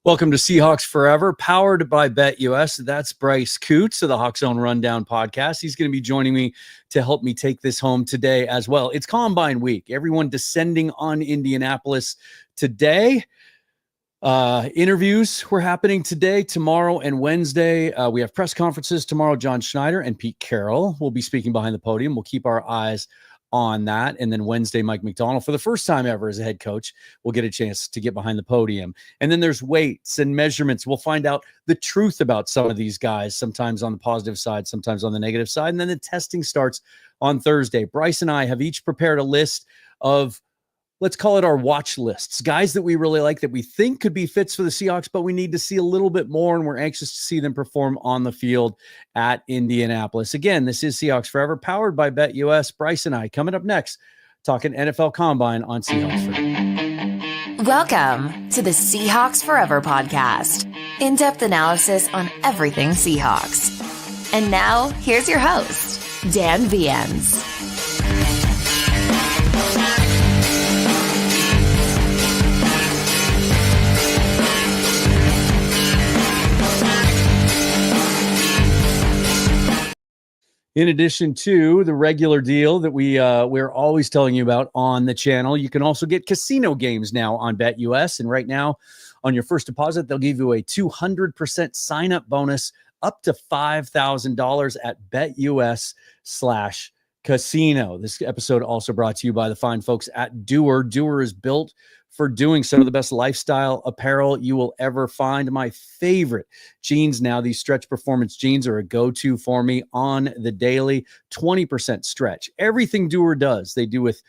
Welcome to Seahawks Forever, powered by BetUS. That's Bryce Coots of the HawksZone Rundown podcast. He's going to be joining me to help me take this home today as well. It's Combine Week. Everyone descending on Indianapolis today. Interviews were happening today, tomorrow, and Wednesday. We have press conferences tomorrow. John Schneider and Pete Carroll will be speaking behind the podium. We'll keep our eyes on that. And then Wednesday, Mike McDonald, for the first time ever as a head coach, will get a chance to get behind the podium. And then there's weights and measurements. We'll find out the truth about some of these guys, sometimes on the positive side, sometimes on the negative side. And then the testing starts on Thursday. Bryce and I have each prepared a list of, let's call it our watch lists, guys that we really like, that we think could be fits for the Seahawks, but we need to see a little bit more, and we're anxious to see them perform on the field at Indianapolis. Again, this is Seahawks Forever, powered by BetUS. Bryce and I coming up next, talking NFL Combine on Seahawks Forever. Welcome to the Seahawks Forever podcast, in-depth analysis on everything Seahawks. And now, here's your host, Dan Viens. In addition to the regular deal that we're always telling you about on the channel, you can also get casino games now on BetUS. And right now, on your first deposit, they'll give you a 200% sign-up bonus up to $5,000 at BetUS/casino. This episode also brought to you by the fine folks at Doer. Doer is built for doing some of the best lifestyle apparel you will ever find. My favorite jeans now, these stretch performance jeans, are a go-to for me on the daily. 20% stretch. Everything Doer does, they do with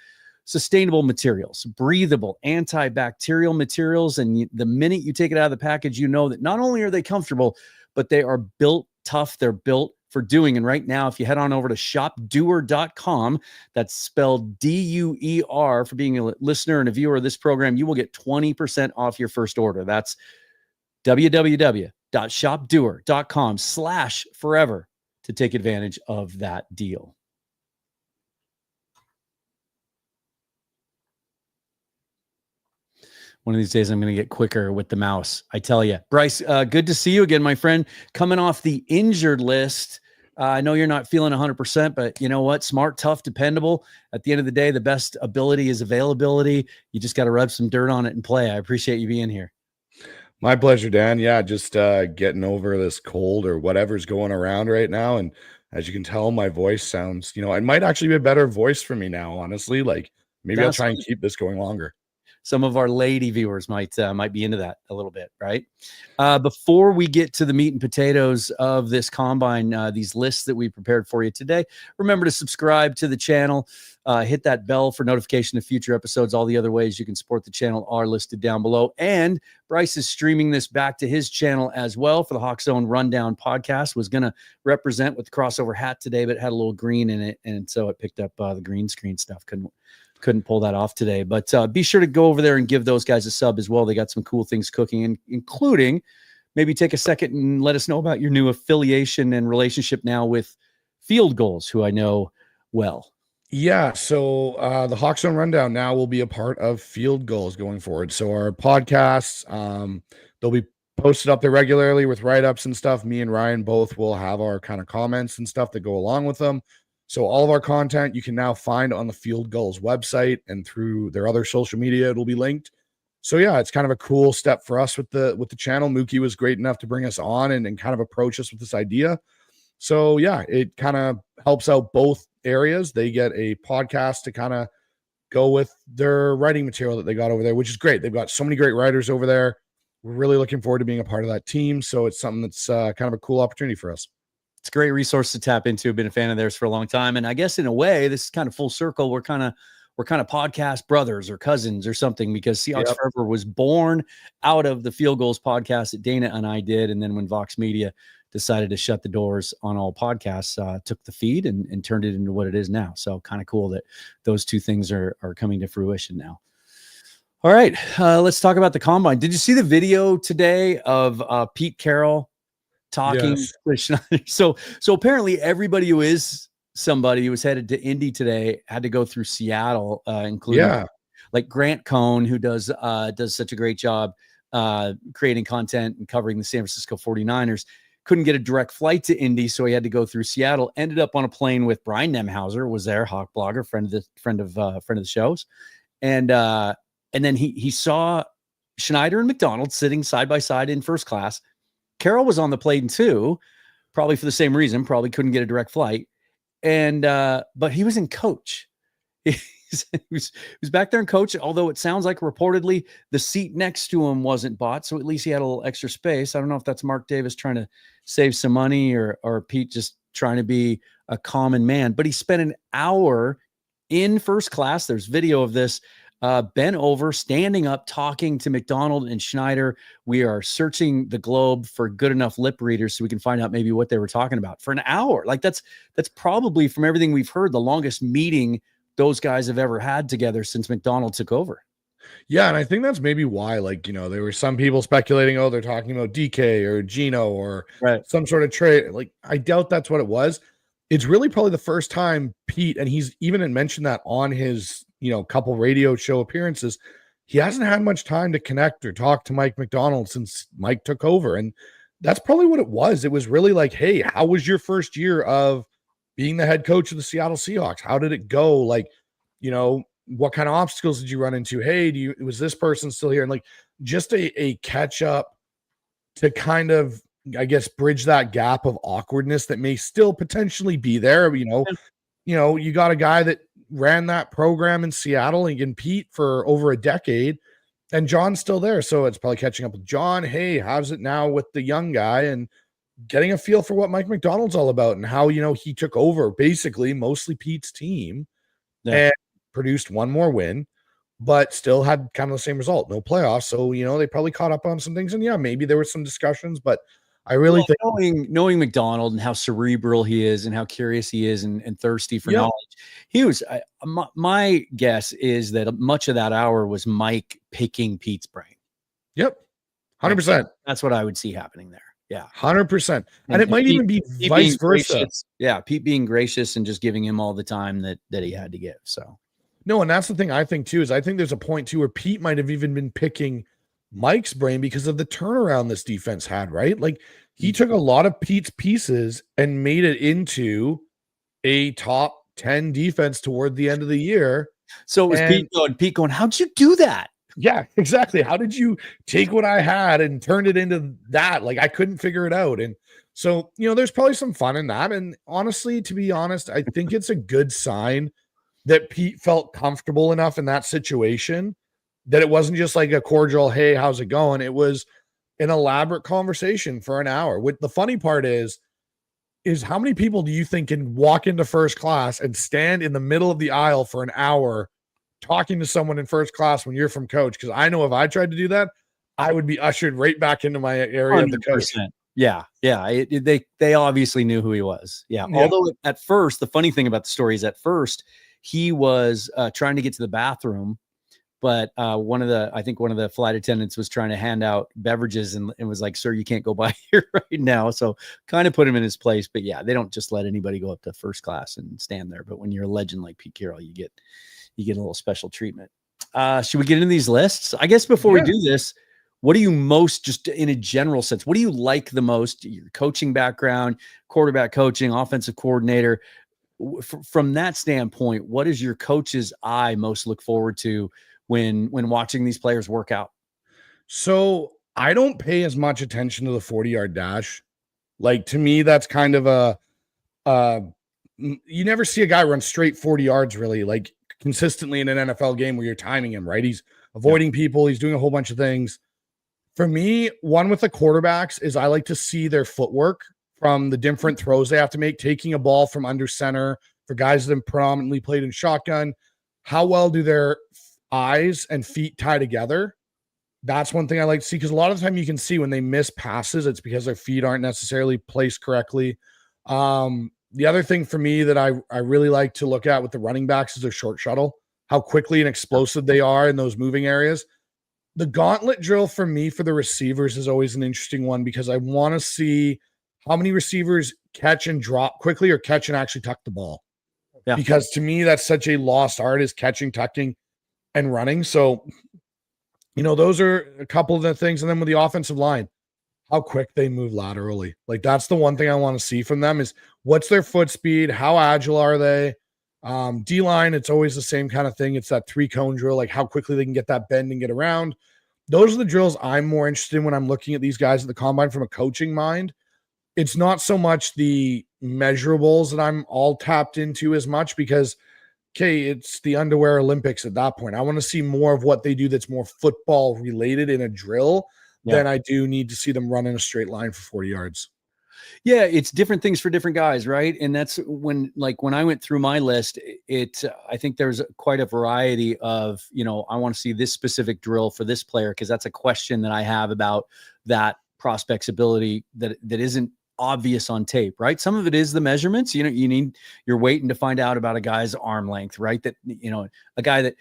sustainable materials, breathable, antibacterial materials. And the minute you take it out of the package, you know that not only are they comfortable, but they are built tough. They're built for doing. And right now, if you head on over to shopdoer.com, that's spelled DUER, for being a listener and a viewer of this program, you will get 20% off your first order. That's www.shopdoer.com/forever to take advantage of that deal. One of these days, I'm going to get quicker with the mouse. I tell you. Bryce, good to see you again, my friend. Coming off the injured list. I know you're not feeling 100%, but you know what? Smart, tough, dependable. At the end of the day, the best ability is availability. You just got to rub some dirt on it and play. I appreciate you being here. My pleasure, Dan. Yeah, just getting over this cold or whatever's going around right now. And as you can tell, my voice sounds, it might actually be a better voice for me now, honestly. Like maybe I'll try and keep this going longer. Some of our lady viewers might be into that a little bit, right? Before we get to the meat and potatoes of this combine, these lists that we prepared for you today, remember to subscribe to the channel, hit that bell for notification of future episodes. All the other ways you can support the channel are listed down below. And Bryce is streaming this back to his channel as well for the HawksZone Rundown podcast. Was going to represent with the crossover hat today, but had a little green in it, and so it picked up the green screen stuff. Couldn't pull that off today, but be sure to go over there and give those guys a sub as well. They got some cool things cooking, including maybe take a second and let us know about your new affiliation and relationship now with Field Goals, who I know well. Yeah, so the HawksZone Rundown now will be a part of Field Goals going forward. So our podcasts, they'll be posted up there regularly with write-ups and stuff. Me and Ryan both will have our kind of comments and stuff that go along with them. So all of our content you can now find on the Field Goals website, and through their other social media, it'll be linked. So yeah, it's kind of a cool step for us with the channel. Mookie was great enough to bring us on and kind of approach us with this idea. So yeah, it kind of helps out both areas. They get a podcast to kind of go with their writing material that they got over there, which is great. They've got so many great writers over there. We're really looking forward to being a part of that team. So it's something that's kind of a cool opportunity for us. It's a great resource to tap into. I've been a fan of theirs for a long time. And I guess in a way, this is kind of full circle. We're kind of podcast brothers or cousins or something, because Seahawks Forever was born out of the Field Goals podcast that Dana and I did. And then when Vox Media decided to shut the doors on all podcasts, took the feed and turned it into what it is now. So kind of cool that those two things are coming to fruition now. All right, let's talk about the combine. Did you see the video today of Pete Carroll talking? Yes. So apparently everybody who is somebody who was headed to Indy today had to go through Seattle, including like Grant Cohn, who does such a great job creating content and covering the San Francisco 49ers. Couldn't get a direct flight to Indy, so he had to go through Seattle. Ended up on a plane with Brian Nemhauser, was there, Hawk blogger, friend of the shows, and then he saw Schneider and McDonald sitting side by side in first class. Carroll was on the plane too, probably for the same reason. Probably couldn't get a direct flight, and but he was in coach. He was back there in coach, although it sounds like reportedly the seat next to him wasn't bought, so at least he had a little extra space. I don't know if that's Mark Davis trying to save some money or Pete just trying to be a common man, but he spent an hour in first class. There's video of this, bent over, standing up, talking to McDonald and Schneider. We are searching the globe for good enough lip readers so we can find out maybe what they were talking about for an hour. Like that's probably, from everything we've heard, the longest meeting those guys have ever had together since McDonald took over. Yeah, and I think that's maybe why, like, you know, there were some people speculating, oh, they're talking about DK or Gino or some sort of trade. Like, I doubt that's what it was. It's really probably the first time Pete, and he's even mentioned that on his, you know, couple radio show appearances, he hasn't had much time to connect or talk to Mike McDonald since Mike took over. And that's probably what it was. It was really like, hey, how was your first year of being the head coach of the Seattle Seahawks? How did it go? Like, you know, what kind of obstacles did you run into? Hey, was this person still here? And like, just a catch up to kind of, I guess, bridge that gap of awkwardness that may still potentially be there. You know, you got a guy that ran that program in Seattle and Pete for over a decade, and John's still there. So it's probably catching up with John. Hey, how's it now with the young guy? And getting a feel for what Mike McDonald's all about and how, you know, he took over basically mostly Pete's team and produced one more win, but still had kind of the same result, no playoffs. So, you know, they probably caught up on some things, and yeah, maybe there were some discussions, but I really think knowing McDonald and how cerebral he is and how curious he is and thirsty for knowledge, he was, my guess is that much of that hour was Mike picking Pete's brain. Yep. 100%. That's what I would see happening there. Yeah. 100%. And it might even be vice versa. Yeah. Pete being gracious and just giving him all the time that he had to give. So no, and that's the thing I think too, is I think there's a point too where Pete might have even been picking Mike's brain because of the turnaround this defense had, right? Like he took a lot of Pete's pieces and made it into a top 10 defense toward the end of the year. So it was Pete going, how'd you do that? Yeah, exactly. How did you take what I had and turn it into that? Like I couldn't figure it out. And so, you know, there's probably some fun in that. And honestly, to be honest, I think it's a good sign that Pete felt comfortable enough in that situation that it wasn't just like a cordial, hey, how's it going? It was an elaborate conversation for an hour. What the funny part is how many people do you think can walk into first class and stand in the middle of the aisle for an hour talking to someone in first class when you're from coach? Because I know if I tried to do that, I would be ushered right back into my area 100%. Of the coach. Yeah. They obviously knew who he was. Yeah. Although at first, the funny thing about the story is at first he was trying to get to the bathroom, but one of the flight attendants was trying to hand out beverages and was like, "Sir, you can't go by here right now." So kind of put him in his place. But yeah, they don't just let anybody go up to first class and stand there. But when you're a legend like Pete Carroll, you get a little special treatment. Should we get into these lists? I guess before we do this, what do you most, just in a general sense, what do you like the most? Your coaching background, quarterback coaching, offensive coordinator. From that standpoint, what does your coach's eye most look forward to when watching these players work out? So I don't pay as much attention to the 40-yard dash. Like, to me, that's kind of you never see a guy run straight 40 yards really, like consistently in an NFL game where you're timing him, right? He's avoiding people. He's doing a whole bunch of things. For me, one with the quarterbacks is I like to see their footwork from the different throws they have to make, taking a ball from under center for guys that have predominantly played in shotgun. How well do their eyes and feet tie together? That's one thing I like to see, because a lot of the time you can see when they miss passes, it's because their feet aren't necessarily placed correctly. The other thing for me that I really like to look at with the running backs is their short shuttle, how quickly and explosive they are in those moving areas. The gauntlet drill for me for the receivers is always an interesting one, because I want to see how many receivers catch and drop quickly or catch and actually tuck the ball. Yeah. Because to me, that's such a lost art, is catching, tucking, and running. So Those are a couple of the things. And then with the offensive line, how quick they move laterally. Like that's the one thing I want to see from them is what's their foot speed? How agile are they? D-line, it's always the same kind of thing. It's that 3-cone drill, like how quickly they can get that bend and get around. Those are the drills I'm more interested in when I'm looking at these guys at the combine from a coaching mind. It's not so much the measurables that I'm all tapped into as much because, okay, it's the underwear Olympics at that point. I want to see more of what they do that's more football related in a drill than I do need to see them run in a straight line for 40 yards. Yeah, it's different things for different guys, right? And that's when I went through my list, I think there's quite a variety of, I want to see this specific drill for this player because that's a question that I have about that prospect's ability that isn't obvious on tape, right? Some of it is the measurements. You're waiting to find out about a guy's arm length, right? That, a guy that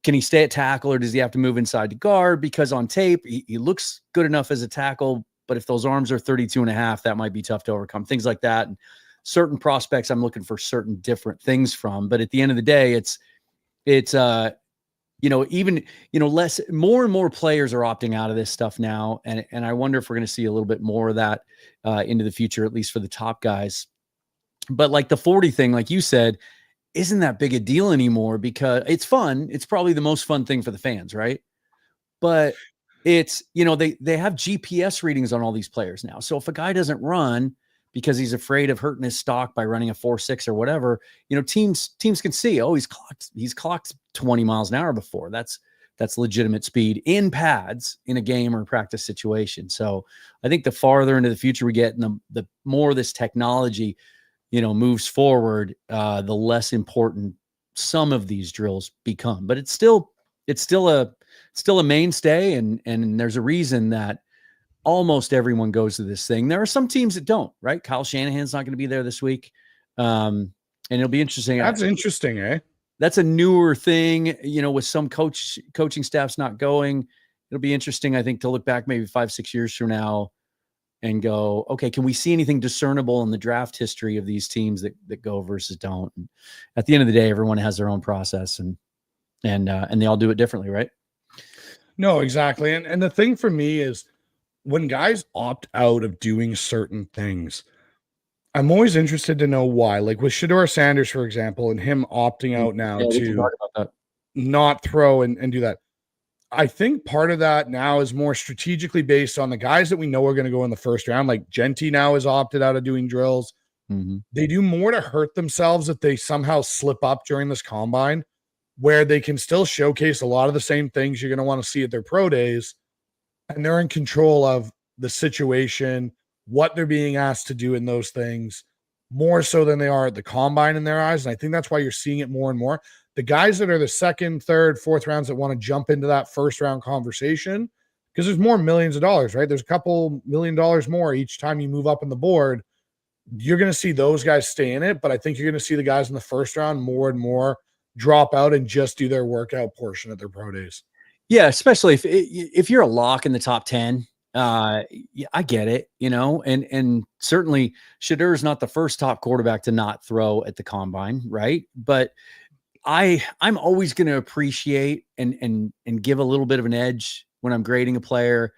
can he stay at tackle or does he have to move inside to guard? Because on tape, he looks good enough as a tackle, but if those arms are 32 and a half, that might be tough to overcome, things like that. And certain prospects I'm looking for certain different things from, but at the end of the day, more and more players are opting out of this stuff now. And I wonder if we're going to see a little bit more of that into the future, at least for the top guys. But like the 40 thing, like you said, isn't that big a deal anymore because it's fun. It's probably the most fun thing for the fans, right? But it's, they have GPS readings on all these players now. So if a guy doesn't run because he's afraid of hurting his stock by running a 4.6 or whatever, teams can see, oh, he's clocked 20 miles an hour before. That's legitimate speed in pads in a game or practice situation. So I think the farther into the future we get and the more this technology, moves forward, the less important some of these drills become, but it's still a mainstay. And there's a reason that almost everyone goes to this thing. There are some teams that don't, right? Kyle Shanahan's not going to be there this week. And it'll be interesting. That's interesting, eh? That's a newer thing, with some coaching staffs not going. It'll be interesting, I think, to look back maybe 5-6 years from now and go, okay, can we see anything discernible in the draft history of these teams that go versus don't? And at the end of the day, everyone has their own process and they all do it differently, right? No, exactly. And the thing for me is when guys opt out of doing certain things, I'm always interested to know why. Like with Shedeur Sanders, for example, and him opting out now to not throw and do that. I think part of that now is more strategically based on the guys that we know are going to go in the first round. Like Genty now is opted out of doing drills. Mm-hmm. They do more to hurt themselves if they somehow slip up during this combine, where they can still showcase a lot of the same things you're going to want to see at their pro days. And they're in control of the situation, what they're being asked to do in those things, more so than they are at the combine in their eyes. And I think that's why you're seeing it more and more. The guys that are the second, third, fourth rounds that want to jump into that first round conversation, because there's more millions of dollars, right? There's a couple $1 million more each time you move up on the board. You're going to see those guys stay in it, but I think you're going to see the guys in the first round more and more drop out and just do their workout portion at their pro days. Yeah, especially if you're a lock in the top 10, I get it, and certainly Shedeur is not the first top quarterback to not throw at the combine, right? But I'm always going to appreciate and give a little bit of an edge when I'm grading a player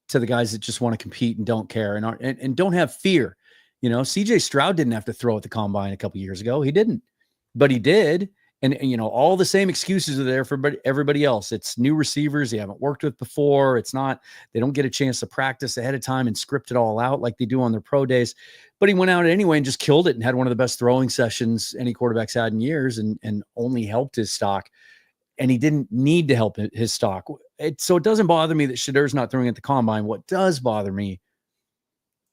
to the guys that just want to compete and don't care and don't have fear. CJ Stroud didn't have to throw at the combine a couple years ago. He didn't, but he did. And all the same excuses are there for everybody else. It's new receivers they haven't worked with before. They don't get a chance to practice ahead of time and script it all out like they do on their pro days. But he went out anyway and just killed it and had one of the best throwing sessions any quarterback's had in years and only helped his stock. And he didn't need to help his stock. So it doesn't bother me that Shedeur's not throwing at the combine. What does bother me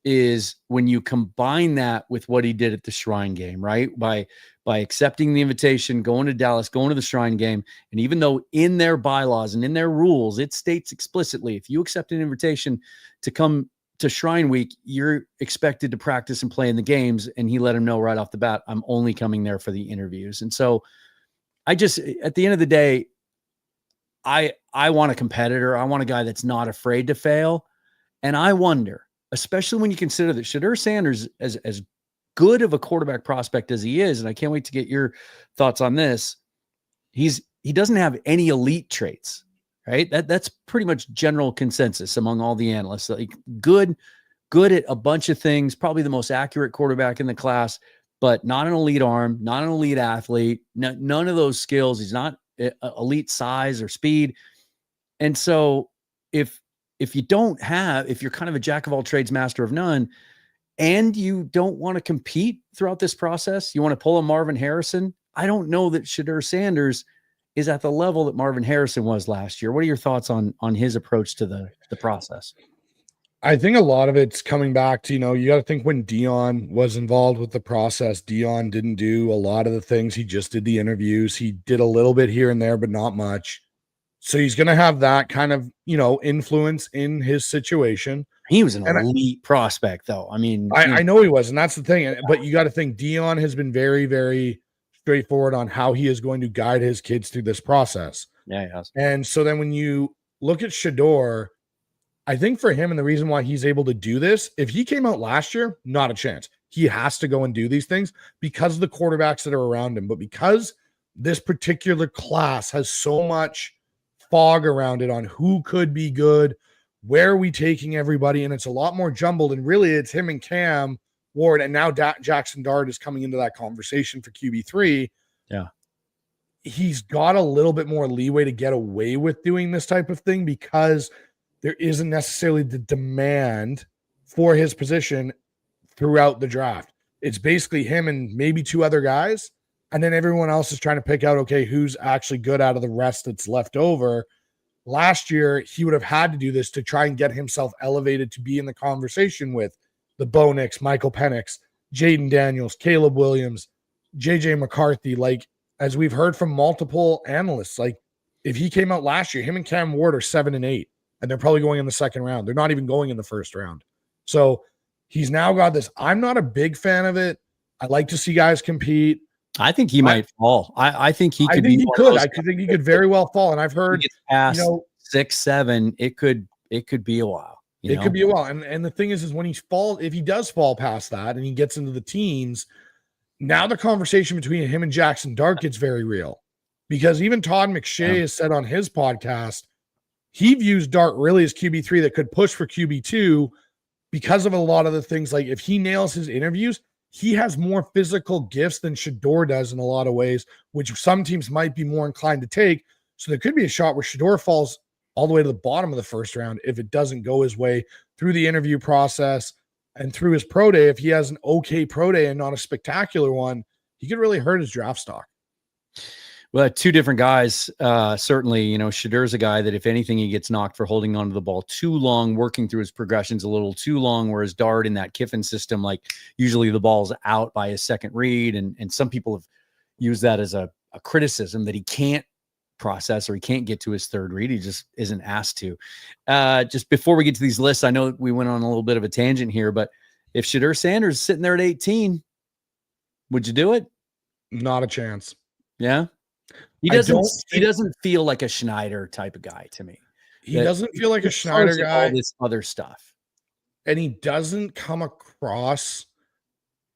is when you combine that with what he did at the Shrine game, right? By accepting the invitation, going to Dallas, going to the Shrine game. And even though in their bylaws and in their rules, it states explicitly, if you accept an invitation to come to Shrine Week, you're expected to practice and play in the games. And he let him know right off the bat, I'm only coming there for the interviews. And so at the end of the day, I want a competitor. I want a guy that's not afraid to fail. And I wonder, especially when you consider that Shedeur Sanders, as good of a quarterback prospect as he is, and I can't wait to get your thoughts on this, he doesn't have any elite traits. right? That's pretty much general consensus among all the analysts. Like good at a bunch of things, probably the most accurate quarterback in the class, but not an elite arm, not an elite athlete, none of those skills. He's not elite size or speed. And so if you're kind of a jack of all trades, master of none, and you don't want to compete throughout this process, you want to pull a Marvin Harrison. I don't know that Shedeur Sanders is at the level that Marvin Harrison was last year. What are your thoughts on his approach to the process? I think a lot of it's coming back to, you got to think when Dion was involved with the process, Dion didn't do a lot of the things. He just did the interviews. He did a little bit here and there, but not much. So he's going to have that kind of, influence in his situation. He was an elite prospect, though. I mean, I know he was, and that's the thing. But you got to think Dion has been very, very straightforward on how he is going to guide his kids through this process. Yeah, he has. And so then when you look at Shedeur, I think for him, and the reason why he's able to do this, if he came out last year, not a chance. He has to go and do these things because of the quarterbacks that are around him. But because this particular class has so much fog around it on who could be good, where are we taking everybody, and it's a lot more jumbled, and really it's him and Cam Ward, and now Jackson Dart is coming into that conversation for QB3. Yeah. He's got a little bit more leeway to get away with doing this type of thing because there isn't necessarily the demand for his position throughout the draft. It's basically him and maybe two other guys, and then everyone else is trying to pick out, okay, who's actually good out of the rest that's left over. Last year, he would have had to do this to try and get himself elevated to be in the conversation with the Bo Nix, Michael Penix, Jaden Daniels, Caleb Williams, JJ McCarthy. Like, as we've heard from multiple analysts, like if he came out last year, him and Cam Ward are 7 and 8, and they're probably going in the second round. They're not even going in the first round. So he's now got this. I'm not a big fan of it. I like to see guys compete. I think he might fall. I think he could. I think he could very well fall. And I've heard past 6, 7. It could be a while. It could be a while. And the thing is when if he does fall past that and he gets into the teens, now the conversation between him and Jackson Dart gets very real. Because even Todd McShay has said on his podcast, he views Dart really as QB3 that could push for QB2 because of a lot of the things. Like if he nails his interviews, he has more physical gifts than Shedeur does in a lot of ways, which some teams might be more inclined to take. So there could be a shot where Shedeur falls all the way to the bottom of the first round if it doesn't go his way through the interview process and through his pro day. If he has an okay pro day and not a spectacular one, he could really hurt his draft stock. Well, two different guys. Certainly, Shedeur's a guy that if anything, he gets knocked for holding onto the ball too long, working through his progressions a little too long, whereas Dart in that Kiffin system, like usually the ball's out by his second read. And some people have used that as a criticism that he can't process or he can't get to his third read. He just isn't asked to. Just before we get to these lists, I know we went on a little bit of a tangent here, but if Shedeur Sanders is sitting there at 18, would you do it? Not a chance. Yeah. He doesn't feel like a Schneider type of guy to me. He doesn't feel like a Schneider guy. All this other stuff. And he doesn't come across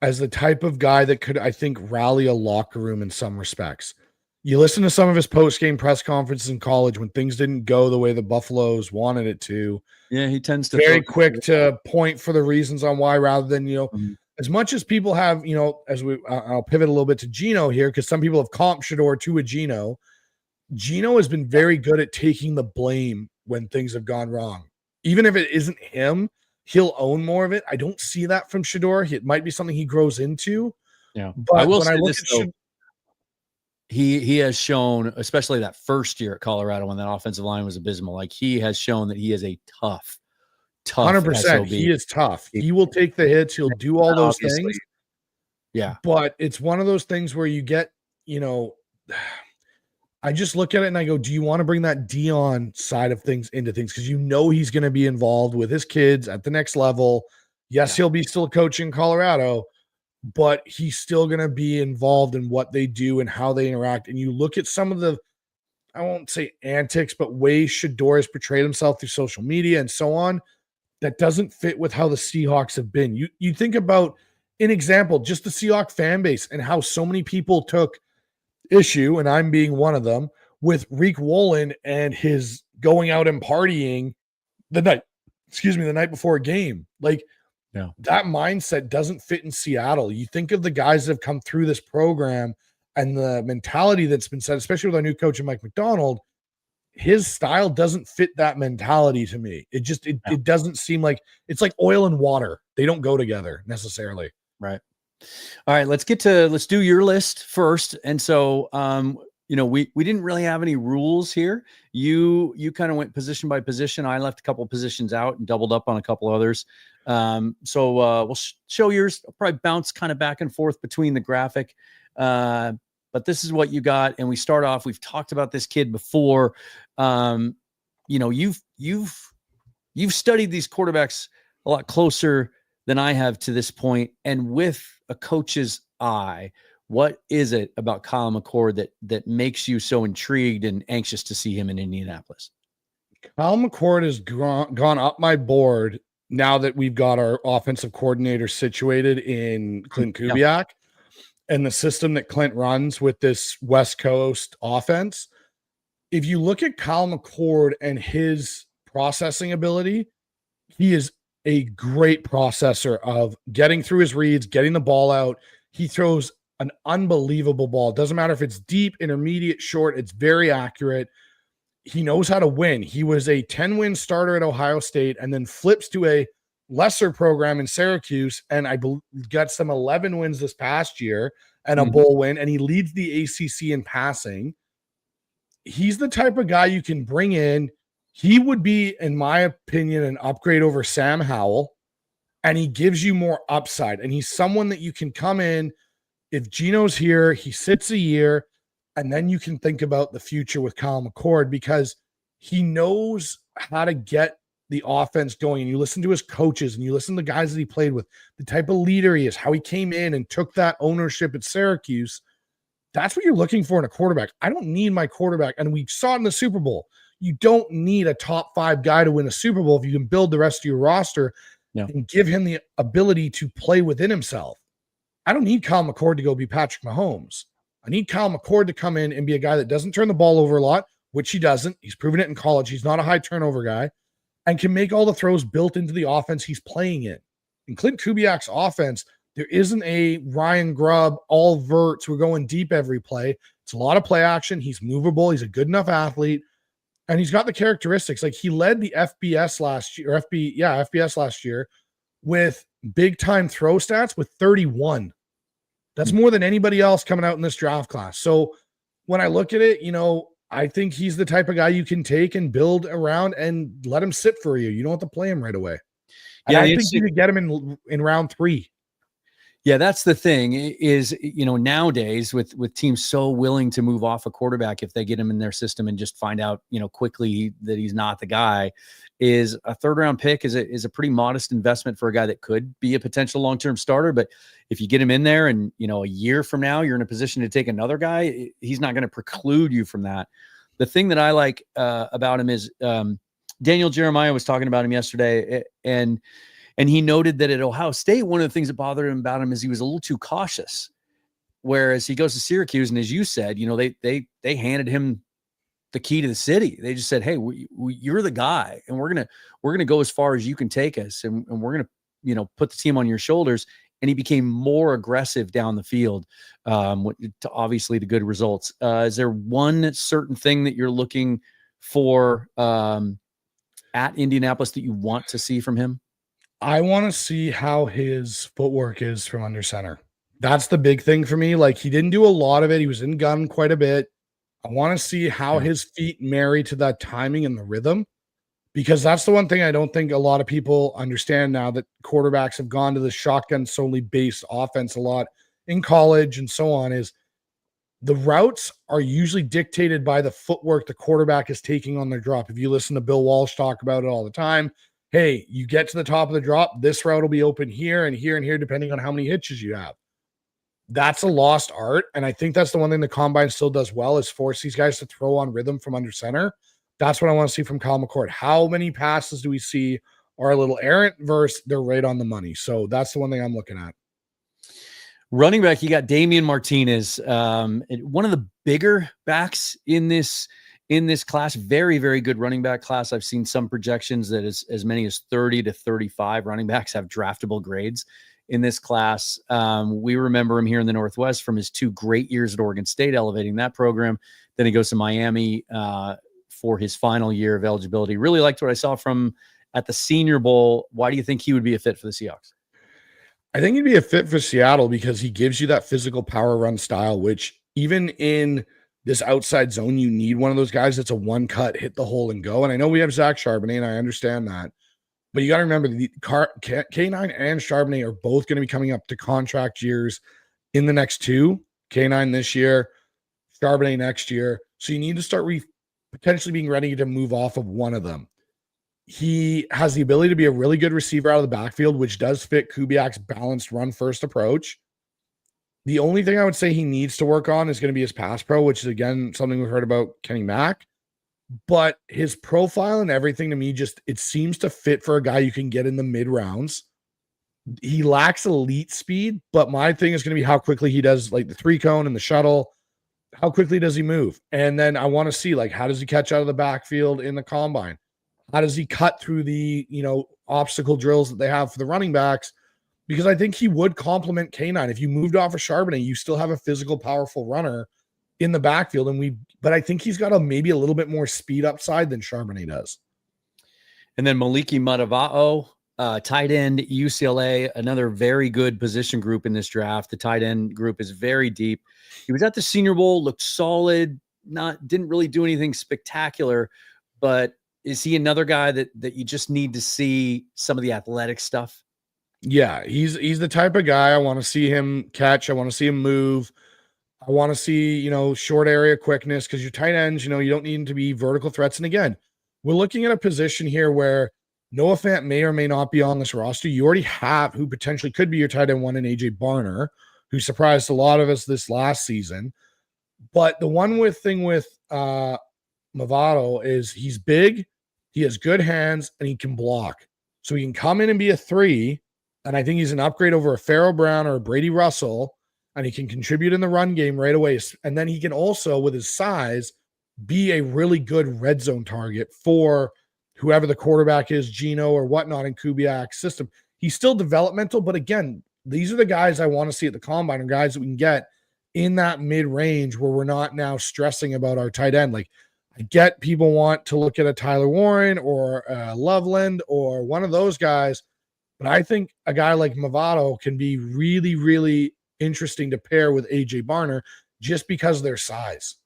as the type of guy that could, I think, rally a locker room in some respects. You listen to some of his post-game press conferences in college when things didn't go the way the Buffaloes wanted it to. Yeah, he tends to very quick to point for the reasons on why, rather than, as much as people have, I'll pivot a little bit to Geno here because some people have comped Shedeur to a Geno. Geno has been very good at taking the blame when things have gone wrong. Even if it isn't him, he'll own more of it. I don't see that from Shedeur. It might be something he grows into. Yeah, but I will say this, though. He has shown, especially that first year at Colorado when that offensive line was abysmal, like he has shown that he is a tough 100%. SOB. He is tough. He will take the hits. He'll do all those things. Yeah. But it's one of those things where you get, I just look at it and I go, do you want to bring that Dion side of things into things? Because he's going to be involved with his kids at the next level. Yes, he'll be still coaching Colorado, but he's still going to be involved in what they do and how they interact. And you look at some of the, I won't say antics, but ways Shedeur has portrayed himself through social media and so on, that doesn't fit with how the Seahawks have been. You think about an example, just the Seahawks fan base and how so many people took issue, and I'm being one of them, with Reek Wolin and his going out and partying the night before a game. Like, that mindset doesn't fit in Seattle. You think of the guys that have come through this program and the mentality that's been set, especially with our new coach, Mike Macdonald. His style doesn't fit that mentality to me. It doesn't seem like, it's like oil and water. They don't go together necessarily. Right. All right, let's do your list first. And so, we didn't really have any rules here. You kind of went position by position. I left a couple positions out and doubled up on a couple others. So we'll show yours. I'll probably bounce kind of back and forth between the graphic. But this is what you got. And we start off, we've talked about this kid before. You've studied these quarterbacks a lot closer than I have to this point. And with a coach's eye, what is it about Kyle McCord that makes you so intrigued and anxious to see him in Indianapolis? Kyle McCord has gone up my board now that we've got our offensive coordinator situated in Clint Kubiak and the system that Clint runs with this West Coast offense. If you look at Kyle McCord and his processing ability, he is a great processor of getting through his reads, getting the ball out. He throws an unbelievable ball. It doesn't matter if it's deep, intermediate, short. It's very accurate. He knows how to win. He was a 10-win starter at Ohio State and then flips to a lesser program in Syracuse, and I believe got some 11 wins this past year and a bowl win, and he leads the ACC in passing. He's the type of guy you can bring in. He would be, in my opinion, an upgrade over Sam Howell, and he gives you more upside, and he's someone that you can come in. If Gino's here, he sits a year, and then you can think about the future with Kyle McCord because he knows how to get the offense going. And you listen to his coaches and you listen to the guys that he played with, the type of leader he is, how he came in and took that ownership at Syracuse. That's what you're looking for in a quarterback. I don't need my quarterback. And we saw it in the Super Bowl. You don't need a top 5 guy to win a Super Bowl if you can build the rest of your roster and give him the ability to play within himself. I don't need Kyle McCord to go be Patrick Mahomes. I need Kyle McCord to come in and be a guy that doesn't turn the ball over a lot, which he doesn't. He's proven it in college. He's not a high turnover guy and can make all the throws built into the offense he's playing in. In Clint Kubiak's offense, there isn't a Ryan Grubb, all verts, we're going deep every play. It's a lot of play action. He's movable. He's a good enough athlete. And he's got the characteristics. Like he led the FBS last year, FBS last year with big time throw stats with 31. That's more than anybody else coming out in this draft class. So when I look at it, I think he's the type of guy you can take and build around and let him sit for you. You don't have to play him right away. And I think you could get him in round 3. Yeah, that's the thing is, nowadays with teams so willing to move off a quarterback if they get him in their system and just find out, quickly that he's not the guy, is a 3rd round pick is a pretty modest investment for a guy that could be a potential long-term starter. But if you get him in there and, a year from now, you're in a position to take another guy, he's not going to preclude you from that. The thing that I like about him is Daniel Jeremiah was talking about him yesterday, and he noted that at Ohio State, one of the things that bothered him about him is he was a little too cautious. Whereas he goes to Syracuse, and as you said, they handed him the key to the city. They just said, "Hey, you're the guy, and we're gonna go as far as you can take us, and we're gonna put the team on your shoulders." And he became more aggressive down the field, obviously to good results. Is there one certain thing that you're looking for at Indianapolis that you want to see from him? I want to see how his footwork is from under center. That's the big thing for me. Like, he didn't do a lot of it. He was in gun quite a bit. I want to see how his feet marry to that timing and the rhythm, because that's the one thing I don't think a lot of people understand now that quarterbacks have gone to the shotgun solely based offense a lot in college and so on, is the routes are usually dictated by the footwork the quarterback is taking on their drop. If you listen to Bill Walsh talk about it all the time, hey, you get to the top of the drop, this route will be open here and here and here, depending on how many hitches you have. That's a lost art. And I think that's the one thing the combine still does well, is force these guys to throw on rhythm from under center. That's what I want to see from Kyle McCord. How many passes do we see are a little errant versus they're right on the money? So that's the one thing I'm looking at. Running back, you got Damian Martinez, one of the bigger backs in this class. Very, very good running back class. I've seen some projections that as many as 30 to 35 running backs have draftable grades in this class. We remember him here in the Northwest from his 2 great years at Oregon State, elevating that program. Then he goes to Miami for his final year of eligibility. Really liked what I saw from at the Senior Bowl. Why do you think he would be a fit for the Seahawks? I think he'd be a fit for Seattle because he gives you that physical power run style, which even in this outside zone, you need one of those guys that's a one cut, hit the hole and go. And I know we have Zach Charbonnet, and I understand that. But you got to remember the K9 and Charbonnet are both going to be coming up to contract years in the next 2. K9 this year, Charbonnet next year. So you need to start potentially being ready to move off of one of them. He has the ability to be a really good receiver out of the backfield, which does fit Kubiak's balanced run first approach. The only thing I would say he needs to work on is going to be his pass pro, which is, again, something we've heard about Kenny Mack. But his profile and everything to me it seems to fit for a guy you can get in the mid rounds. He lacks elite speed, but my thing is going to be how quickly he does like the 3-cone and the shuttle. How quickly does he move? And then I want to see, like, how does he catch out of the backfield in the combine? How does he cut through the, obstacle drills that they have for the running backs? Because I think he would complement K9. If you moved off of Charbonnet, you still have a physical, powerful runner in the backfield. But I think he's got maybe a little bit more speed upside than Charbonnet does. And then Maliki Matavao, tight end, UCLA, another very good position group in this draft. The tight end group is very deep. He was at the Senior Bowl, looked solid, didn't really do anything spectacular, but is he another guy that you just need to see some of the athletic stuff? Yeah, he's the type of guy I want to see him catch. I want to see him move. I want to see, short area quickness, because your tight ends, you don't need them to be vertical threats. And again, we're looking at a position here where Noah Fant may or may not be on this roster. You already have who potentially could be your tight end 1 in AJ Barner, who surprised a lot of us this last season. But the thing with Mavado is he's big, he has good hands, and he can block. So he can come in and be a 3, and I think he's an upgrade over a Pharaoh Brown or a Brady Russell, and he can contribute in the run game right away. And then he can also, with his size, be a really good red zone target for whoever the quarterback is, Gino or whatnot in Kubiak's system. He's still developmental, but again, these are the guys I want to see at the combine, or guys that we can get in that mid-range where we're not now stressing about our tight end. Like, I get people want to look at a Tyler Warren or a Loveland or one of those guys, but I think a guy like Mavado can be really, really interesting to pair with AJ Barner just because of their size.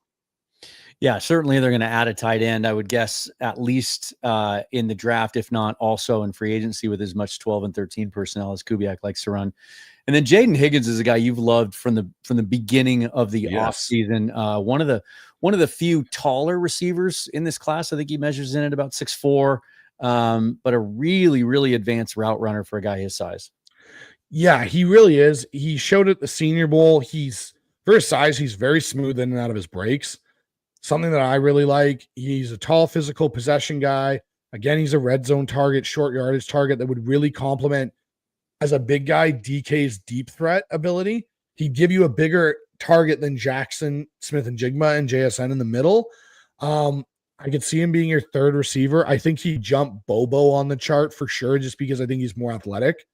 Yeah, certainly they're going to add a tight end, I would guess, at least in the draft, if not also in free agency with as much 12 and 13 personnel as Kubiak likes to run. And then Jaden Higgins is a guy you've loved from the beginning of the offseason. One of the few taller receivers in this class. I think he measures in at about 6'4", but a really, really advanced route runner for a guy his size. Yeah, he really is. He showed at the Senior Bowl. For his size, he's very smooth in and out of his breaks. Something that I really like. He's a tall, physical possession guy. Again, he's a red zone target, short yardage target that would really complement, as a big guy, DK's deep threat ability. He'd give you a bigger target than Jackson, Smith and Jigma, and JSN in the middle. I could see him being your third receiver. I think he'd jump Bobo on the chart for sure, just because I think he's more athletic.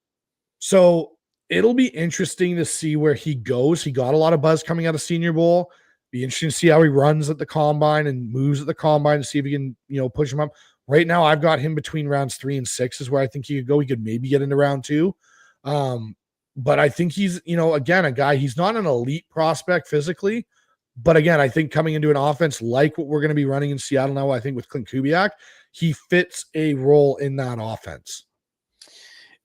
So it'll be interesting to see where he goes. He got a lot of buzz coming out of Senior Bowl. Be interesting to see how he runs at the combine and moves at the combine to see if he can, push him up. Right now, I've got him between rounds 3 and 6 is where I think he could go. He could maybe get into round 2. But I think he's, again, a guy, he's not an elite prospect physically. But again, I think coming into an offense like what we're going to be running in Seattle now, I think with Clint Kubiak, he fits a role in that offense.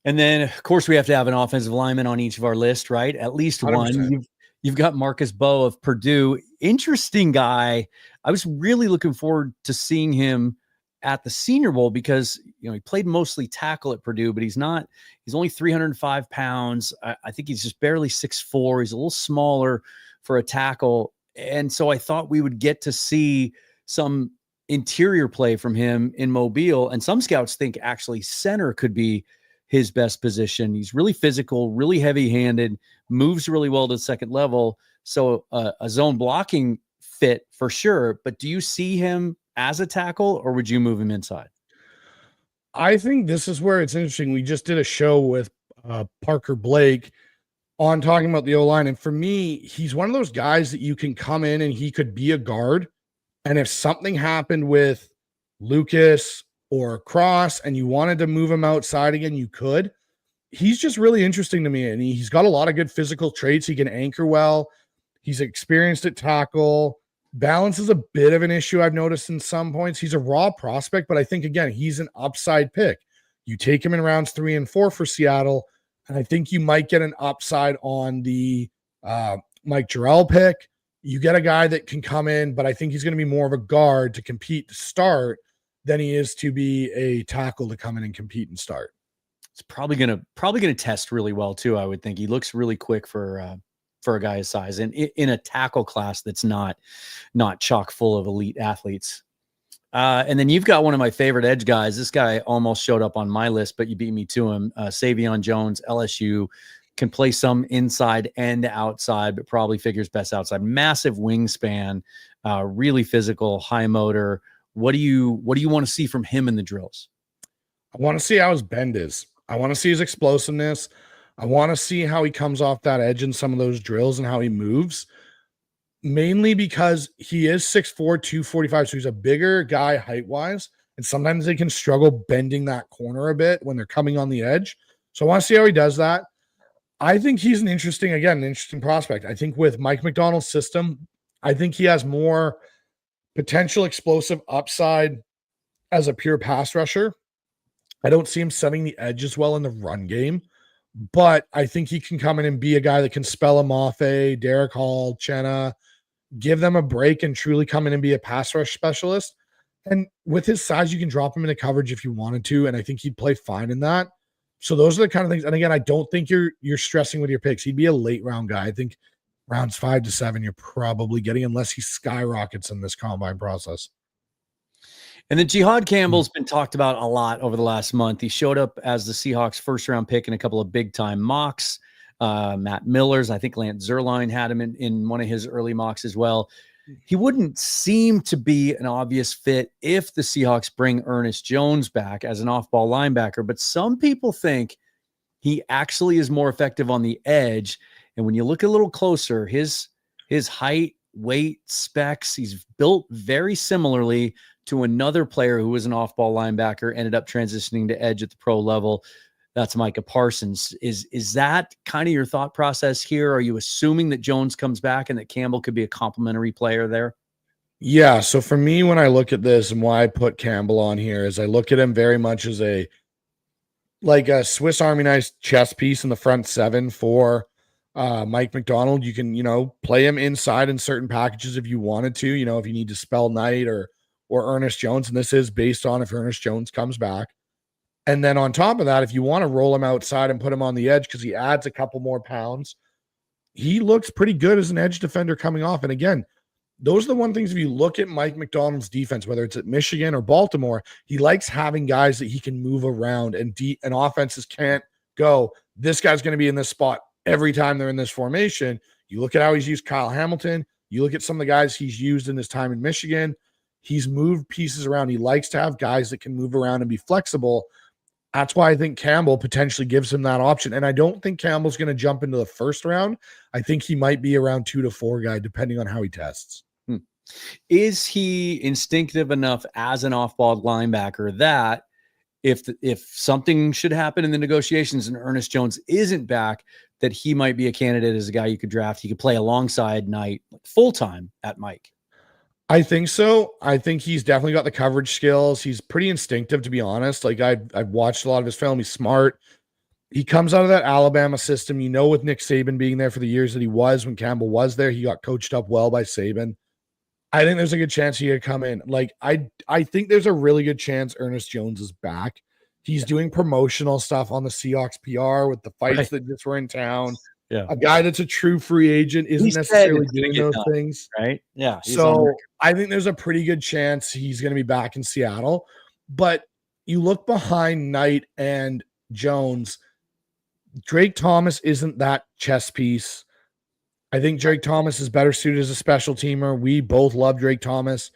And then, of course, we have to have an offensive lineman on each of our list, right? At least 100%. One. You've got Marcus Bowe of Purdue. Interesting guy. I was really looking forward to seeing him at the Senior Bowl because, he played mostly tackle at Purdue, but he's only 305 pounds. I think he's just barely 6'4". He's a little smaller for a tackle. And so I thought we would get to see some interior play from him in Mobile. And some scouts think actually center could be his best position. He's really physical, really heavy-handed, moves really well to the second level. So a zone blocking fit for sure. But do you see him as a tackle, or would you move him inside? I think this is where it's interesting. We just did a show with Parker Blake on talking about the O-line. And for me, he's one of those guys that you can come in and he could be a guard. And if something happened with Lucas or Cross and you wanted to move him outside again, you could. He's just really interesting to me. And he's got a lot of good physical traits. He can anchor well. He's experienced at tackle. Balance is a bit of an issue I've noticed in some points. He's a raw prospect, but I think, again, he's an upside pick. You take him in rounds 3 and 4 for Seattle, and I think you might get an upside on the Mike Jarrell pick. You get a guy that can come in, but I think he's going to be more of a guard to compete to start than he is to be a tackle to come in and compete and start. It's probably gonna test really well too. I would think he looks really quick for a guy his size, and in a tackle class that's not chock full of elite athletes. And then you've got one of my favorite edge guys. This guy almost showed up on my list, but you beat me to him. Savion Jones, LSU, can play some inside and outside, but probably figures best outside. Massive wingspan, really physical, high motor. What do you want to see from him in the drills? I want to see how his bend is. I want to see his explosiveness. I want to see how he comes off that edge in some of those drills and how he moves, mainly because he is 6'4", 245, so he's a bigger guy height-wise, and sometimes they can struggle bending that corner a bit when they're coming on the edge. So I want to see how he does that. I think he's an interesting prospect. I think with Mike Macdonald's system, I think he has more potential explosive upside as a pure pass rusher. I don't see him setting the edge as well in the run game, but I think he can come in and be a guy that can spell him off Derek Hall, Chenna, give them a break and truly come in and be a pass rush specialist. And with his size, you can drop him into coverage if you wanted to, and I think he'd play fine in that. So those are the kind of things. And again, I don't think you're stressing with your picks. He'd be a late round guy. I think rounds 5 to 7, you're probably getting, unless he skyrockets in this combine process. And then Jihad Campbell's been talked about a lot over the last month. He showed up as the Seahawks first round pick in a couple of big time mocks. Matt Miller's, I think Lance Zierlein had him in one of his early mocks as well. He wouldn't seem to be an obvious fit if the Seahawks bring Ernest Jones back as an off-ball linebacker, but some people think he actually is more effective on the edge. And when you look a little closer, his height, weight, specs, he's built very similarly to another player who was an off-ball linebacker, ended up transitioning to edge at the pro level. That's Micah Parsons. Is that kind of your thought process here? Are you assuming that Jones comes back and that Campbell could be a complementary player there? Yeah. So for me, when I look at this and why I put Campbell on here is I look at him very much as a Swiss Army knife chess piece in the front 7 for Mike Macdonald. You can, play him inside in certain packages if you wanted to, if you need to spell Knight or Ernest Jones. And this is based on if Ernest Jones comes back. And then on top of that, if you want to roll him outside and put him on the edge because he adds a couple more pounds, he looks pretty good as an edge defender coming off. And again, those are the one things, if you look at Mike Macdonald's defense, whether it's at Michigan or Baltimore, he likes having guys that he can move around, and offenses can't go, this guy's going to be in this spot every time they're in this formation. You look at how he's used Kyle Hamilton. You look at some of the guys he's used in his time in Michigan. He's moved pieces around. He likes to have guys that can move around and be flexible. That's why I think Campbell potentially gives him that option. And I don't think Campbell's going to jump into the first round. I think he might be around 2 to 4 guy, depending on how he tests. Is he instinctive enough as an off-ball linebacker that if something should happen in the negotiations and Ernest Jones isn't back, that he might be a candidate as a guy you could draft? He could play alongside Knight full-time at Mike. I think so. I think he's definitely got the coverage skills. He's pretty instinctive, to be honest. I've watched a lot of his film. He's smart. He comes out of that Alabama system. With Nick Saban being there for the years that he was, when Campbell was there, he got coached up well by Saban. I think there's a good chance he could come in. I think there's a really good chance Ernest Jones is back. He's doing promotional stuff on the Seahawks PR with the fights that just were in town. Yeah. A guy that's a true free agent isn't necessarily doing those things. Right. Yeah. So I think there's a pretty good chance he's going to be back in Seattle. But you look behind Knight and Jones. Drake Thomas isn't that chess piece. I think Drake Thomas is better suited as a special teamer. We both love Drake Thomas.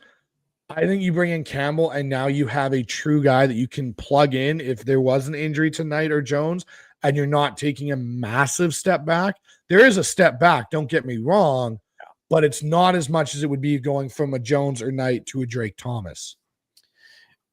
I think you bring in Campbell, and now you have a true guy that you can plug in if there was an injury tonight or Jones, and you're not taking a massive step back. There is a step back, don't get me wrong, but it's not as much as it would be going from a Jones or Knight to a Drake Thomas.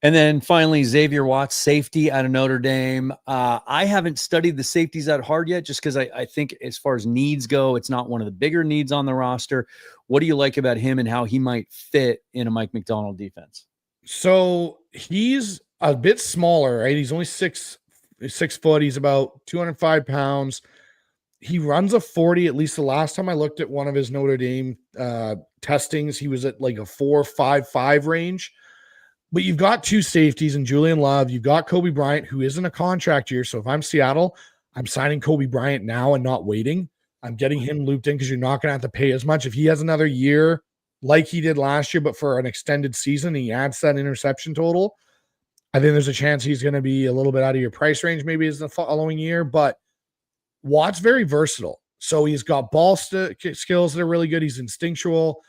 And then finally, Xavier Watts, safety out of Notre Dame. I haven't studied the safeties that hard yet, just because I think as far as needs go, it's not one of the bigger needs on the roster. What do you like about him and how he might fit in a Mike Macdonald defense? So he's a bit smaller, right? He's only 6 foot. He's about 205 pounds. He runs a 40. At least the last time I looked at one of his Notre Dame testings, he was at like a 4.55 range. But you've got two safeties in Julian Love. You've got Kobe Bryant, who isn't a contract year. So if I'm Seattle, I'm signing Kobe Bryant now and not waiting. I'm getting him looped in because you're not going to have to pay as much. If he has another year like he did last year, but for an extended season, he adds that interception total, I think there's a chance he's going to be a little bit out of your price range maybe as the following year. But Watt's very versatile. So he's got ball skills that are really good. He's instinctual,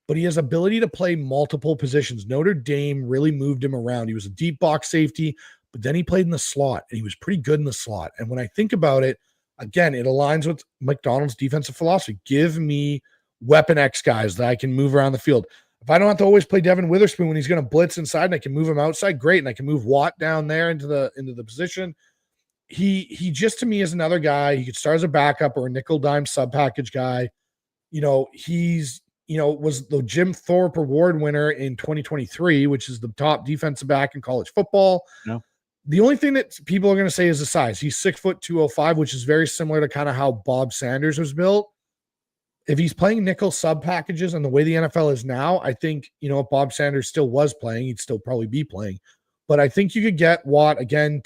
but he has ability to play multiple positions. Notre Dame really moved him around. He was a deep box safety, but then he played in the slot, and he was pretty good in the slot. And when I think about it, again, it aligns with McDonald's defensive philosophy. Give me weapon X guys that I can move around the field. If I don't have to always play Devin Witherspoon when he's going to blitz inside and I can move him outside, great. And I can move Watt down there into the position. He just, to me, is another guy. He could start as a backup or a nickel dime sub package guy. He's was the Jim Thorpe Award winner in 2023, which is the top defensive back in college football. No. The only thing that people are going to say is the size. He's 6 foot 205, which is very similar to kind of how Bob Sanders was built. If he's playing nickel sub packages and the way the NFL is now, I think, if Bob Sanders still was playing, he'd still probably be playing. But I think you could get Watt again,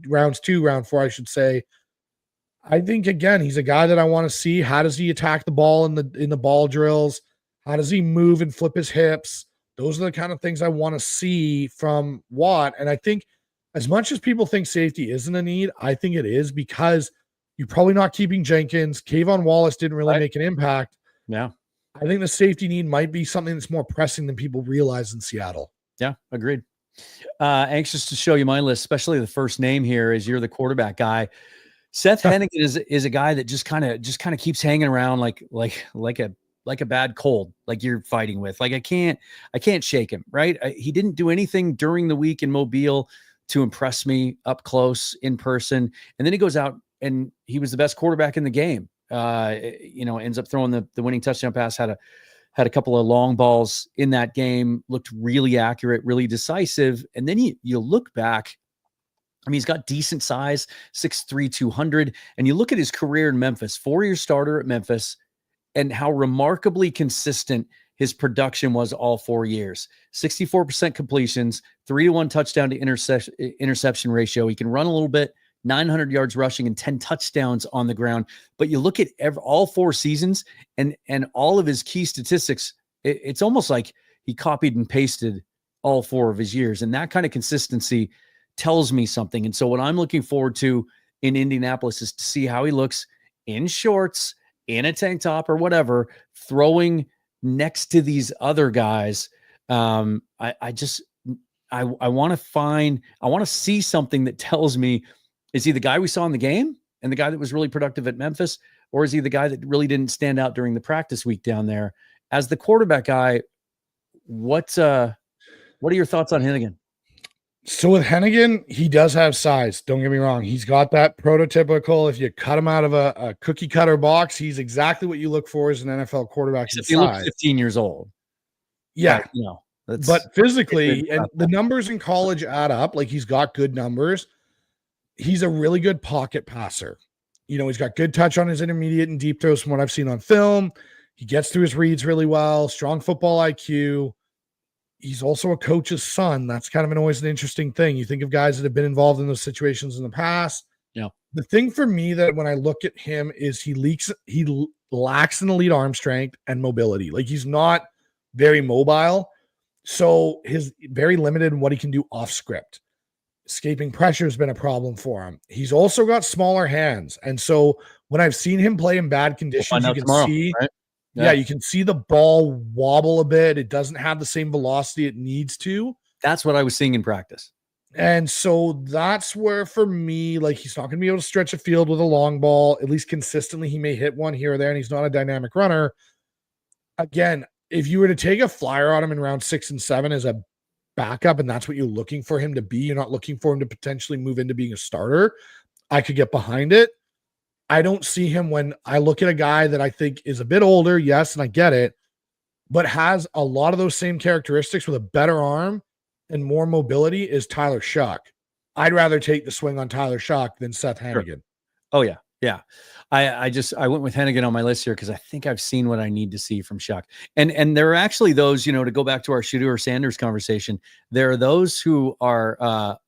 round 2, round 4, I should say. I think, again, he's a guy that I want to see. How does he attack the ball in the ball drills? How does he move and flip his hips? Those are the kind of things I want to see from Watt. And I think as much as people think safety isn't a need, I think it is, because you're probably not keeping Jenkins. Kayvon Wallace didn't really make an impact. Yeah. I think the safety need might be something that's more pressing than people realize in Seattle. Yeah, agreed. Anxious to show you my list, especially the first name here, as you're the quarterback guy. Seth Hennigan is a guy that just kind of keeps hanging around like a bad cold, like you're fighting with. Like I can't shake him, right? He didn't do anything during the week in Mobile to impress me up close in person, and then he goes out and he was the best quarterback in the game. Ends up throwing the winning touchdown pass. Had a couple of long balls in that game. Looked really accurate, really decisive. And then you look back. I mean, he's got decent size, 6'3", 200. And you look at his career in Memphis, 4-year starter at Memphis, and how remarkably consistent his production was all 4 years. 64% completions, 3-to-1 touchdown to interception ratio. He can run a little bit, 900 yards rushing and 10 touchdowns on the ground. But you look at all 4 seasons and all of his key statistics, it's almost like he copied and pasted all 4 of his years. And that kind of consistency tells me something. And so what I'm looking forward to in Indianapolis is to see how he looks in shorts, in a tank top or whatever, throwing next to these other guys. I want to see something that tells me, is he the guy we saw in the game and the guy that was really productive at Memphis, or is he the guy that really didn't stand out during the practice week down there? As the quarterback guy, what are your thoughts on Hennigan? So with Hennigan, he does have size. Don't get me wrong. He's got that prototypical, if you cut him out of a cookie cutter box, he's exactly what you look for as an NFL quarterback. If he looks 15 years old. Yeah. But physically, and the numbers in college add up. Like, he's got good numbers. He's a really good pocket passer. He's got good touch on his intermediate and deep throws from what I've seen on film. He gets through his reads really well, strong football IQ. He's also a coach's son. That's kind of always an interesting thing. You think of guys that have been involved in those situations in the past. Yeah. The thing for me that when I look at him is he lacks an elite arm strength and mobility. Like, he's not very mobile. So he's very limited in what he can do off script. escaping pressure has been a problem for him. He's also got smaller hands. And so when I've seen him play in bad conditions, you can see, right? yeah, you can see the ball wobble a bit. It doesn't have the same velocity it needs to. That's what I was seeing in practice. And so that's where, for me, like, he's not going to be able to stretch a field with a long ball, at least consistently. He may hit one here or there, and he's not a dynamic runner. Again, if you were to take a flyer on him in round 6 and 7 as a backup, and that's what you're looking for him to be, you're not looking for him to potentially move into being a starter, I could get behind it. I don't see him when I look at a guy that I think is a bit older, yes, and I get it, but has a lot of those same characteristics with a better arm and more mobility is Tyler Shuck. I'd rather take the swing on Tyler Shuck than Seth Hennigan. Sure. Oh yeah. Yeah. I went with Hennigan on my list here because I think I've seen what I need to see from Shuck. And there are actually those, to go back to our Shedeur Sanders conversation, there are those who are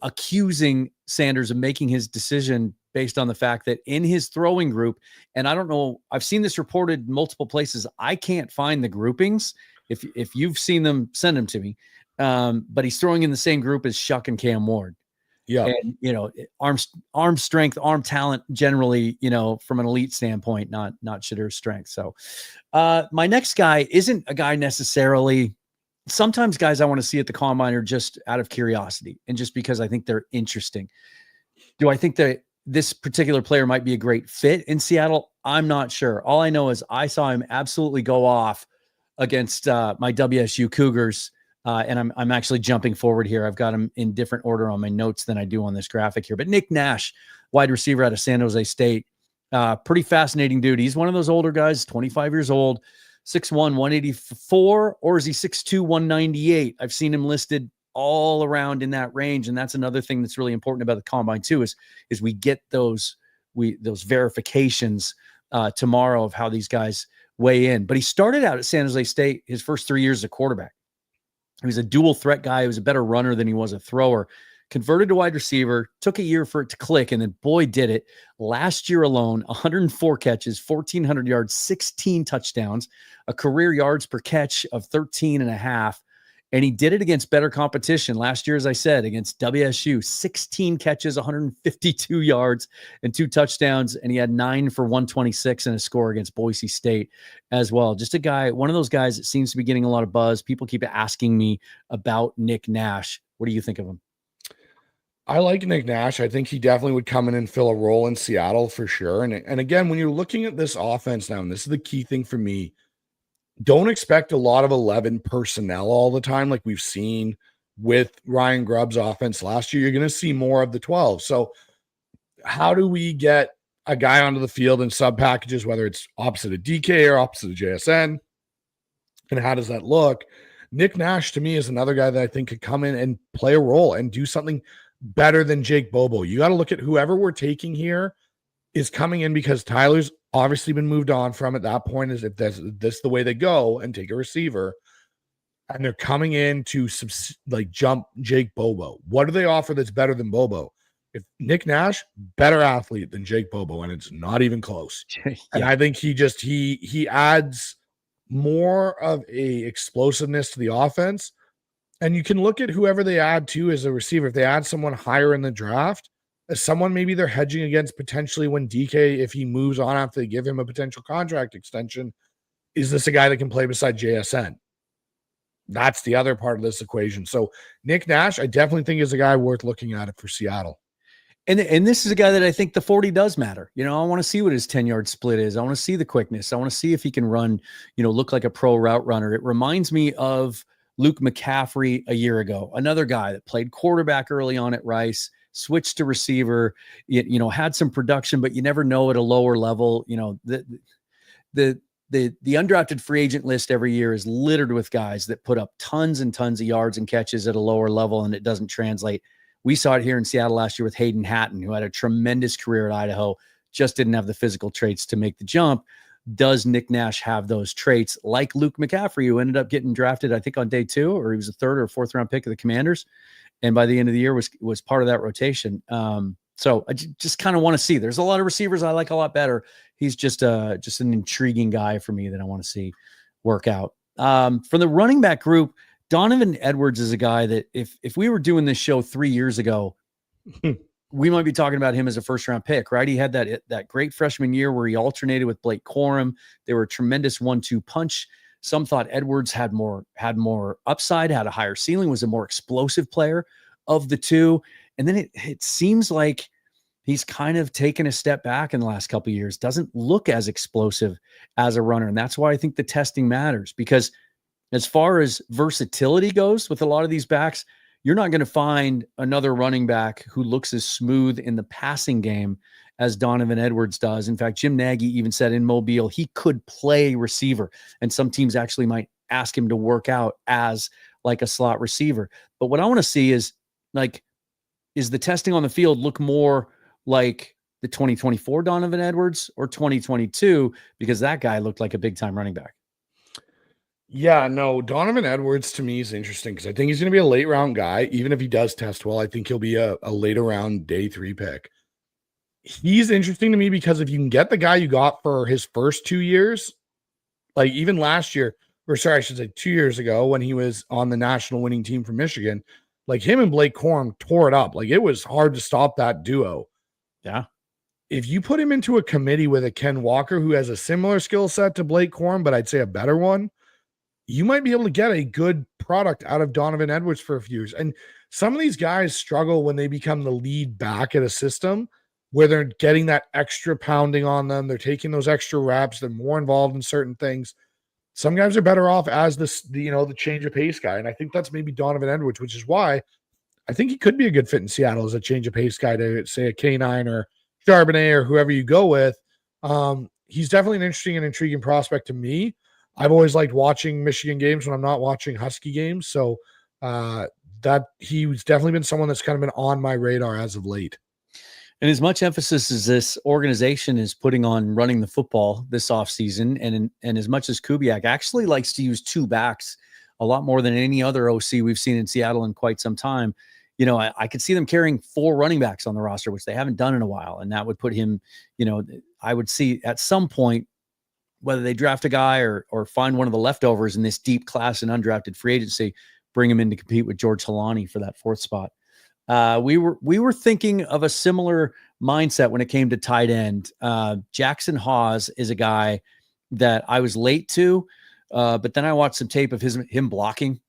accusing Sanders of making his decision based on the fact that in his throwing group, and I don't know, I've seen this reported multiple places. I can't find the groupings. If you've seen them, send them to me. But he's throwing in the same group as Shuck and Cam Ward. Yeah. And, arm strength, arm talent, generally, from an elite standpoint, not Shedeur's strength. So my next guy isn't a guy necessarily. Sometimes guys I want to see at the combine are just out of curiosity and just because I think they're interesting. Do I think that this particular player might be a great fit in Seattle? I'm not sure. All I know is I saw him absolutely go off against my WSU Cougars. And I'm actually jumping forward here. I've got him in different order on my notes than I do on this graphic here. But Nick Nash, wide receiver out of San Jose State, pretty fascinating dude. He's one of those older guys, 25 years old, 6'1", 184, or is he 6'2", 198? I've seen him listed all around in that range, and that's another thing that's really important about the combine too. Is we get those verifications tomorrow of how these guys weigh in. But he started out at San Jose State his first 3 years as a quarterback. He was a dual threat guy. He was a better runner than he was a thrower. Converted to wide receiver, took a year for it to click, and then boy, did it. Last year alone, 104 catches, 1,400 yards, 16 touchdowns, a career yards per catch of 13.5. And he did it against better competition. Last year, as I said, against WSU, 16 catches, 152 yards, and 2 touchdowns. And he had 9 for 126 and a score against Boise State as well. Just a guy, one of those guys that seems to be getting a lot of buzz. People keep asking me about Nick Nash. What do you think of him? I like Nick Nash. I think he definitely would come in and fill a role in Seattle for sure. And again, when you're looking at this offense now, and this is the key thing for me, don't expect a lot of 11 personnel all the time like we've seen with Ryan Grubb's offense last year. You're going to see more of the 12. So how do we get a guy onto the field in sub packages, whether it's opposite of DK or opposite of JSN? And how does that look? Nick Nash, to me, is another guy that I think could come in and play a role and do something better than Jake Bobo. You got to look at whoever we're taking here is coming in because Tyler's obviously been moved on from at that point. Is if this the way they go and take a receiver, and they're coming in to jump Jake Bobo. What do they offer that's better than Bobo? If Nick Nash, better athlete than Jake Bobo, and it's not even close. Yeah. And I think he adds more of a explosiveness to the offense. And you can look at whoever they add to as a receiver. If they add someone higher in the draft, as someone maybe they're hedging against potentially when DK, if he moves on after they give him a potential contract extension, is this a guy that can play beside JSN? That's the other part of this equation. So Nick Nash, I definitely think is a guy worth looking at it for Seattle. And this is a guy that I think the 40 does matter. I want to see what his 10-yard split is. I want to see the quickness. I want to see if he can run, look like a pro route runner. It reminds me of Luke McCaffrey a year ago, another guy that played quarterback early on at Rice, switched to receiver, had some production, but you never know at a lower level. The undrafted free agent list every year is littered with guys that put up tons and tons of yards and catches at a lower level, and it doesn't translate. We saw it here in Seattle last year with Hayden Hatton, who had a tremendous career at Idaho, just didn't have the physical traits to make the jump. Does Nick Nash have those traits like Luke McCaffrey, who ended up getting drafted, I think, on day 2, or he was a 3rd or 4th round pick of the Commanders, and by the end of the year was part of that rotation. So I just kind of want to see. There's a lot of receivers I like a lot better. He's just an intriguing guy for me that I want to see work out. From the running back group, Donovan Edwards is a guy that if we were doing this show 3 years ago, we might be talking about him as a first-round pick, right? He had that great freshman year where he alternated with Blake Corum. They were a tremendous 1-2 punch. Some thought Edwards had more upside, had a higher ceiling, was a more explosive player of the two. And then it seems like he's kind of taken a step back in the last couple of years, doesn't look as explosive as a runner. And that's why I think the testing matters, because as far as versatility goes with a lot of these backs, you're not going to find another running back who looks as smooth in the passing game as Donovan Edwards does. In fact, Jim Nagy even said in Mobile he could play receiver, and some teams actually might ask him to work out as like a slot receiver. But what I want to see is the testing on the field look more like the 2024 Donovan Edwards or 2022, because that guy looked like a big-time running back. Yeah, no, Donovan Edwards to me is interesting because I think he's going to be a late round guy. Even if he does test well, I think he'll be a later round day 3 pick. He's interesting to me because if you can get the guy you got for his first 2 years, like even last year, or sorry, I should say 2 years ago when he was on the national winning team from Michigan, like him and Blake Corum tore it up. Like it was hard to stop that duo. Yeah. If you put him into a committee with a Ken Walker who has a similar skill set to Blake Corum, but I'd say a better one, you might be able to get a good product out of Donovan Edwards for a few years. And some of these guys struggle when they become the lead back at a system where they're getting that extra pounding on them. They're taking those extra reps. They're more involved in certain things. Some guys are better off as the change of pace guy. And I think that's maybe Donovan Edwards, which is why I think he could be a good fit in Seattle as a change of pace guy to say a K9 or Charbonnet or whoever you go with. He's definitely an interesting and intriguing prospect to me. I've always liked watching Michigan games when I'm not watching Husky games. So that he's definitely been someone that's kind of been on my radar as of late. And as much emphasis as this organization is putting on running the football this offseason, and as much as Kubiak actually likes to use 2 backs a lot more than any other OC we've seen in Seattle in quite some time, I could see them carrying 4 running backs on the roster, which they haven't done in a while. And that would put him, I would see at some point, whether they draft a guy or find one of the leftovers in this deep class and undrafted free agency, bring him in to compete with George Halani for that 4th spot. We were thinking of a similar mindset when it came to tight end. Jackson Hawes is a guy that I was late to, but then I watched some tape of him blocking,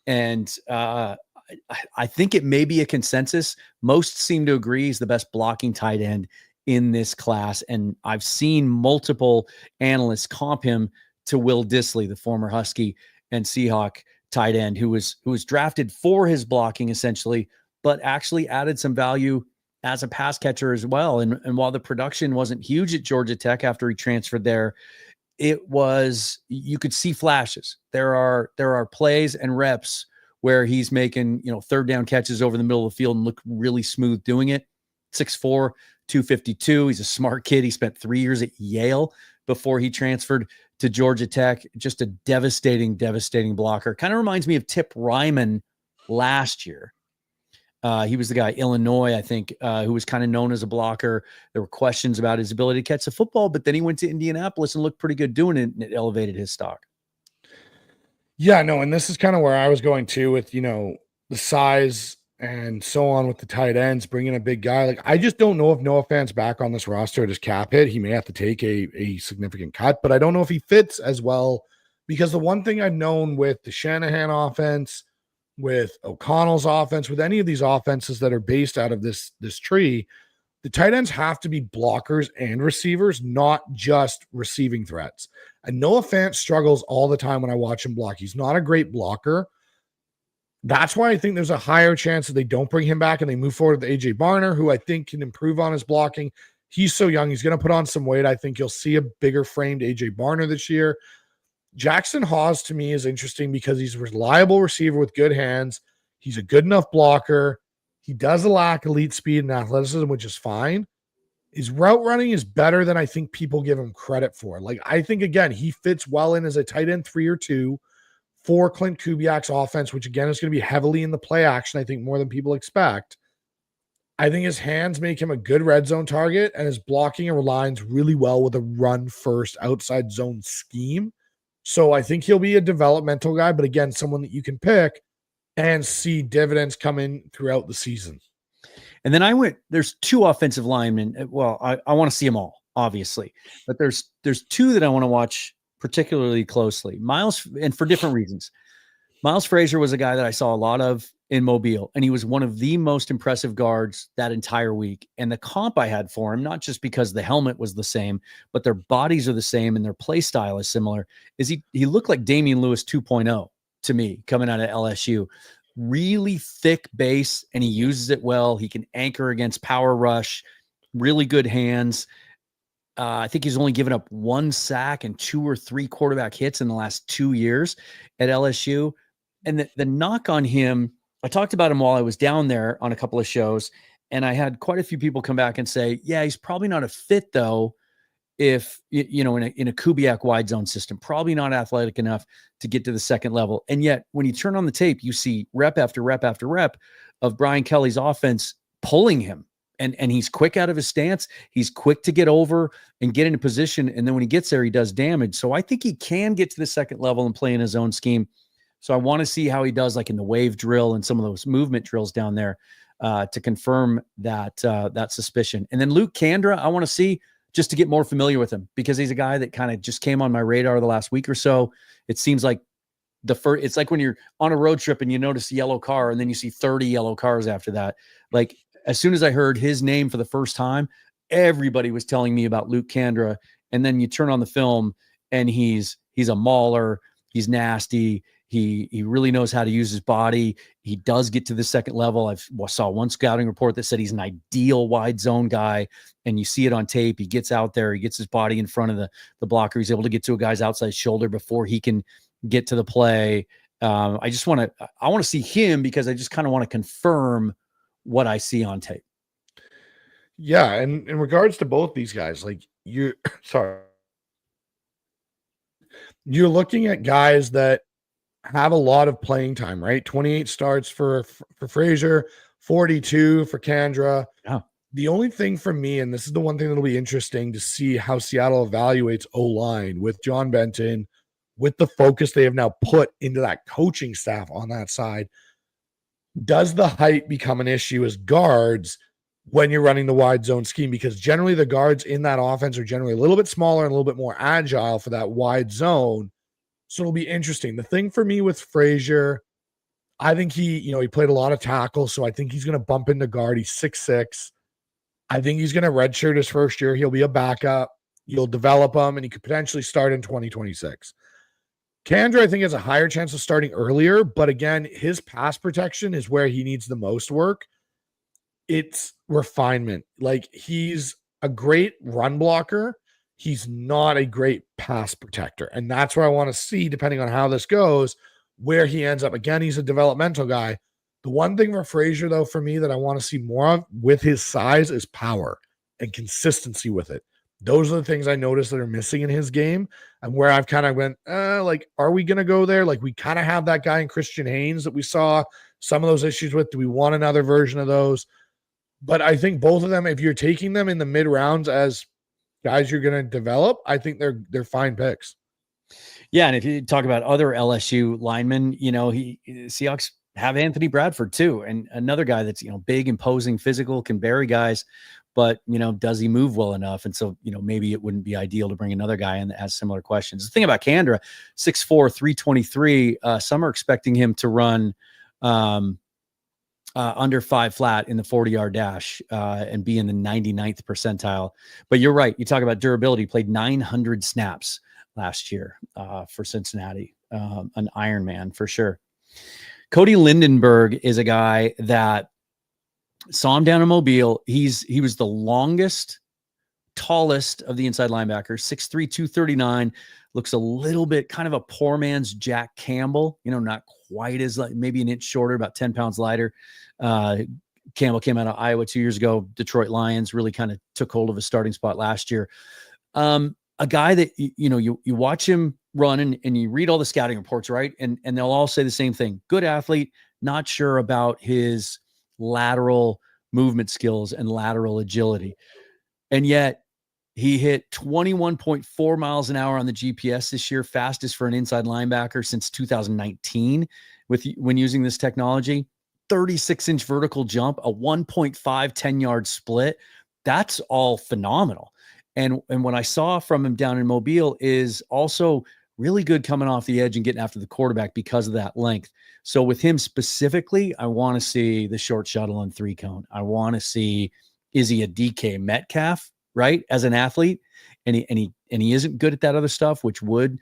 and I think it may be a consensus. Most seem to agree he's the best blocking tight end in this class, and I've seen multiple analysts comp him to Will Dissly, the former Husky and Seahawk tight end, who was drafted for his blocking essentially, but actually added some value as a pass catcher as well. And while the production wasn't huge at Georgia Tech after he transferred there, you could see flashes. There are plays and reps where he's making, 3rd down catches over the middle of the field and look really smooth doing it. 6'4", 252. He's a smart kid. He spent 3 years at Yale before he transferred to Georgia Tech. Just a devastating blocker. Kind of reminds me of Tip Ryman last year. He was the guy, Illinois, I think, who was kind of known as a blocker. There were questions about his ability to catch the football, but then he went to Indianapolis and looked pretty good doing it, and it elevated his stock. Yeah, no, and this is kind of where I was going to with, the size and so on with the tight ends, bringing a big guy. Like, I just don't know if Noah Fant's back on this roster at his cap hit. He may have to take a significant cut, but I don't know if he fits as well, because the one thing I've known with the Shanahan offense, with O'Connell's offense, with any of these offenses that are based out of this tree, the tight ends have to be blockers and receivers, not just receiving threats. And Noah Fant struggles all the time when I watch him block. He's not a great blocker. That's why I think there's a higher chance that they don't bring him back and they move forward with AJ Barner, who I think can improve on his blocking. He's so young. He's going to put on some weight. I think you'll see a bigger framed AJ Barner this year. Jackson Hawes to me is interesting because he's a reliable receiver with good hands. He's a good enough blocker. He does lack elite speed and athleticism, which is fine. His route running is better than I think people give him credit for. Like, I think, again, he fits well in as a tight end 3 or 2 for Clint Kubiak's offense, which, again, is going to be heavily in the play action, I think, more than people expect. I think his hands make him a good red zone target, and his blocking aligns really well with a run-first outside zone scheme. So I think he'll be a developmental guy, but again, someone that you can pick and see dividends come in throughout the season. And then there's 2 offensive linemen. Well, I want to see them all, obviously, but there's 2 that I want to watch particularly closely. Miles, and for different reasons. Miles Frazier was a guy that I saw a lot of in Mobile, and he was one of the most impressive guards that entire week. And the comp I had for him, not just because the helmet was the same, but their bodies are the same and their play style is similar, is he looked like Damian Lewis 2.0 to me coming out of LSU. Really thick base, and he uses it well. He can anchor against power rush, really good hands. I think he's only given up 1 sack and 2 or 3 quarterback hits in the last 2 years at LSU. And the knock on him, I talked about him while I was down there on a couple of shows, and I had quite a few people come back and say, yeah, he's probably not a fit though, if in a Kubiak wide zone system, probably not athletic enough to get to the second level. And yet when you turn on the tape, you see rep after rep after rep of Brian Kelly's offense pulling him. And he's quick out of his stance. He's quick to get over and get into position. And then when he gets there, he does damage. So I think he can get to the second level and play in his own scheme. So I want to see how he does, like in the wave drill and some of those movement drills down there, to confirm that suspicion. And then Luke Kandra, I want to see just to get more familiar with him, because he's a guy that kind of just came on my radar the last week or so. It seems like it's like when you're on a road trip and you notice a yellow car and then you see 30 yellow cars after that. Like, as soon as I heard his name for the first time, everybody was telling me about Luke Kandra. And then you turn on the film and he's a mauler. He's nasty. He really knows how to use his body. He does get to the second level. I saw one scouting report that said he's an ideal wide zone guy, and you see it on tape. He gets out there, he gets his body in front of the blocker. He's able to get to a guy's outside shoulder before he can get to the play. I want to see him because I just kind of want to confirm what I see on tape. Yeah, and in regards to both these guys, like you're looking at guys that have a lot of playing time, right? 28 starts for Frazier, 42 for Kandra. Yeah. The only thing for me, and this is the one thing that'll be interesting to see how Seattle evaluates O-line with John Benton, with the focus they have now put into that coaching staff on that side. Does the height become an issue as guards when you're running the wide zone scheme? Because generally the guards in that offense are generally a little bit smaller and a little bit more agile for that wide zone. So it'll be interesting. The thing for me with Frazier, I think he played a lot of tackle, so I think he's going to bump into guard. He's 6'6". I think he's going to redshirt his first year. He'll be a backup. You'll develop him, and he could potentially start in 2026. Kandra, I think, has a higher chance of starting earlier, but again, his pass protection is where he needs the most work. It's refinement. Like, he's a great run blocker. He's not a great pass protector. And that's where I want to see, depending on how this goes, where he ends up. Again, he's a developmental guy. The one thing for Frazier, though, for me that I want to see more of with his size is power and consistency with it. Those are the things I noticed that are missing in his game, and where I've kind of went, are we going to go there? Like, we kind of have that guy in Christian Haynes that we saw some of those issues with. Do we want another version of those? But I think both of them, if you're taking them in the mid rounds as guys you're going to develop, I think they're fine picks. Yeah, and if you talk about other LSU linemen, Seahawks have Anthony Bradford too, and another guy that's big, imposing, physical, can bury guys. But, does he move well enough? And so, maybe it wouldn't be ideal to bring another guy in that has similar questions. The thing about Kandra, 6'4", 323, some are expecting him to run under 5 flat in the 40-yard dash and be in the 99th percentile. But you're right. You talk about durability. Played 900 snaps last year for Cincinnati. An Iron Man for sure. Cody Lindenberg is a guy that saw him down in Mobile. He was the longest, tallest of the inside linebackers, 6'3", 239. Looks a little bit kind of a poor man's Jack Campbell, not quite as, like, maybe an inch shorter, about 10 pounds lighter. Campbell came out of Iowa 2 years ago, Detroit Lions, really kind of took hold of a starting spot last year. A guy that, you watch him run and you read all the scouting reports, right? And they'll all say the same thing. Good athlete, not sure about his lateral movement skills and lateral agility. And yet He hit 21.4 miles an hour on the GPS this year, fastest for an inside linebacker since 2019 when using this technology. 36-inch vertical jump, a 1.5 10-yard split. That's all phenomenal. And what I saw from him down in Mobile is also really good coming off the edge and getting after the quarterback because of that length. So with him specifically, I want to see the short shuttle and 3-cone. I want to see, is he a DK Metcalf, right, as an athlete? And he isn't good at that other stuff, which would,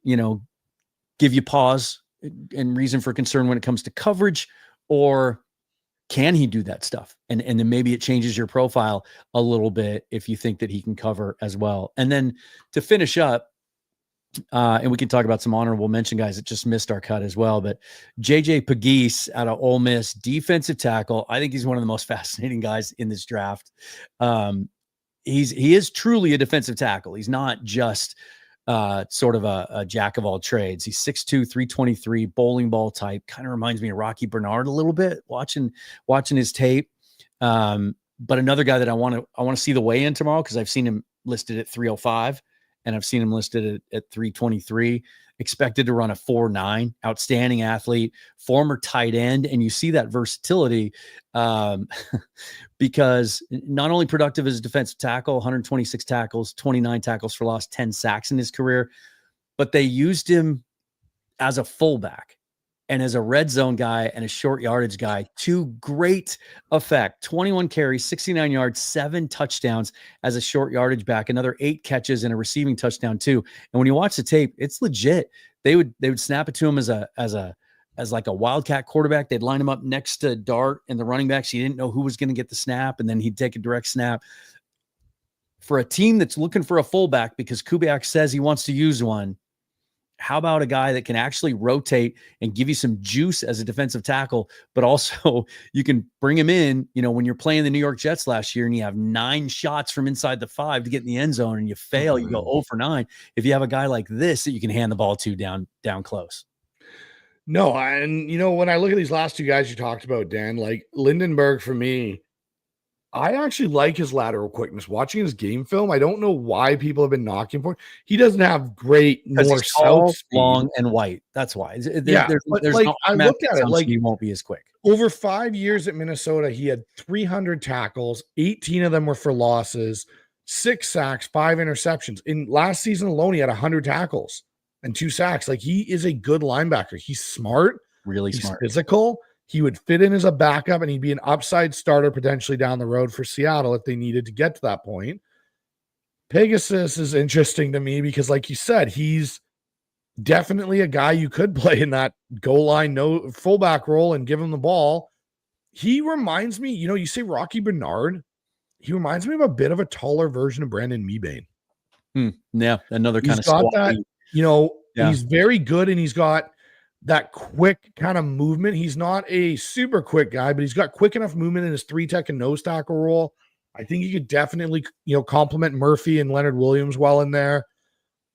give you pause and reason for concern when it comes to coverage. Or can he do that stuff? And then maybe it changes your profile a little bit if you think that he can cover as well. And then to finish up, and we can talk about some honorable mention guys that just missed our cut as well. But JJ Pegues out of Ole Miss, defensive tackle. I think he's one of the most fascinating guys in this draft. He is truly a defensive tackle. He's not just sort of a jack of all trades. He's 6'2", 323, bowling ball type. Kind of reminds me of Rocky Bernard a little bit watching his tape. But another guy that I want to see the weigh in tomorrow, because I've seen him listed at 305 and I've seen him listed at 323. Expected to run a 4.9, outstanding athlete, former tight end. And you see that versatility because not only productive as a defensive tackle, 126 tackles, 29 tackles for loss, 10 sacks in his career, but they used him as a fullback and as a red zone guy and a short yardage guy to great effect. 21 carries, 69 yards, 7 touchdowns as a short yardage back, another 8 catches and a receiving touchdown too. And when you watch the tape, it's legit. They would snap it to him as like a wildcat quarterback. They'd line him up next to Dart and the running backs. You didn't know who was going to get the snap, and then he'd take a direct snap. For a team that's looking for a fullback because Kubiak says he wants to use one, how about a guy that can actually rotate and give you some juice as a defensive tackle, but also you can bring him in, when you're playing the New York Jets last year and you have 9 shots from inside the 5 to get in the end zone and you fail, you go 0 for 9. If you have a guy like this that you can hand the ball to down close. No, and when I look at these last 2 guys you talked about, Dan, like Lindenberg, for me, I actually like his lateral quickness. Watching his game film, I don't know why people have been knocking for it. He doesn't have great north-south speed. Long and white. That's why. There's like, I look at it like he won't be as quick. Over 5 years at Minnesota, he had 300 tackles. 18 of them were for losses, 6 sacks, 5 interceptions. In last season alone, he had 100 tackles and 2 sacks. Like, he is a good linebacker. He's smart, really he's smart, physical. He would fit in as a backup, and he'd be an upside starter potentially down the road for Seattle if they needed to get to that point. Pegasus is interesting to me because, like you said, he's definitely a guy you could play in that goal line, no fullback role and give him the ball. He reminds me, you say Rocky Bernard, he reminds me of a bit of a taller version of Brandon Mebane. Yeah, another kind of got squatty. that, He's very good, and he's got that quick kind of movement. He's not a super quick guy, but he's got quick enough movement in his 3-tech and nose tackle role. I think he could definitely, complement Murphy and Leonard Williams well in there.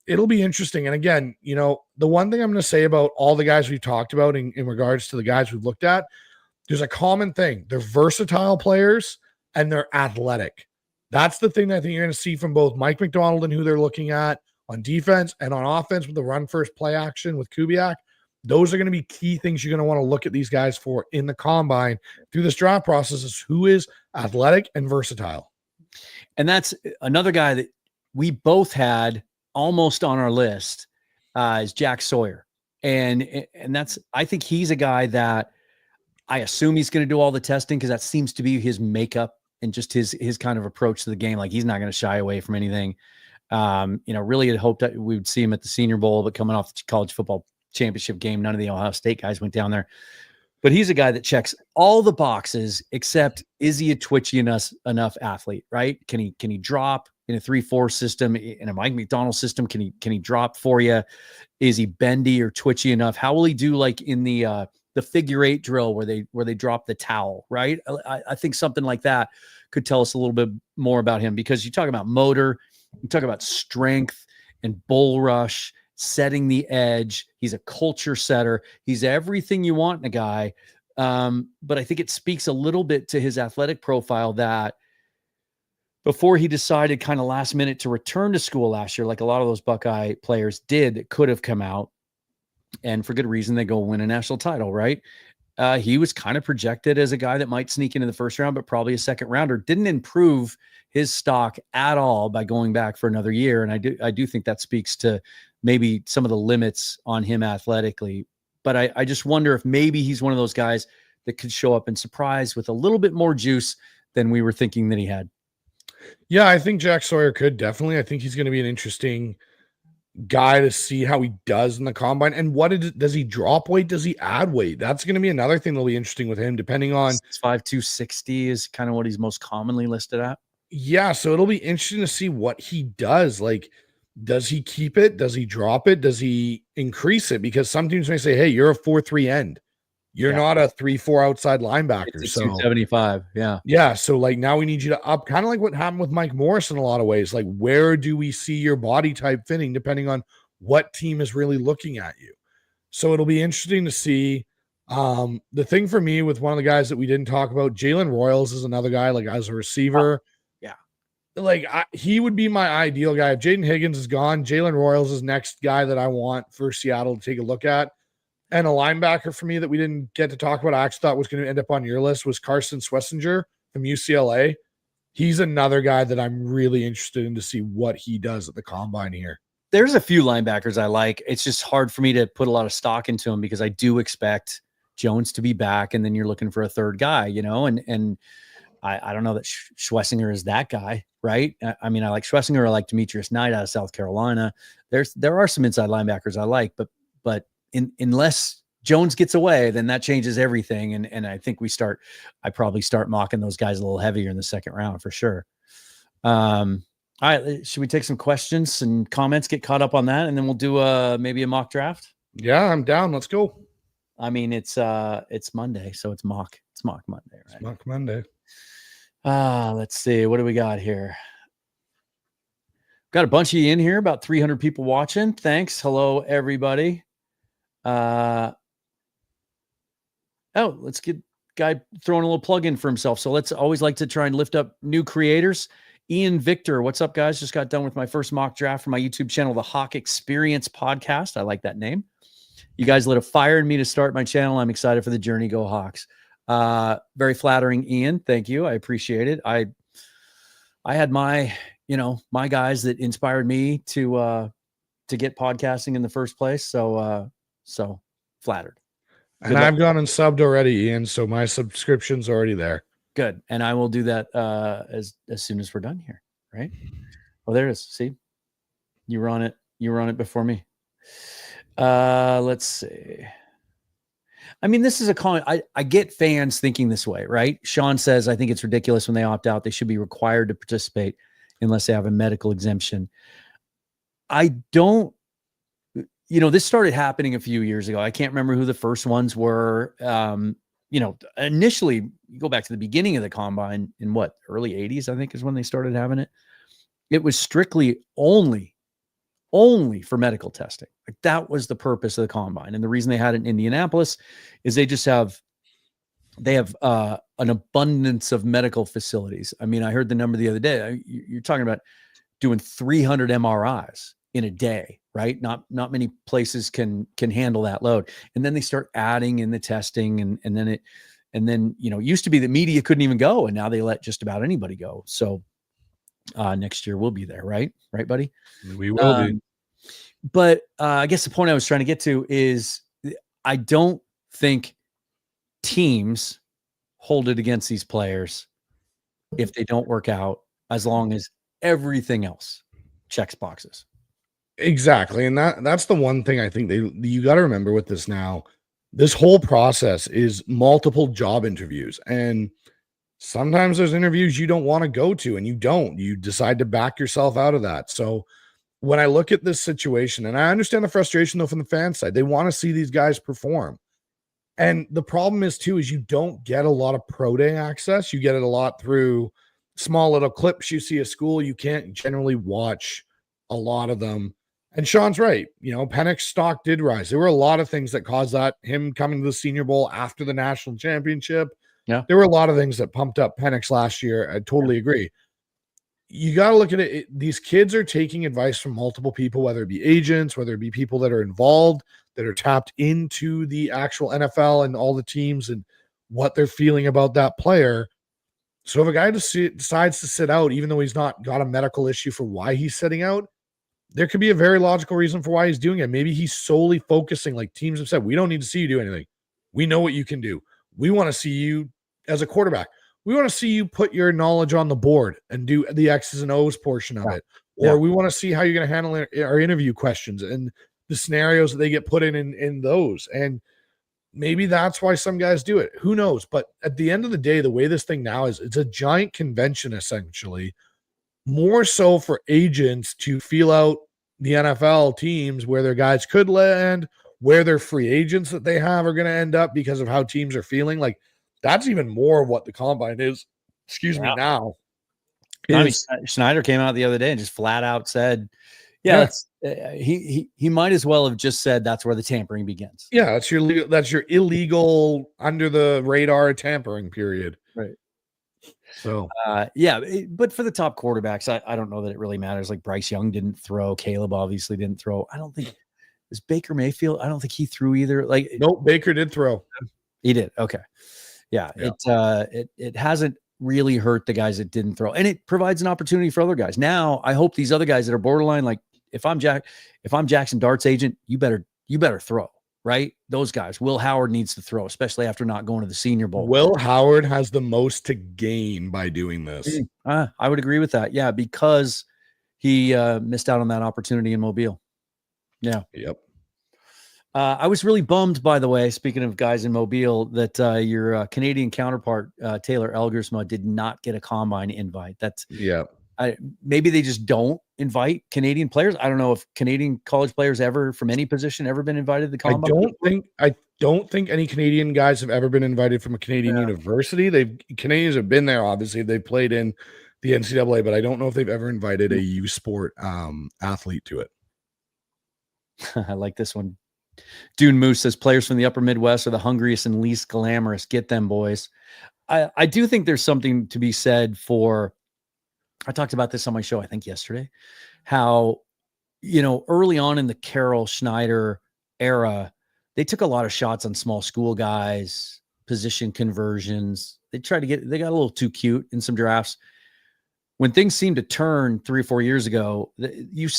It'll be interesting. And again, the one thing I'm going to say about all the guys we've talked about in regards to the guys we've looked at, there's a common thing. They're versatile players and they're athletic. That's the thing that I think you're going to see from both Mike McDonald and who they're looking at on defense and on offense with the run first play action with Kubiak. Those are going to be key things you're going to want to look at these guys for in the combine through this draft process, is who is athletic and versatile. And that's another guy that we both had almost on our list is Jack Sawyer. And that's, I think he's a guy that I assume he's going to do all the testing because that seems to be his makeup and just his kind of approach to the game. Like, he's not going to shy away from anything. Really had hoped that we would see him at the Senior Bowl, but coming off the college football championship game, none of the Ohio State guys went down there. But he's a guy that checks all the boxes, except is he a twitchy enough athlete, right? Can he drop in a 3-4 system, in a Mike McDonald system? Can he drop for you? Is he bendy or twitchy enough? How will he do like in the figure 8 drill where they drop the towel, right? I think something like that could tell us a little bit more about him, because you talk about motor, you talk about strength and bull rush, setting the edge. He's a culture setter. He's everything you want in a guy. But I think it speaks a little bit to his athletic profile that before he decided kind of last minute to return to school last year, like a lot of those Buckeye players did, that could have come out, and for good reason, they go win a national title, right? He was kind of projected as a guy that might sneak into the first round, but probably a second rounder. Didn't improve his stock at all by going back for another year. And I do think that speaks to maybe some of the limits on him athletically. But I just wonder if maybe he's one of those guys that could show up and surprise with a little bit more juice than we were thinking that he had. Yeah, I think Jack Sawyer could definitely. I think he's going to be an interesting guy to see how he does in the combine. And does he drop weight? Does he add weight? That's going to be another thing that'll be interesting with him, depending on 6'5", 260 is kind of what he's most commonly listed at. Yeah, so it'll be interesting to see what he does. Like, does he keep it? Does he drop it? Does he increase it? Because some teams may say, hey, you're a 4-3 end. You're not a 3-4 outside linebacker. It's so 275. Yeah. Yeah. So like now we need you to up, kind of like what happened with Mike Morris in a lot of ways. Like, where do we see your body type fitting depending on what team is really looking at you? So it'll be interesting to see. The thing for me with one of the guys that we didn't talk about, Jalen Royals is another guy, like as a receiver. Yeah. Like he would be my ideal guy. If Jaden Higgins is gone, Jalen Royals is next guy that I want for Seattle to take a look at. And a linebacker for me that we didn't get to talk about, I actually thought was going to end up on your list, was Carson Swessinger from UCLA. He's another guy that I'm really interested in to see what he does at the combine here. There's a few linebackers I like. It's just hard for me to put a lot of stock into them because I do expect Jones to be back, and then you're looking for a third guy, and I don't know that Schlesinger is that guy, right? I mean, I like Schlesinger. I like Demetrius Knight out of South Carolina. There are some inside linebackers I like, but unless Jones gets away, then that changes everything. And I think I probably start mocking those guys a little heavier in the second round for sure. All right, should we take some questions and comments, get caught up on that, and then we'll do maybe a mock draft? Yeah, I'm down. Let's go. I mean, it's Monday, so it's mock Monday, right? It's mock Monday. Let's see. What do we got here? Got a bunch of you in here, about 300 people watching. Thanks. Hello, everybody. Let's get guy throwing a little plug in for himself. So let's always like to try and lift up new creators. Ian Victor, what's up, guys? Just got done with my first mock draft for my YouTube channel, the Hawk Experience Podcast. I like that name. You guys lit a fire in me to start my channel. I'm excited for the journey. Go Hawks. Very flattering, Ian. Thank you. I appreciate it. I had my guys that inspired me to get podcasting in the first place. So flattered. And I've gone and subbed already, Ian. So my subscription's already there. Good. And I will do that as soon as we're done here. Right. Oh, there it is. See, you were on it before me. Let's see. I mean, this is a comment. I get fans thinking this way, right? Sean says, I think it's ridiculous when they opt out. They should be required to participate unless they have a medical exemption. I don't, this started happening a few years ago. I can't remember who the first ones were. Initially, you go back to the beginning of the combine in early 80s, I think is when they started having it. It was strictly only for medical testing. Like that was the purpose of the combine. And the reason they had it in Indianapolis is they have an abundance of medical facilities. I mean, I heard the number the other day. You're talking about doing 300 MRIs in a day, right? Not many places can handle that load. And then they start adding in the testing and then it used to be that media couldn't even go, and now they let just about anybody go. So next year we'll be there, right? Right, buddy? We will be. But I guess the point I was trying to get to is I don't think teams hold it against these players if they don't work out, as long as everything else checks boxes. Exactly. And that's the one thing I think you got to remember with this now. This whole process is multiple job interviews. And sometimes there's interviews you don't want to go to, and you decide to back yourself out of that. So when I look at this situation, and I understand the frustration though from the fan side, they want to see these guys perform. And the problem is you don't get a lot of pro day access. You get it a lot through small little clips you see at school. You can't generally watch a lot of them. And Sean's right. Penix's stock did rise. There were a lot of things that caused that. Him coming to the Senior Bowl after the national championship. Yeah. There were a lot of things that pumped up Penix last year. I totally agree. you got to look at it. These kids are taking advice from multiple people, whether it be agents, whether it be people that are involved, that are tapped into the actual NFL and all the teams and what they're feeling about that player. So if a guy decides to sit out, even though he's not got a medical issue for why he's sitting out, there could be a very logical reason for why he's doing it. Maybe he's solely focusing, like teams have said, we don't need to see you do anything. We know what you can do. We want to see you as a quarterback. We want to see you put your knowledge on the board and do the X's and O's portion of it. Or we want to see how you're going to handle our interview questions and the scenarios that they get put in those. And maybe that's why some guys do it. Who knows? But at the end of the day, the way this thing now is, it's a giant convention, essentially, more so for agents to feel out the NFL teams where their guys could land, where their free agents that they have are going to end up because of how teams are feeling. Like, that's even more of what the combine is. Excuse me. Now, Schneider came out the other day and just flat out said, he might as well have just said that's where the tampering begins. Yeah, that's your illegal under the radar tampering period. Right. So but for the top quarterbacks, I don't know that it really matters. Like Bryce Young didn't throw, Caleb obviously didn't throw. I don't think is Baker Mayfield. I don't think he threw either. Like, nope, Baker did throw. He did. Okay. Yeah. It hasn't really hurt the guys that didn't throw, and it provides an opportunity for other guys. Now, I hope these other guys that are borderline, like if I'm Jackson Dart's agent, you better throw, right? Those guys. Will Howard needs to throw, especially after not going to the Senior Bowl. Will Howard has the most to gain by doing this. I would agree with that. Yeah, because he missed out on that opportunity in Mobile. Yeah. Yep. I was really bummed, by the way, speaking of guys in Mobile, that your Canadian counterpart, Taylor Elgersma, did not get a combine invite. That's maybe they just don't invite Canadian players. I don't know if Canadian college players ever from any position ever been invited to the combine. I don't think any Canadian guys have ever been invited from a Canadian university. Canadians have been there, obviously. They've played in the NCAA, but I don't know if they've ever invited a U Sport athlete to it. I like this one. Dune Moose says players from the upper Midwest are the hungriest and least glamorous. Get them, boys. I do think there's something to be said for, I talked about this on my show, I think yesterday, how, early on in the Carroll Schneider era, they took a lot of shots on small school guys, position conversions. They got a little too cute in some drafts. When things seem to turn 3 or 4 years ago, you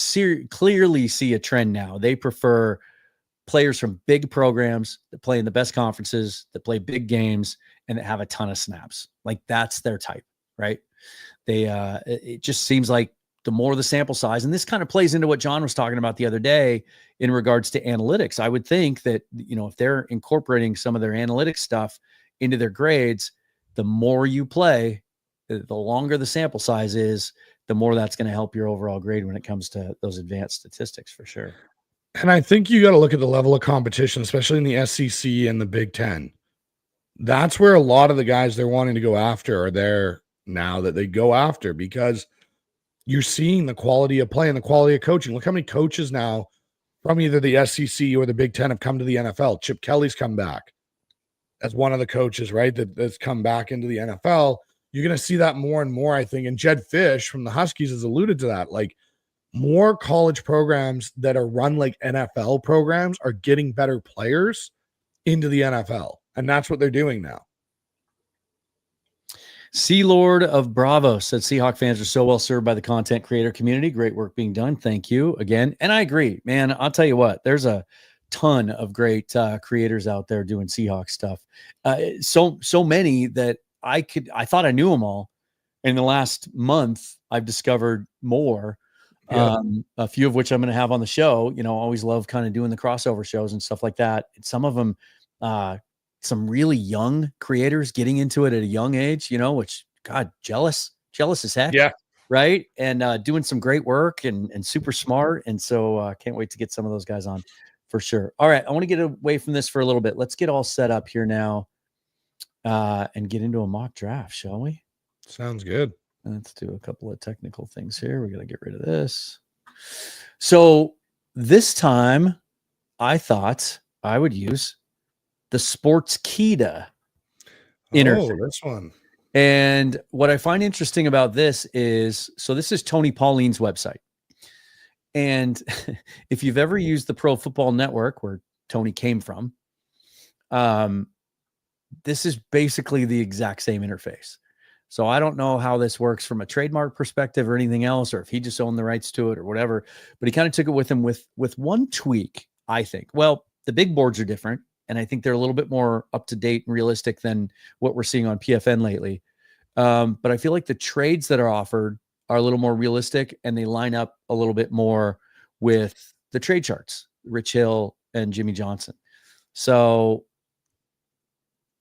clearly see a trend now. They prefer players from big programs that play in the best conferences, that play big games, and that have a ton of snaps. Like, that's their type, right? It just seems like the more the sample size, and this kind of plays into what John was talking about the other day in regards to analytics. I would think that, if they're incorporating some of their analytics stuff into their grades, the more you play, the longer the sample size is, the more that's going to help your overall grade when it comes to those advanced statistics, for sure. And I think you got to look at the level of competition, especially in the SEC and the Big Ten. That's where a lot of the guys they're wanting to go after are there now, that they go after, because you're seeing the quality of play and the quality of coaching. Look how many coaches now from either the SEC or the Big Ten have come to the NFL. Chip Kelly's come back as one of the coaches, right, that's come back into the NFL. You're going to see that more and more, I think. And Jed Fish from the Huskies has alluded to that. Like, more college programs that are run like NFL programs are getting better players into the NFL. And that's what they're doing now. Sea Lord of Bravo said Seahawk fans are so well served by the content creator community. Great work being done. Thank you again. And I agree, man. I'll tell you what, there's a ton of great creators out there doing Seahawks stuff. So many that I thought I knew them all. In the last month, I've discovered more. A few of which I'm going to have on the show. Always love kind of doing the crossover shows and stuff like that. And some of them, some really young creators getting into it at a young age, which, God, jealous as heck. Yeah. Right. And doing some great work and super smart. And so can't wait to get some of those guys on for sure. All right. I want to get away from this for a little bit. Let's get all set up here now and get into a mock draft, shall we? Sounds good. Let's do a couple of technical things here. We're going to get rid of this. So this time I thought I would use the Sportskeeda interface. Oh, this one. And what I find interesting about this is, so this is Tony Pauline's website. And if you've ever used the Pro Football Network, where Tony came from, this is basically the exact same interface. So I don't know how this works from a trademark perspective or anything else, or if he just owned the rights to it or whatever, but he kind of took it with him with one tweak, I think. Well, the big boards are different, and I think they're a little bit more up to date and realistic than what we're seeing on PFN lately. But I feel like the trades that are offered are a little more realistic, and they line up a little bit more with the trade charts, Rich Hill and Jimmy Johnson. So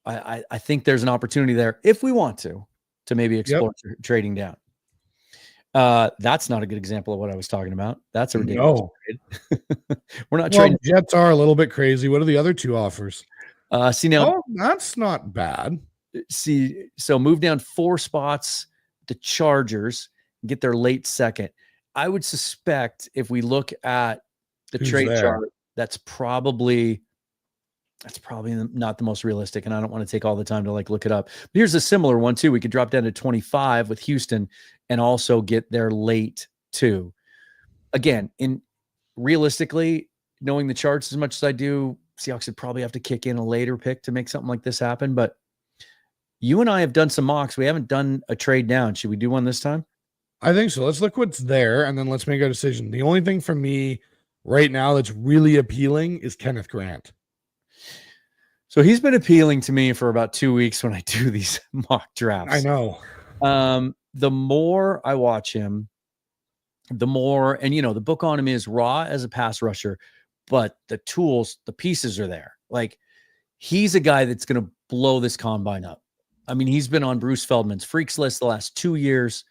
I think there's an opportunity there if we want to maybe explore trading down. That's not a good example of what I was talking about. That's a ridiculous trade. We're not trading. Jets are a little bit crazy. What are the other two offers? Now, that's not bad. So move down 4 spots, the Chargers, get their late second. I would suspect if we look at the trade chart, that's probably not the most realistic, and I don't want to take all the time to look it up. But here's a similar one too. We could drop down to 25 with Houston and also get their late 2. Again, realistically, knowing the charts as much as I do, Seahawks would probably have to kick in a later pick to make something like this happen. But you and I have done some mocks. We haven't done a trade down. Should we do one this time? I think so. Let's look what's there, and then let's make a decision. The only thing for me right now that's really appealing is Kenneth Grant. So he's been appealing to me for about 2 weeks when I do these mock drafts. I know. The more I watch him, the more, and the book on him is raw as a pass rusher, but the tools, the pieces are there. Like, he's a guy that's going to blow this combine up. I mean, he's been on Bruce Feldman's freaks list the last 2 years.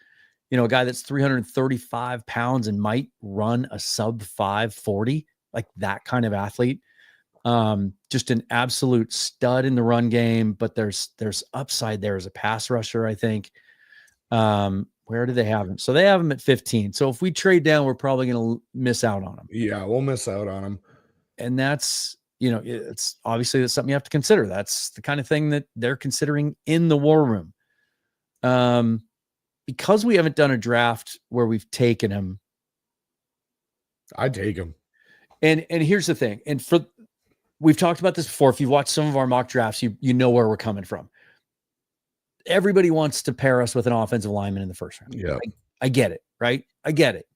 A guy that's 335 pounds and might run a sub 540, like that kind of athlete. Just an absolute stud in the run game, but there's upside there as a pass rusher, I think. Where do they have him? So they have him at 15. So if we trade down, we're probably going to miss out on him. Yeah, we'll miss out on him. And that's, it's obviously that's something you have to consider. That's the kind of thing that they're considering in the war room. Because we haven't done a draft where we've taken him. I'd take him. And here's the thing. And we've talked about this before. If you've watched some of our mock drafts, you know where we're coming from. Everybody wants to pair us with an offensive lineman in the first round. Yeah. I get it, right? I get it.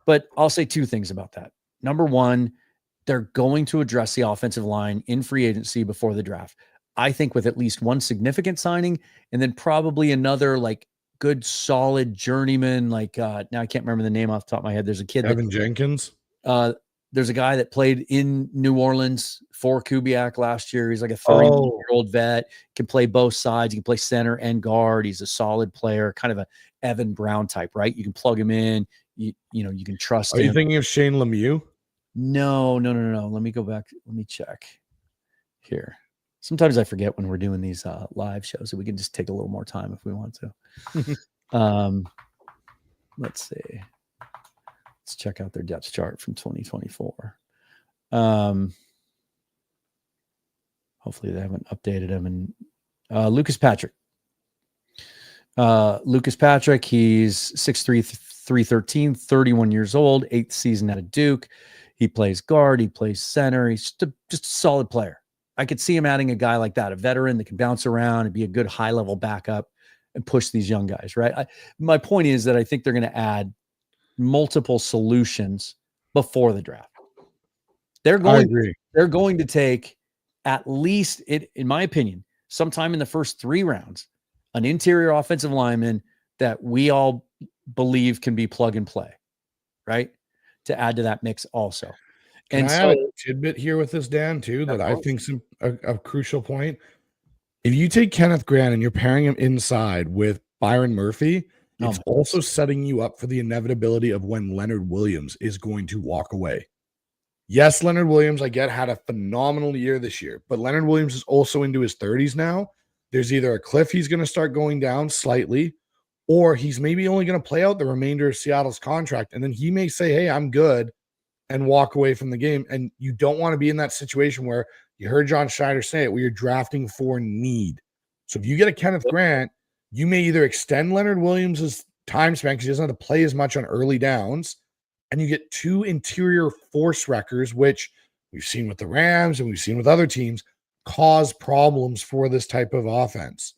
But I'll say 2 things about that. Number one, they're going to address the offensive line in free agency before the draft. I think with at least one significant signing and then probably another good, solid journeyman. Now I can't remember the name off the top of my head. There's a kid. Evan Jenkins. There's a guy that played in New Orleans for Kubiak last year. He's like a 30-year-old vet, can play both sides. He can play center and guard. He's a solid player, kind of a Evan Brown type, right? You can plug him in. You can trust him. Are you thinking of Shane Lemieux? No. Let me go back. Let me check here. Sometimes I forget when we're doing these live shows that we can just take a little more time if we want to. Let's see. Let's check out their depth chart from 2024. Hopefully they haven't updated him. And Lucas Patrick. He's 6'3", 313, 31 years old, 8th season out of Duke. He plays guard. He plays center. He's just a solid player. I could see him adding a guy like that, a veteran that can bounce around and be a good high-level backup and push these young guys, right? My point is that I think they're going to add multiple solutions before the draft. They're going to take at least, in my opinion, sometime in the first 3 rounds, an interior offensive lineman that we all believe can be plug and play, right? To add to that mix also. Can I add a tidbit here with this, Dan, too, that I think is a crucial point? If you take Kenneth Grant and you're pairing him inside with Byron Murphy, it's also setting you up for the inevitability of when Leonard Williams is going to walk away. Yes, Leonard Williams, I get, had a phenomenal year this year, but Leonard Williams is also into his 30s now. There's either a cliff he's going to start going down slightly, or he's maybe only going to play out the remainder of Seattle's contract, and then he may say, hey, I'm good, and walk away from the game. And you don't want to be in that situation where you heard John Schneider say it, where you're drafting for need. So if you get a Kenneth Grant, you may either extend Leonard Williams' time span because he doesn't have to play as much on early downs, and you get 2 interior force wreckers, which we've seen with the Rams and we've seen with other teams, cause problems for this type of offense.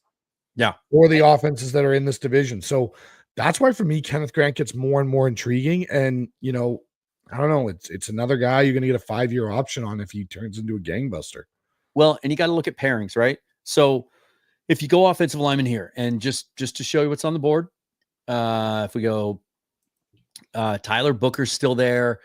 Yeah. Or the offenses that are in this division. So that's why for me, Kenneth Grant gets more and more intriguing. And, I don't know, it's another guy you're going to get a 5-year option on if he turns into a gangbuster. Well, and you got to look at pairings, right? So if you go offensive lineman here, and just to show you what's on the board, if we go, Tyler Booker's still there,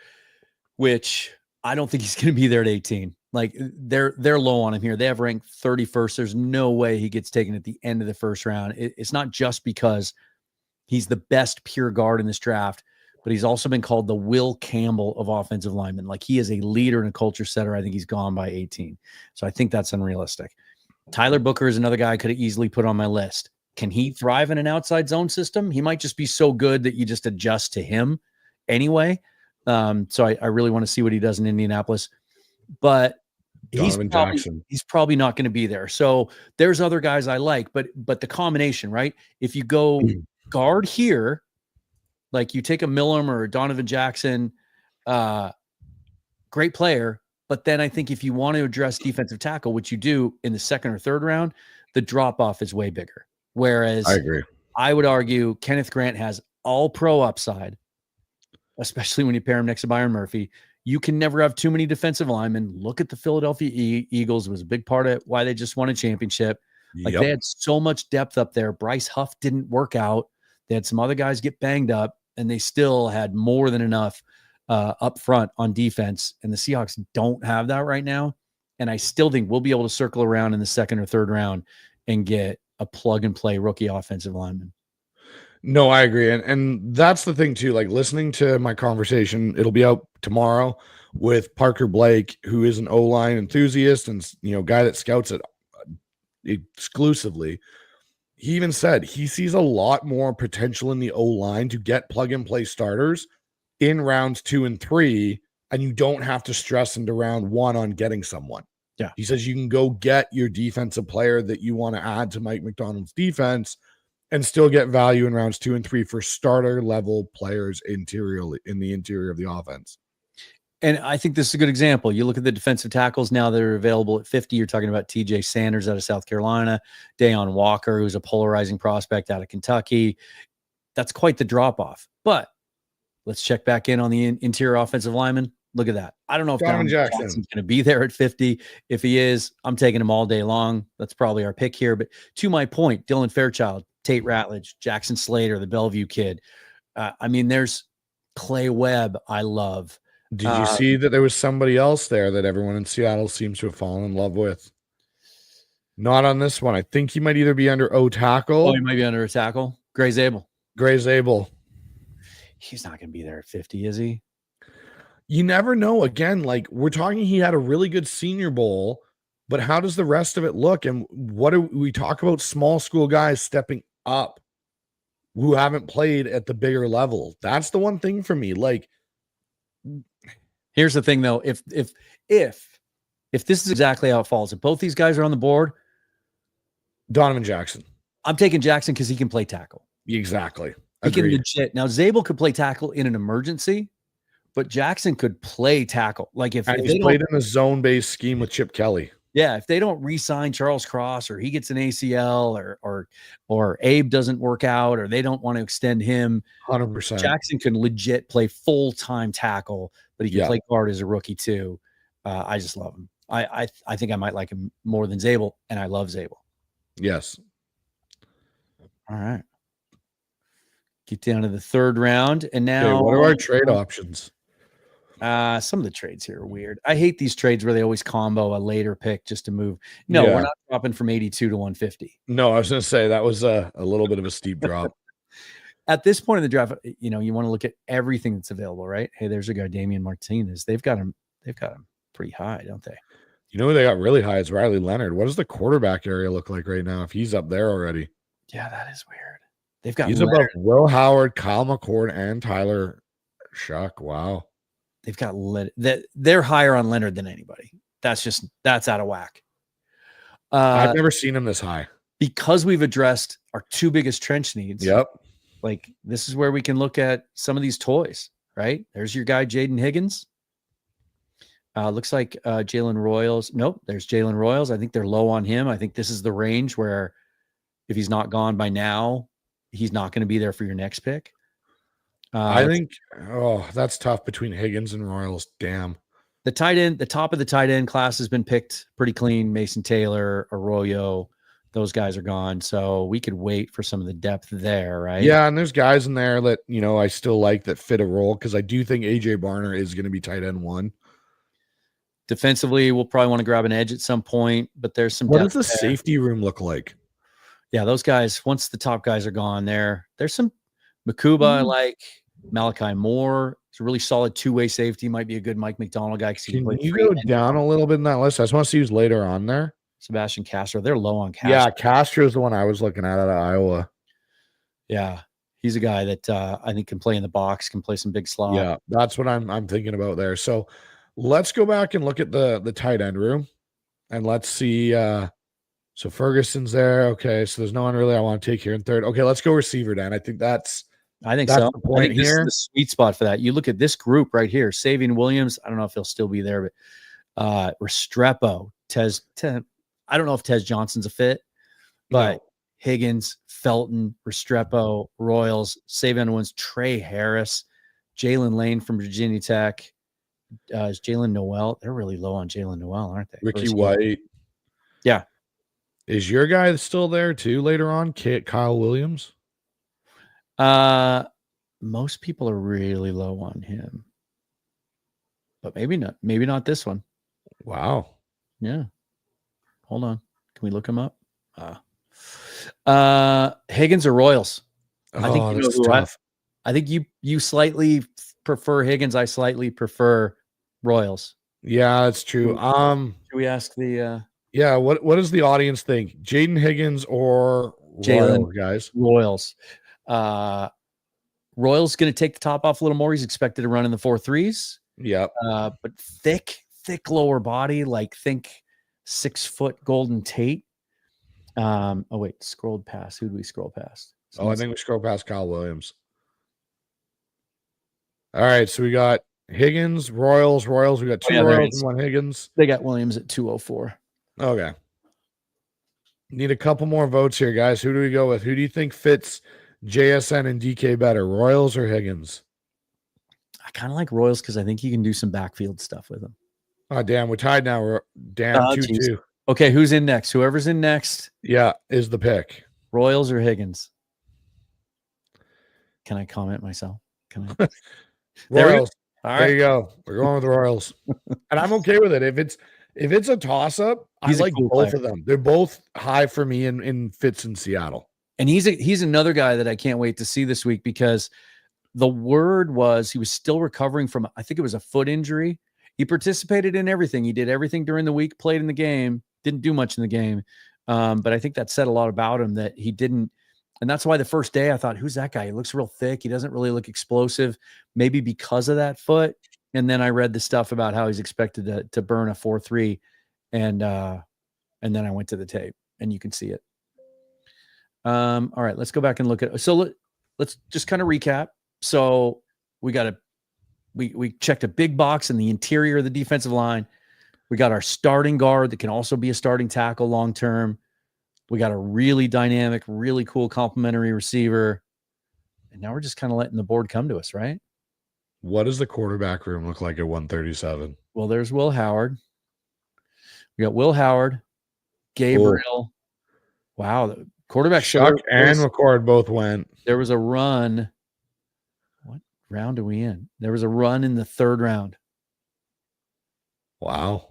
which I don't think he's going to be there at 18. Like they're low on him here. They have ranked 31st. There's no way he gets taken at the end of the first round. It's not just because he's the best pure guard in this draft, but he's also been called the Will Campbell of offensive linemen. Like he is a leader and a culture setter. I think he's gone by 18. So I think that's unrealistic. Tyler Booker is another guy I could have easily put on my list. Can he thrive in an outside zone system? He might just be so good that you just adjust to him anyway. So I really want to see what he does in Indianapolis. But he's probably not going to be there. So there's other guys I like, but the combination, right? If you go guard here, like you take a Millum or a Donovan Jackson, great player. But then I think if you want to address defensive tackle, which you do in the second or third round, the drop off is way bigger. Whereas I agree. I would argue Kenneth Grant has all pro upside, especially when you pair him next to Byron Murphy. You can never have too many defensive linemen. Look at the Philadelphia Eagles. It was a big part of why they just won a championship. Like they had so much depth up there. Bryce Huff didn't work out. They had some other guys get banged up, and they still had more than enough up front on defense. And the Seahawks don't have that right now. And I still think we'll be able to circle around in the second or third round and get a plug and play rookie offensive lineman. No, I agree. And that's the thing too, like listening to my conversation, it'll be out tomorrow with Parker Blake, who is an O-line enthusiast and, guy that scouts it exclusively. He even said he sees a lot more potential in the O-line to get plug and play starters in rounds 2 and 3. And you don't have to stress into round 1 on getting someone. Yeah. He says you can go get your defensive player that you want to add to Mike McDonald's defense and still get value in rounds 2 and 3 for starter level players in the interior of the offense. And I think this is a good example. You look at the defensive tackles now that are available at 50. You're talking about TJ Sanders out of South Carolina, Dayon Walker, who's a polarizing prospect out of Kentucky. That's quite the drop off. But let's check back in on the interior offensive lineman. Look at that. I don't know if Donovan Jackson's going to be there at 50. If he is, I'm taking him all day long. That's probably our pick here. But to my point, Dylan Fairchild, Tate Ratledge, Jackson Slater, the Bellevue kid. There's Clay Webb. I love. Did you see that there was somebody else there that everyone in Seattle seems to have fallen in love with? Not on this one. I think he might either be under O tackle. Oh, he might be under a tackle. Gray Zabel. He's not going to be there at 50, is he? You never know. Again, like we're talking, he had a really good Senior Bowl, but how does the rest of it look? And what do we talk about? Small school guys stepping up who haven't played at the bigger level. That's the one thing for me. Like, here's the thing, though. If this is exactly how it falls, if both these guys are on the board, Donovan Jackson. I'm taking Jackson because he can play tackle. Exactly. He can legit. Now, Zabel could play tackle in an emergency, but Jackson could play tackle. Like if he's played in a zone-based scheme with Chip Kelly. Yeah, if they don't re-sign Charles Cross or he gets an ACL or Abe doesn't work out or they don't want to extend him, 100%. Jackson can legit play full-time tackle, but he can play guard as a rookie too. I just love him. I think I might like him more than Zabel, and I love Zabel. Yes. All right. Get down to the third round, and now what are our trade options? Some of the trades here are weird. I hate these trades where they always combo a later pick just to move. No, we're not dropping from 82 to 150. No, I was going to say that was a little bit of a steep drop. At this point in the draft, you want to look at everything that's available, right? Hey, there's a guy, Damian Martinez. They've got him pretty high, don't they? You know who they got really high is Riley Leonard. What does the quarterback area look like right now if he's up there already? Yeah, that is weird. They've got he's above Will Howard, Kyle McCord, and Tyler Shuck. Wow. They've got they're higher on Leonard than anybody. That's out of whack. I've never seen him this high. because we've addressed our two biggest trench needs. Yep. Like this is where we can look at some of these toys, right? There's your guy, Jaden Higgins. Looks like Jalen Royals. Nope, there's Jalen Royals. I think they're low on him. I think this is the range where if he's not gone by now, he's not going to be there for your next pick. I think, that's tough between Higgins and Royals. Damn. The top of the tight end class has been picked pretty clean. Mason Taylor, Arroyo, those guys are gone. So we could wait for some of the depth there, right? Yeah, and there's guys in there that, I still like that fit a role because I do think AJ Barner is going to be tight end 1. Defensively, we'll probably want to grab an edge at some point, but there's some What depth does the there. safety room look like? Yeah, those guys, once the top guys are gone there's some Makuba I like. Malachi Moore. It's a really solid two-way safety. Might be a good Mike McDonald guy. Can you go down a little bit in that list? I just want to see who's later on there. Sebastian Castro. They're low on Castro. Yeah, Castro's the one I was looking at out of Iowa. Yeah, he's a guy that I think can play in the box, can play some big slot. Yeah, that's what I'm thinking about there. So let's go back and look at the tight end room, and let's see. So Ferguson's there. Okay, so there's no one really I want to take here in third. Okay, let's go receiver, Dan. I think that's so. the I point think this here. is the sweet spot for that. You look at this group right here. Savion Williams. I don't know if he'll still be there, but Restrepo, Tez. I don't know if Tez Johnson's a fit, but No. Higgins, Felton, Restrepo, Royals, Savion Williams, Trey Harris, Jalen Lane from Virginia Tech. Is Jalen Noel? They're really low on Jalen Noel, aren't they? Ricky White. Yeah. Is your guy still there too later on? Kyle Williams? Most people are really low on him, but maybe not this one. Wow. Yeah. Hold on. Can we look him up? Higgins or Royals? I think you know who tough. I think you slightly prefer Higgins. I slightly prefer Royals. Yeah, that's true. Should we ask the yeah, what does the audience think? Jaden Higgins or Royals, guys? Royals. Royals going to take the top off a little more. He's expected to run in the 4.3s. Yep. But thick lower body, like think 6 foot Golden Tate. Oh wait, scrolled past. Who do we scroll past? I think we scrolled past Kyle Williams. All right, so we got Higgins, Royals. We got 2 Royals and 1 Higgins. They got Williams at 204. Okay. Need a couple more votes here, guys. Who do we go with? Who do you think fits JSN and DK better, Royals or Higgins? I kind of like Royals because I think you can do some backfield stuff with them. Oh, damn. We're tied now. We're damn 2-2. Okay, who's in next? Whoever's in next. Yeah, is the pick. Royals or Higgins? Can I comment myself? Can I? Royals. All right. There you go. We're going with the Royals. And I'm okay with it. If it's a toss-up, I like both of them. They're both high for me in fits in Seattle. And he's another guy that I can't wait to see this week because the word was he was still recovering from, I think it was a foot injury. He participated in everything. He did everything during the week, played in the game, didn't do much in the game. But I think that said a lot about him that he didn't. And that's why the first day I thought, who's that guy? He looks real thick. He doesn't really look explosive, maybe because of that foot. And then I read the stuff about how he's expected to burn a 4.3. And then I went to the tape and you can see it. All right, let's go back and look at, so let's just kind of recap. So we checked a big box in the interior of the defensive line. We got our starting guard that can also be a starting tackle long-term. We got a really dynamic, really cool complementary receiver. And now we're just kind of letting the board come to us, right? What does the quarterback room look like at 137? Well, there's Will Howard. We got Will Howard, Gabriel. Cool. Wow. The quarterback Chuck and McCord both went. There was a run. What round are we in? There was a run in the 3rd round. Wow.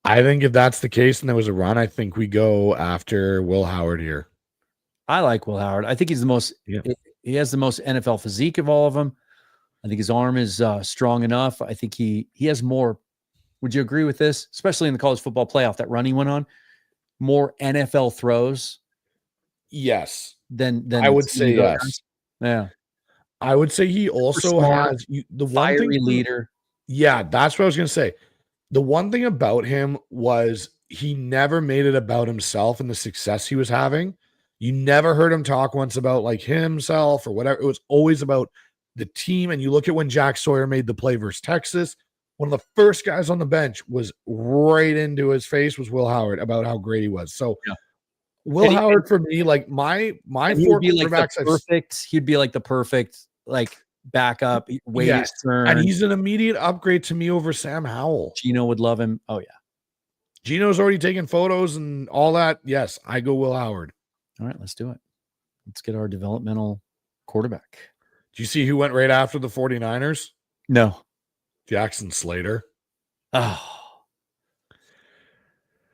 I think if that's the case and there was a run, I think we go after Will Howard here. I like Will Howard. I think he's the most, he has the most NFL physique of all of them. I think his arm is strong enough. I think he has more. Would you agree with this? Especially in the college football playoff, that run he went on, more NFL throws. Yes. Than I would say yes. Yeah. I would say he also has the fiery leader. Yeah, that's what I was going to say. The one thing about him was he never made it about himself and the success he was having. You never heard him talk once about like himself or whatever. It was always about the team. And you look at when Jack Sawyer made the play versus Texas, one of the first guys on the bench was right into his face was Will Howard about how great he was. So Yeah. Will Howard for me, like my four quarterbacks, he'd be like the perfect like backup, wait his turn. And he's an immediate upgrade to me over Sam Howell. Gino would love him. Oh yeah. Gino's already taking photos and all that. Yes, I go Will Howard. All right, let's do it. Let's get our developmental quarterback. Do you see who went right after the 49ers? No. Jackson Slater. Oh.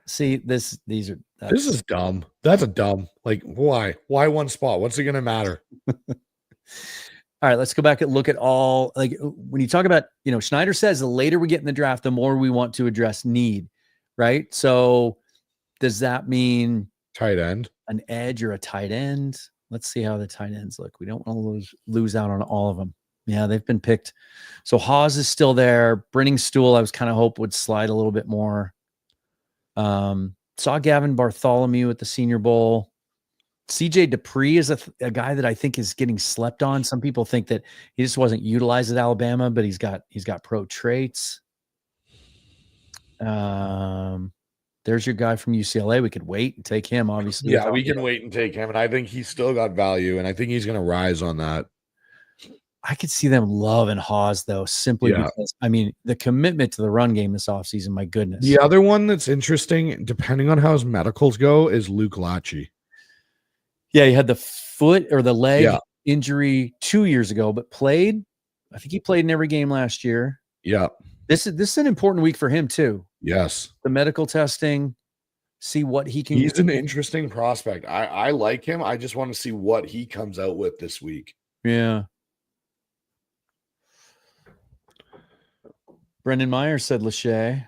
See, this is dumb. That's a dumb. Like, why? Why one spot? What's it going to matter? All right, let's go back and look at all, like when you talk about, Schneider says the later we get in the draft, the more we want to address need, right? So does that mean tight end, an edge, or a tight end? Let's see how the tight ends look. We don't want to lose out on all of them. Yeah, they've been picked. So Haas is still there. Brenning Stool, I was kind of hope would slide a little bit more. Saw Gavin Bartholomew at the Senior Bowl. CJ Dupree is a guy that I think is getting slept on. Some people think that he just wasn't utilized at Alabama, but he's got pro traits. There's your guy from UCLA. We could wait and take him, obviously. Yeah, we can wait and take him. And I think he's still got value, and I think he's going to rise on that. I could see them loving Haas, though, simply because, the commitment to the run game this offseason, my goodness. The other one that's interesting, depending on how his medicals go, is Luke Lachey. Yeah, he had the foot or the leg injury 2 years ago, but played. I think he played in every game last year. Yeah. This is an important week for him, too. Yes. The medical testing, see what he can. He's an interesting prospect. I like him. I just want to see what he comes out with this week. Yeah. Brendan Meyer said Lachey.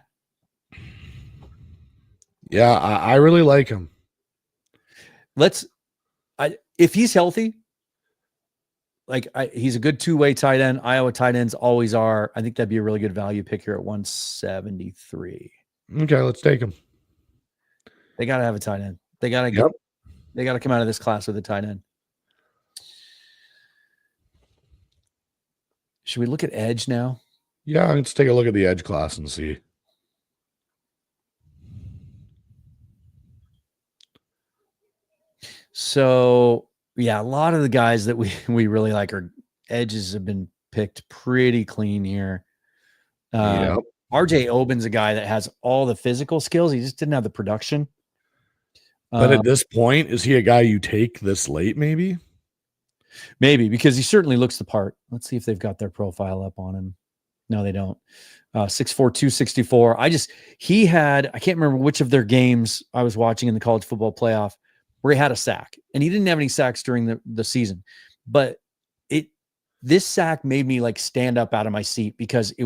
Yeah, I really like him. If he's healthy, he's a good two-way tight end. Iowa tight ends always are. I think that'd be a really good value pick here at 173. Okay, let's take him. They got to have a tight end. They got to come out of this class with a tight end. Should we look at edge now? Yeah, let's take a look at the edge class and see. So, yeah, a lot of the guys that we really like are edges have been picked pretty clean here. RJ Oben's a guy that has all the physical skills. He just didn't have the production. But at this point, is he a guy you take this late, maybe? Maybe, because he certainly looks the part. Let's see if they've got their profile up on him. No, they don't. 6'4", 264. I can't remember which of their games I was watching in the college football playoff where he had a sack, and he didn't have any sacks during the season, but this sack made me stand up out of my seat because it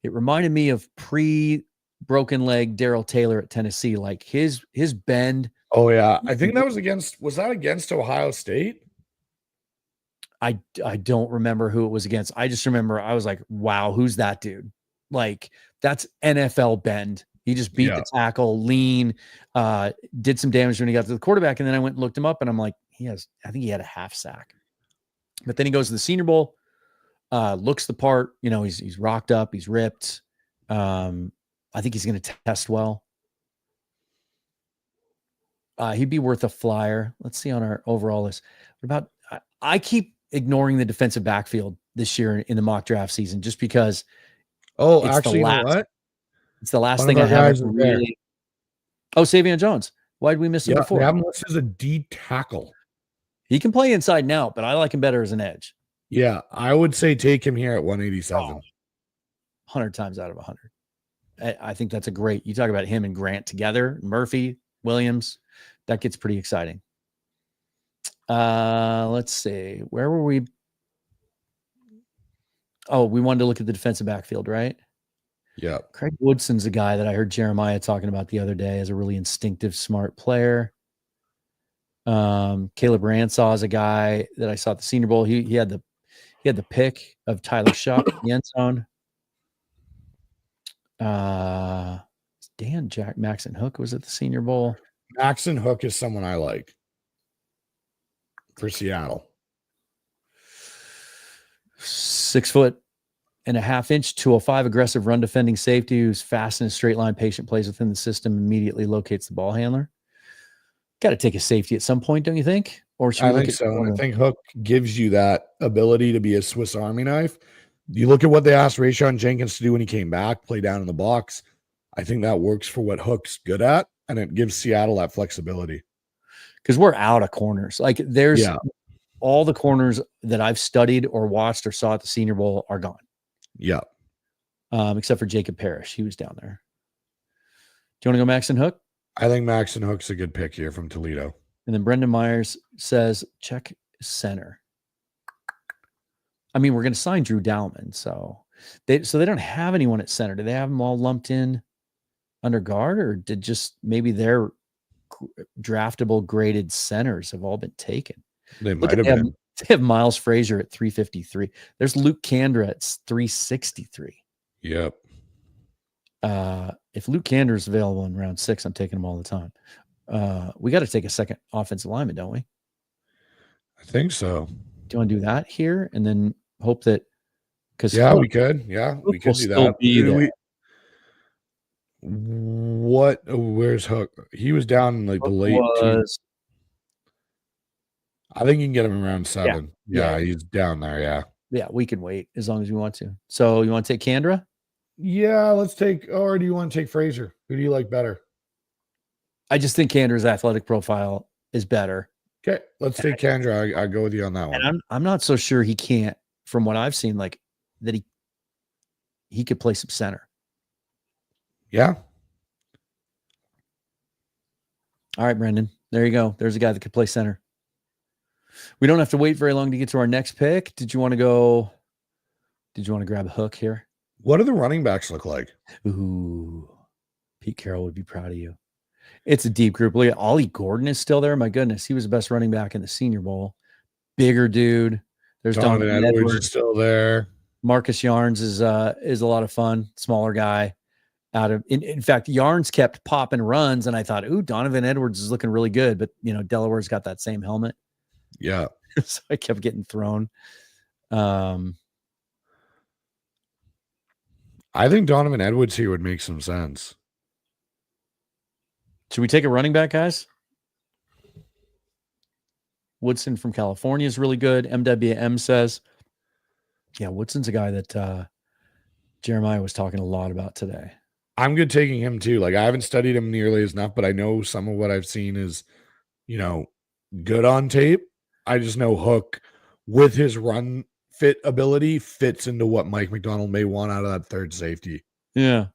reminded me of pre-broken leg Darrell Taylor at Tennessee, his bend. Oh yeah. I think that was that against Ohio State? I don't remember who it was against. I just remember I was like, wow, who's that dude? That's NFL bend. He just beat the tackle, lean, did some damage when he got to the quarterback. And then I went and looked him up, and I'm like, I think he had a half sack. But then he goes to the Senior Bowl, looks the part. He's rocked up, he's ripped. I think he's going to test well. He'd be worth a flyer. Let's see on our overall list. I keep ignoring the defensive backfield this year in the mock draft season just because. Oh, actually, you know what? It's the last thing I have really. Oh, Savion Jones. Why did we miss him before? They have him listed as a D tackle. He can play inside and out, but I like him better as an edge. Yeah, I would say take him here at 187. 100 times out of 100. I think that's a great. You talk about him and Grant together, Murphy, Williams. That gets pretty exciting. Let's see. Where were we? Oh, we wanted to look at the defensive backfield, right? Yeah. Craig Woodson's a guy that I heard Jeremiah talking about the other day as a really instinctive, smart player. Caleb Ransaw is a guy that I saw at the Senior Bowl. He had the pick of Tyler Shuck in the end zone. Dan Jack Maxon Hook was at the Senior Bowl. Maxon Hook is someone I like for Seattle. 6'1.5" 205, aggressive run defending safety who's fast in a straight line, patient, plays within the system, immediately locates the ball handler. Got to take a safety at some point, don't you think? Or should I we think so. And I think Hook gives you that ability to be a Swiss Army knife. You look at what they asked Rayshon Jenkins to do when he came back, play down in the box. I think that works for what Hook's good at, and it gives Seattle that flexibility. Because we're out of corners. Like there's all the corners that I've studied or watched or saw at the Senior Bowl are gone. Yeah. Except for Jacob Parrish. He was down there. Do you want to go Maxon Hook? I think Maxon Hook's a good pick here from Toledo. And then Brendan Myers says, check center. I mean, we're going to sign Drew Dowman. So they don't have anyone at center. Do they have them all lumped in under guard, or did just maybe their draftable graded centers have all been taken? They might have been. They have Miles Frazier at 353. There's Luke Kandra at 363. Yep. If Luke Kandra is available in round 6, I'm taking him all the time. We got to take a second offensive lineman, don't we? I think so. Do you want to do that here and then hope that? Because we could. Yeah, we could do that. Where's Hook? He was down in like the late. I think you can get him around 7. Yeah, he's down there. Yeah, we can wait as long as we want to. So you want to take Kandra? Yeah, let's take. Or do you want to take Frazier? Who do you like better? I just think Kandra's athletic profile is better. Okay, let's take Kandra. I go with you on that one. And I'm not so sure he can't, from what I've seen, like that he could play some center. Yeah. All right, Brendan. There you go. There's a guy that could play center. We don't have to wait very long to get to our next pick. Did you want to grab a Hook here? What do the running backs look like? Ooh, Pete Carroll would be proud of you. It's a deep group. Look at Ollie Gordon is still there. My goodness, he was the best running back in the Senior Bowl. Bigger dude. There's Donovan Edwards is still there. Marcus Yarns is a lot of fun. Smaller guy. In fact, Yarns kept popping runs, and I thought, ooh, Donovan Edwards is looking really good. But Delaware's got that same helmet. Yeah. So I kept getting thrown. I think Donovan Edwards here would make some sense. Should we take a running back, guys? Woodson from California is really good. MWM says, yeah, Woodson's a guy that Jeremiah was talking a lot about today. I'm good taking him too. Like I haven't studied him nearly as enough, but I know some of what I've seen is, good on tape. I just know Hook with his run fit ability fits into what Mike McDonald may want out of that third safety. Yeah.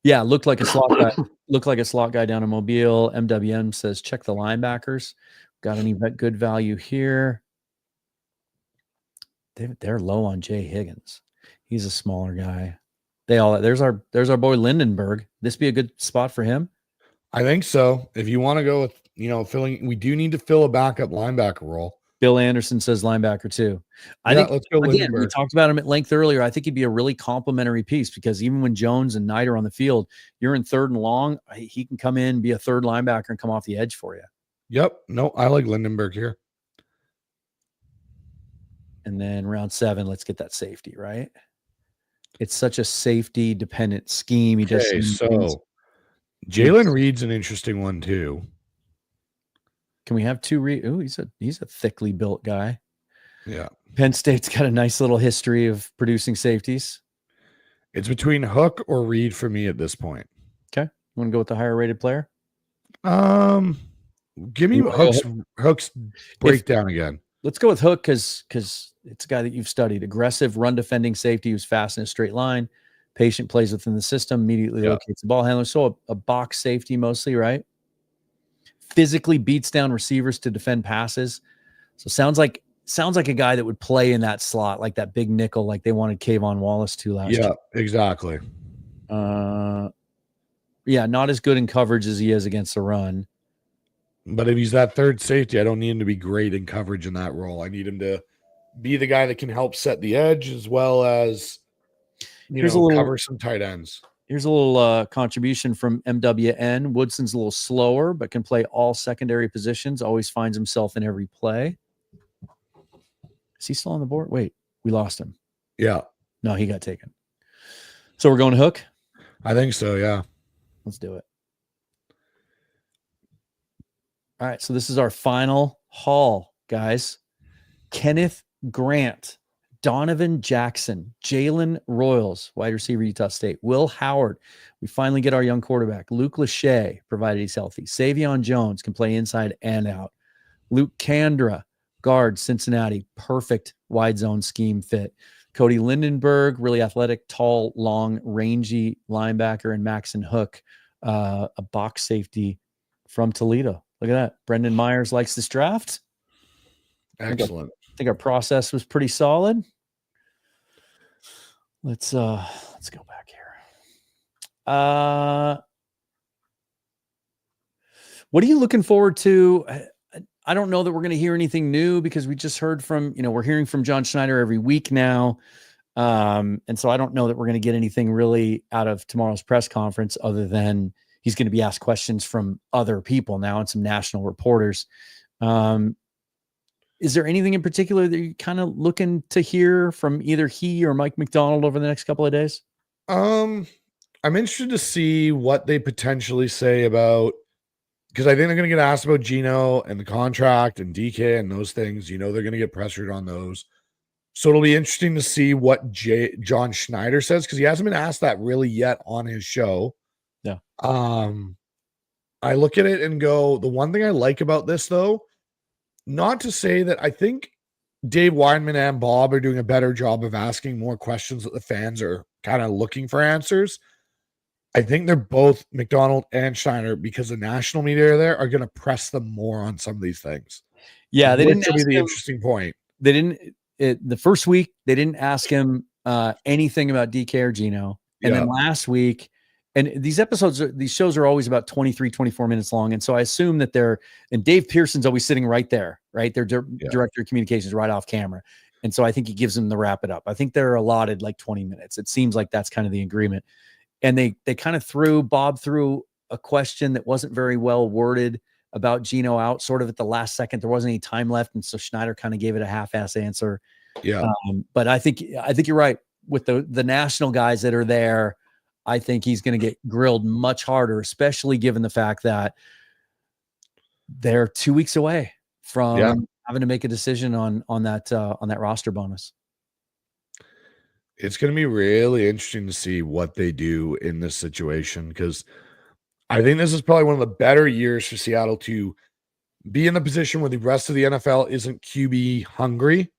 Yeah. Looked like a slot guy down in Mobile. MWM says, check the linebackers. Got any good value here? They're low on Jay Higgins. He's a smaller guy. There's our boy Lindenberg. This be a good spot for him. I think so. If you want to go with, we do need to fill a backup linebacker role. Bill Anderson says linebacker too. I think let's go. Again, we talked about him at length earlier. I think he'd be a really complimentary piece because even when Jones and Knight are on the field, you're in 3rd and long. He can come in, be a third linebacker, and come off the edge for you. Yep. No, I like Lindenberg here. And then round 7, let's get that safety, right? It's such a safety dependent scheme. So Jalen Reed's an interesting one too. Can we have 2 Reed? Oh, he's a thickly built guy. Yeah. Penn State's got a nice little history of producing safeties. It's between Hook or Reed for me at this point. Okay. You want to go with the higher rated player? Give me Hook's breakdown again. Let's go with Hook because it's a guy that you've studied. Aggressive run defending safety who's fast in a straight line. Patient, plays within the system, immediately locates the ball handler. So a box safety mostly, right? Physically beats down receivers to defend passes. So sounds like a guy that would play in that slot, like that big nickel, like they wanted Kayvon Wallace to last year. Yeah, exactly. Not as good in coverage as he is against the run. But if he's that third safety, I don't need him to be great in coverage in that role. I need him to be the guy that can help set the edge as well as cover some tight ends. Here's a little contribution from MWN. Woodson's a little slower, but can play all secondary positions. Always finds himself in every play. Is he still on the board? Wait, we lost him. Yeah. No, he got taken. So we're going to hook? I think so, yeah. Let's do it. All right, so this is our final haul, guys. Kenneth Grant, Donovan Jackson, Jalen Royals, wide receiver, Utah State, Will Howard. We finally get our young quarterback. Luke Lachey, provided he's healthy. Savion Jones can play inside and out. Luke Kandra, guard, Cincinnati, perfect wide zone scheme fit. Cody Lindenberg, really athletic, tall, long, rangy linebacker, and Maxon Hook, a box safety from Toledo. Look at that. Brendan Myers likes this draft. Excellent. I think our process was pretty solid. Let's go back here. What are you looking forward to? I don't know that we're going to hear anything new because we just heard from, we're hearing from John Schneider every week now. And so I don't know that we're going to get anything really out of tomorrow's press conference other than he's going to be asked questions from other people now and some national reporters. Is there anything in particular that you're kind of looking to hear from either he or Mike McDonald over the next couple of days? I'm interested to see what they potentially say about, because I think they're going to get asked about Geno and the contract and DK and those things. They're going to get pressured on those. So it'll be interesting to see what John Schneider says, because he hasn't been asked that really yet on his show. Yeah. I look at it and go, the one thing I like about this, though, not to say that I think Dave Weinman and Bob are doing a better job of asking more questions that the fans are kind of looking for answers. I think they're both, McDonald and Schneider, because the national media there, are going to press them more on some of these things. Yeah, they didn't. Which will be the interesting point. They didn't. The first week they didn't ask him anything about DK or Geno, and then last week. And these shows are always about 23, 24 minutes long. And so I assume that and Dave Pearson's always sitting right there, right? Their director of communications right off camera. And so I think he gives them the wrap it up. I think they're allotted like 20 minutes. It seems like that's kind of the agreement. And they kind of Bob threw a question that wasn't very well worded about Geno out sort of at the last second. There wasn't any time left. And so Schneider kind of gave it a half-ass answer. Yeah. But I think you're right with the national guys that are there. I think he's going to get grilled much harder, especially given the fact that they're 2 weeks away from having to make a decision on that roster bonus. It's going to be really interesting to see what they do in this situation, because I think this is probably one of the better years for Seattle to be in the position where the rest of the NFL isn't QB hungry,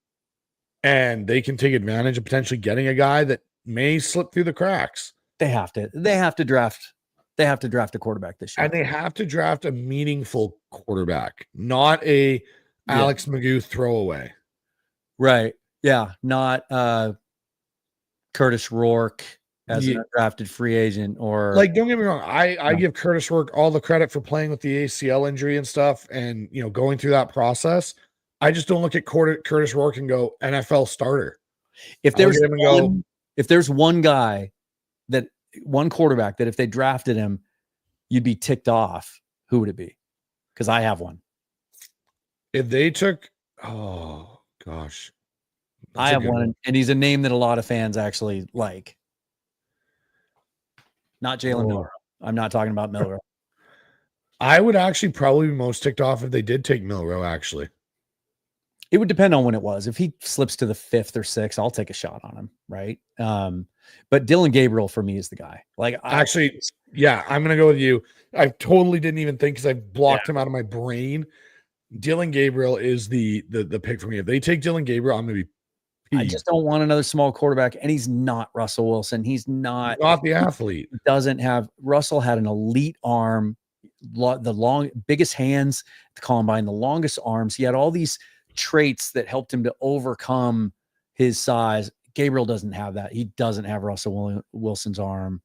and they can take advantage of potentially getting a guy that may slip through the cracks. They have to draft a quarterback this year. And they have to draft a meaningful quarterback, not a Alex Magoo throwaway. Right. Yeah. Not Curtis Rourke as an undrafted free agent, or don't get me wrong. I give Curtis Rourke all the credit for playing with the ACL injury and stuff and, going through that process. I just don't look at Curtis Rourke and go NFL starter. If there's one guy, one quarterback that if they drafted him, you'd be ticked off, who would it be? Because I have one. If they took, oh gosh, I have one, and he's a name that a lot of fans actually like. Not Jalen Milroe. I'm not talking about Milroe. I would actually probably be most ticked off if they did take Milroe, actually. It would depend on when it was. If he slips to the 5th or 6th, I'll take a shot on him, right? But Dylan Gabriel for me is the guy. I'm going to go with you. I totally didn't even think, because I blocked him out of my brain. Dylan Gabriel is the pick for me. If they take Dylan Gabriel, I'm going to be peeved. I just don't want another small quarterback, and he's not Russell Wilson. He's not the athlete. Russell had an elite arm, the biggest hands at the combine, the longest arms. He had all these traits that helped him to overcome his size. Gabriel doesn't have that. He doesn't have Russell Wilson's arm.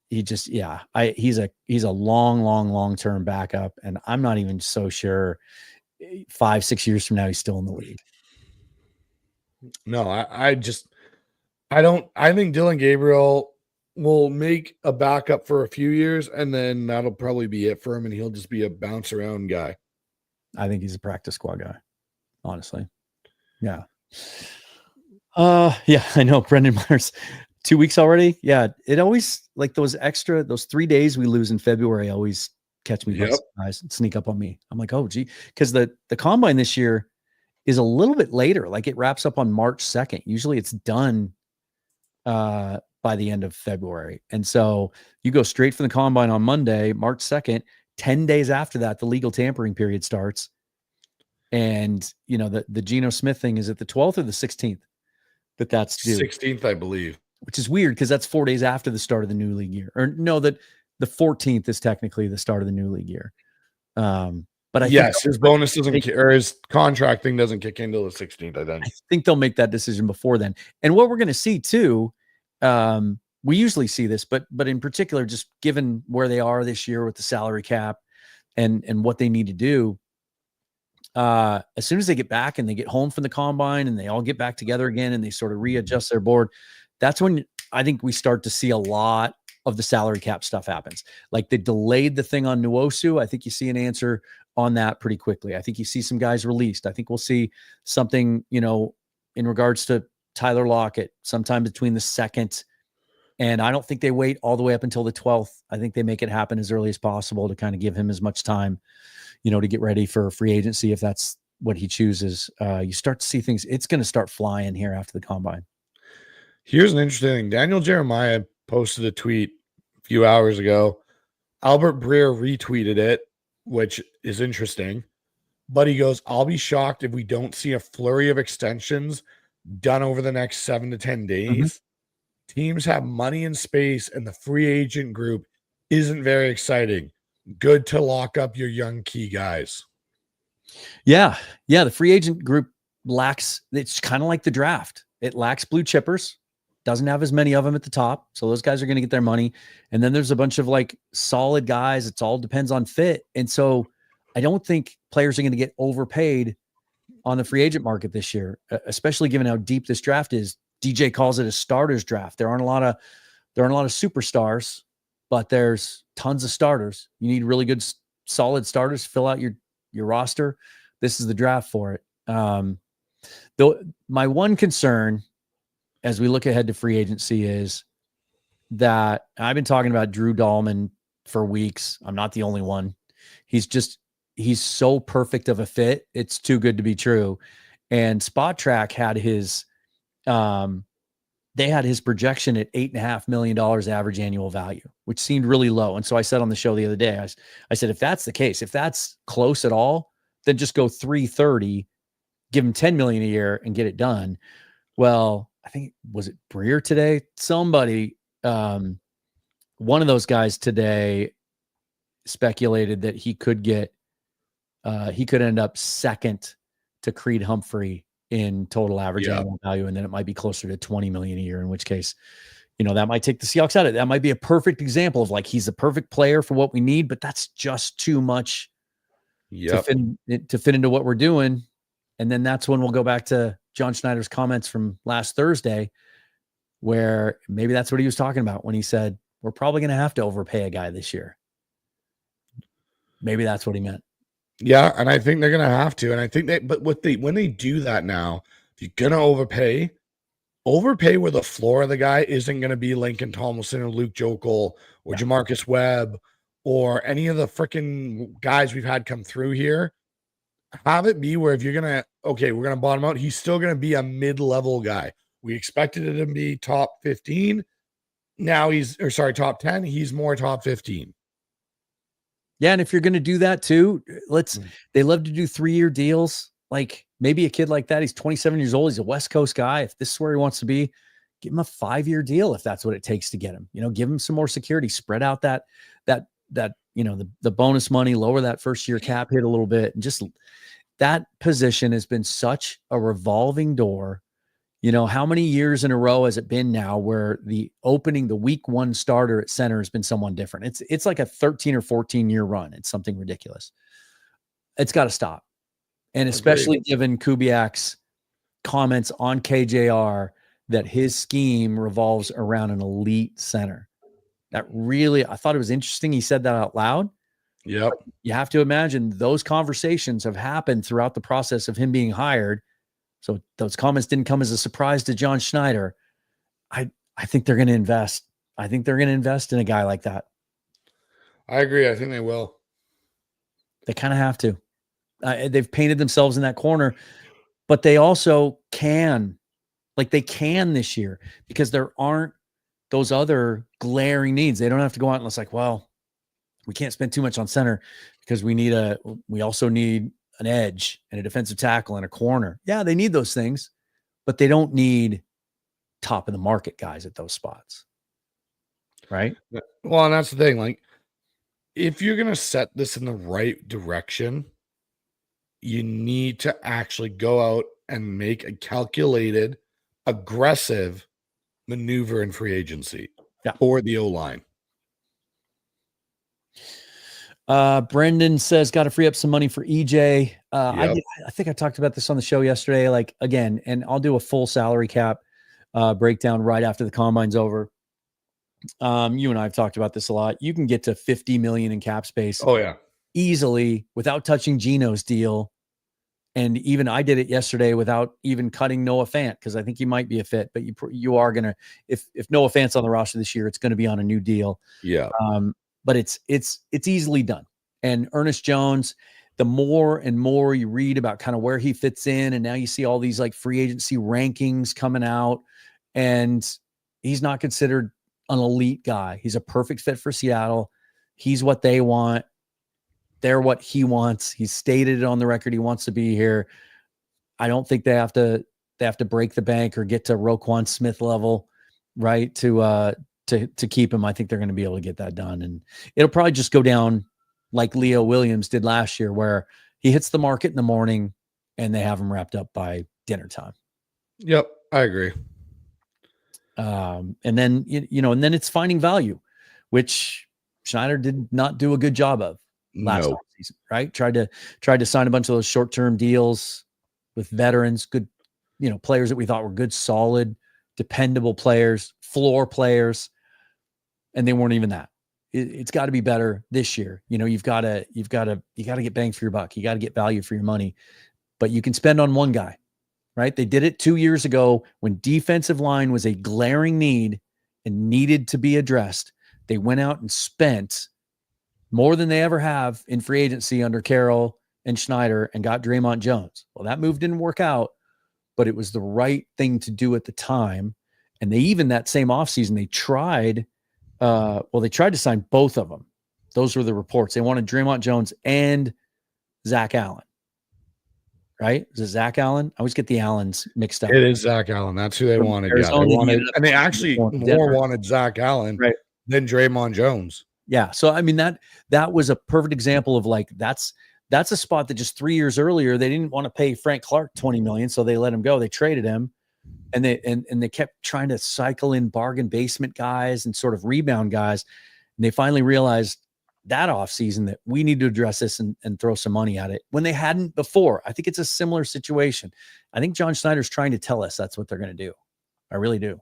He's a long-term backup, and I'm not even so sure 5-6 years from now he's still in the league. No, I think Dylan Gabriel will make a backup for a few years, and then that'll probably be it for him, and he'll just be a bounce around guy. I think he's a practice squad guy, honestly. Yeah. Yeah, I know. Brendan Myers, 2 weeks already. Yeah. It always, like, those 3 days we lose in February always catch me by surprise and sneak up on me. I'm like, oh, gee, because the combine this year is a little bit later. Like, it wraps up on March 2nd. Usually it's done by the end of February. And so you go straight from the combine on Monday, March 2nd, 10 days after that, the legal tampering period starts. And, you know, the Geno Smith thing is at the 12th or the 16th that's due. 16th, I believe. Which is weird because that's 4 days after the start of the new league year. Or no, that the 14th is technically the start of the new league year. But I think his bonus doesn't, or his contract thing doesn't kick into the 16th, I think they'll make that decision before then. And what we're going to see too, we usually see this, but in particular, just given where they are this year with the salary cap and what they need to do, as soon as they get back and they get home from the combine and they all get back together again and they sort of readjust their board, that's when I think we start to see a lot of the salary cap stuff happens. Like, they delayed the thing on Nwosu. I think you see an answer on that pretty quickly. I think you see some guys released. I think we'll see something, you know, in regards to Tyler Lockett sometime between the 2nd. And I don't think they wait all the way up until the 12th. I think they make it happen as early as possible to kind of give him as much time, you know, to get ready for free agency. If that's what he chooses, you start to see things. It's going to start flying here after the combine. Here's an interesting thing. Daniel Jeremiah posted a tweet a few hours ago. Albert Breer retweeted it, which is interesting. But he goes, I'll be shocked if we don't see a flurry of extensions done over the next 7 to 10 days. Mm-hmm. Teams have money and space, and the free agent group isn't very exciting. Good to lock up your young key guys. Yeah. Yeah. The free agent group lacks, it's kind of like the draft. It lacks blue chippers, doesn't have as many of them at the top. So those guys are going to get their money. And then there's a bunch of like solid guys. It's all depends on fit. And so I don't think players are going to get overpaid on the free agent market this year, especially given how deep this draft is. DJ calls it a starters draft. There aren't a lot of superstars, but there's tons of starters. You need really good, solid starters. Fill out your roster. This is the draft for it. Though my one concern as we look ahead to free agency is that I've been talking about Drew Dahlman for weeks. I'm not the only one. He's so perfect of a fit. It's too good to be true. And Spot Track had his, they had his projection at $8.5 million average annual value, which seemed really low. And so I said on the show the other day, I said, if that's the case, if that's close at all, then just go 330, give him $10 million a year and get it done. Well, I think, was it Breer today? Somebody, one of those guys today speculated that he could end up second to Creed Humphrey in total average annual value. And then it might be closer to 20 million a year, in which case, you know, that might take the Seahawks out of it. That might be a perfect example of like, he's the perfect player for what we need, but that's just too much to fit into what we're doing. And then that's when we'll go back to John Schneider's comments from last Thursday, where maybe that's what he was talking about when he said, we're probably going to have to overpay a guy this year. Maybe that's what he meant. Yeah. And I think they're going to have to. And I think when they do that now, if you're going to overpay where the floor of the guy isn't going to be Lincoln Tomlinson or Luke Jokel or Jamarcus Webb or any of the freaking guys we've had come through here. Have it be where if you're going to, we're going to bottom out, he's still going to be a mid-level guy. We expected it to be top 15. Now top 10. He's more top 15. Yeah. And if you're going to do that too, they love to do 3-year deals. Like maybe a kid like that, he's 27 years old. He's a West Coast guy. If this is where he wants to be, give him a 5-year deal. If that's what it takes to get him, you know, give him some more security, spread out that, you know, the bonus money, lower that first year cap hit a little bit. And just that position has been such a revolving door. You know, how many years in a row has it been now where the week 1 starter at center has been someone different? It's like a 13 or 14 year run. It's something ridiculous. It's got to stop. And especially given Kubiak's comments on KJR that his scheme revolves around an elite center. I thought it was interesting. He said that out loud. Yep. You have to imagine those conversations have happened throughout the process of him being hired. So those comments didn't come as a surprise to John Schneider. I think they're going to invest. I think they're going to invest in a guy like that. I agree. I think they will. They kind of have to. They've painted themselves in that corner, but they also can. Like they can this year because there aren't those other glaring needs. They don't have to go out and it's like, well, we can't spend too much on center because we also need an edge and a defensive tackle and a corner. Yeah, they need those things, but they don't need top of the market guys at those spots. Right? Well, and that's the thing. Like, if you're going to set this in the right direction, you need to actually go out and make a calculated, aggressive maneuver in free agency or the O-line. Brendan says, got to free up some money for EJ. Yep. I think I talked about this on the show yesterday. Like, again, and I'll do a full salary cap breakdown right after the combine's over. You and I have talked about this a lot. You can get to 50 million in cap space. Oh yeah, easily without touching Geno's deal. And even I did it yesterday without even cutting Noah Fant because I think he might be a fit. But you are gonna if Noah Fant's on the roster this year, it's going to be on a new deal. Yeah. But it's easily done. And Ernest Jones, the more and more you read about kind of where he fits in, and now you see all these like free agency rankings coming out, and he's not considered an elite guy. He's a perfect fit for Seattle. He's what they want. They're what he wants. He's stated it on the record. He wants to be here. I don't think they have to break the bank or get to Roquan Smith level, right? To keep him. I think they're going to be able to get that done. And it'll probably just go down like Leo Williams did last year, where he hits the market in the morning and they have him wrapped up by dinner time. Yep. I agree. And then, and then it's finding value, which Schneider did not do a good job of last offseason, right? Tried to sign a bunch of those short-term deals with veterans, good, players that we thought were good, solid, dependable players, floor players, and they weren't even that. It's got to be better this year. You've got to get bang for your buck. You got to get value for your money, but you can spend on one guy. Right? They did it 2 years ago when defensive line was a glaring need and needed to be addressed. They went out and spent more than they ever have in free agency under Carroll and Schneider and got Draymond Jones. Well, that move didn't work out, but it was the right thing to do at the time. And they even that same offseason, they tried to sign both of them. Those were the reports. They wanted Draymond Jones and Zach Allen. Right? Is it Zach Allen? I always get the Allens mixed up. It is Zach Allen. That's who they wanted. Arizona, and they actually more wanted Zach Allen than Draymond Jones. Yeah. So, I mean, that was a perfect example of like, that's a spot that just 3 years earlier, they didn't want to pay Frank Clark $20 million. So they let him go. They traded him and they kept trying to cycle in bargain basement guys and sort of rebound guys. And they finally realized that offseason that we need to address this and throw some money at it when they hadn't before. I think it's a similar situation. I think John Schneider's trying to tell us that's what they're going to do. I really do.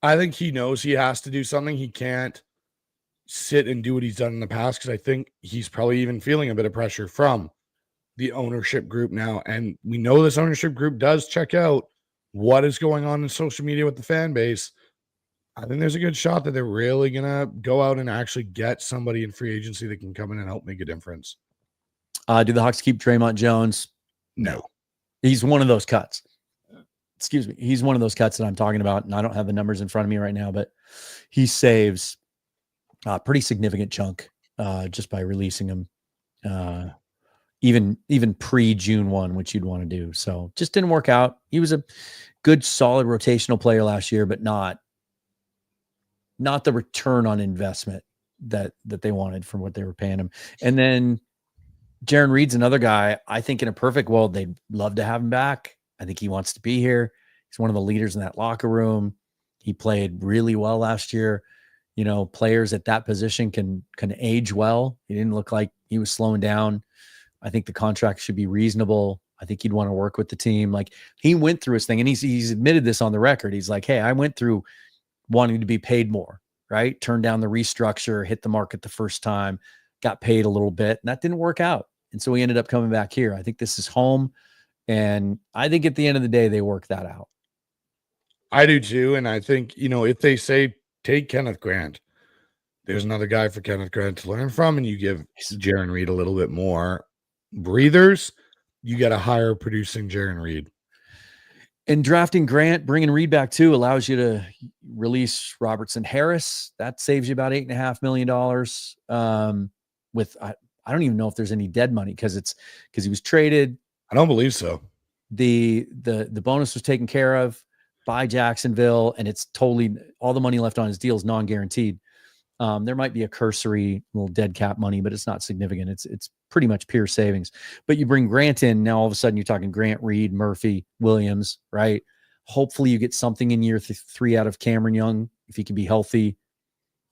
I think he knows he has to do something. He can't sit and do what he's done in the past, because I think he's probably even feeling a bit of pressure from the ownership group now. And we know this ownership group does check out what is going on in social media with the fan base. I think there's a good shot that they're really going to go out and actually get somebody in free agency that can come in and help make a difference. Do the Hawks keep Draymond Jones? No. He's one of those cuts. Excuse me. He's one of those cuts that I'm talking about, and I don't have the numbers in front of me right now, but he saves a pretty significant chunk just by releasing him, even pre-June 1, which you'd want to do. So just didn't work out. He was a good, solid rotational player last year, but not the return on investment that they wanted from what they were paying him. And then Jaron Reed's another guy. I think in a perfect world, they'd love to have him back. I think he wants to be here. He's one of the leaders in that locker room. He played really well last year. Players at that position can age well. He didn't look like he was slowing down. I think the contract should be reasonable. I think he'd want to work with the team. Like, he went through his thing, and he's admitted this on the record. He's like, hey, I went through wanting to be paid more. right? Turned down the restructure, hit the market the first time, got paid a little bit, and that didn't work out. And so we ended up coming back here. I think this is home. And I think at the end of the day, they work that out. I do too. And I think, if they say take Kenneth Grant, there's another guy for Kenneth Grant to learn from, and you give Jaron Reed a little bit more breathers, you get a higher producing Jaron Reed. And drafting Grant, bringing Reed back too, allows you to release Robertson Harris. That saves you about $8.5 million. I don't even know if there's any dead money because he was traded. I don't believe so. The bonus was taken care of by Jacksonville, and it's totally all the money left on his deal is non-guaranteed. There might be a cursory little dead cap money, but it's not significant. It's pretty much pure savings. But you bring Grant in, now all of a sudden you're talking Grant, Reed, Murphy, Williams, right? Hopefully you get something in year 3 out of Cameron Young if he can be healthy.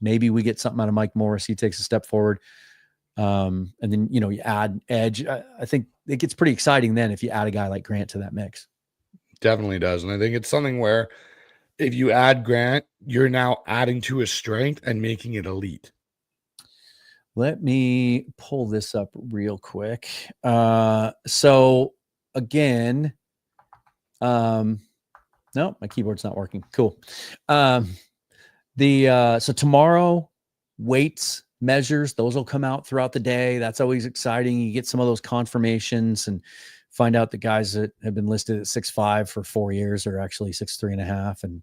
Maybe we get something out of Mike Morris. He takes a step forward. And then, you add edge. I think it gets pretty exciting then if you add a guy like Grant to that mix. Definitely does. And I think it's something where if you add Grant, you're now adding to his strength and making it elite. Let me pull this up real quick. So again, no, my keyboard's not working. Cool. So tomorrow, weights, measures, those will come out throughout the day. That's always exciting. You get some of those confirmations and find out the guys that have been listed at 6'5" for 4 years are actually 6'3.5", and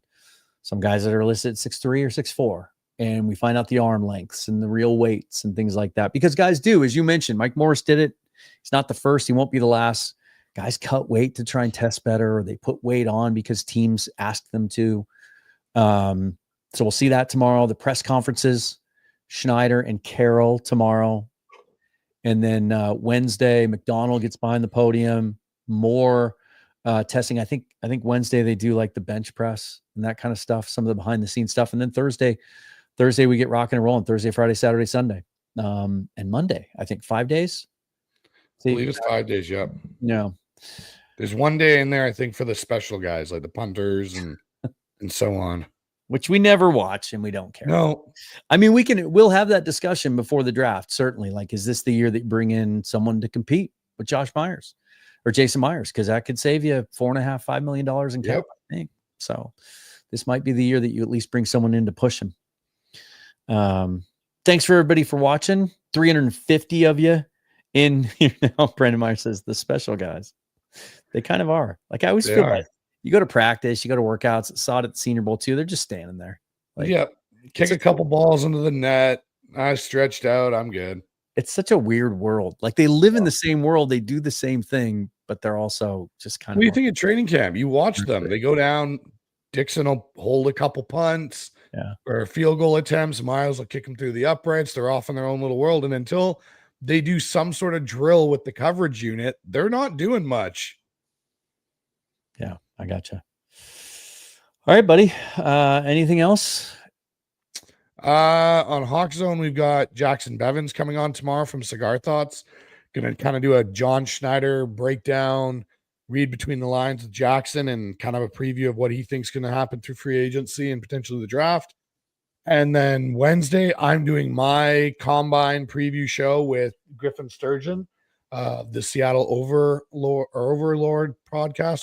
some guys that are listed at 6'3" or 6'4". And we find out the arm lengths and the real weights and things like that. Because guys do, as you mentioned, Mike Morris did it. He's not the first. He won't be the last. Guys cut weight to try and test better, or they put weight on because teams asked them to. So we'll see that tomorrow. The press conferences, Schneider and Carroll tomorrow. And then Wednesday, McDonald gets behind the podium. More testing. I think Wednesday they do like the bench press and that kind of stuff, some of the behind the scenes stuff. And then Thursday we get rocking and rolling. Thursday, Friday, Saturday, Sunday, and Monday. I think 5 days. I believe it's 5 days. Yep. No, there's one day in there I think for the special guys like the punters and so on, which we never watch and we don't care. No, I mean we'll have that discussion before the draft. Certainly, like, is this the year that you bring in someone to compete with Josh Myers or Jason Myers? Because that could save you $4.5-5 million in cap. I think so. This might be the year that you at least bring someone in to push him. Thanks for everybody for watching. 350 of you in here now. Brandon Meyer says the special guys. They kind of are. Like I always feel like you go to practice, you go to workouts. Saw it at the Senior Bowl too. They're just standing there. Like, kick a couple balls into the net. I stretched out. I'm good. It's such a weird world. Like they live in the same world. They do the same thing, but they're also just kind of. What do you think of training camp? You watch them. They go down. Dixon will hold a couple punts. Or field goal attempts. Miles will kick them through the uprights. They're off in their own little world. And until they do some sort of drill with the coverage unit, they're not doing much. Yeah, I gotcha. All right, buddy. Anything else? On HawksZone, we've got Jackson Bevins coming on tomorrow from Cigar Thoughts. Going to kind of do a John Schneider breakdown, read between the lines with Jackson, and kind of a preview of what he thinks going to happen through free agency and potentially the draft. And then Wednesday, I'm doing my combine preview show with Griffin Sturgeon, the Seattle Overload podcast.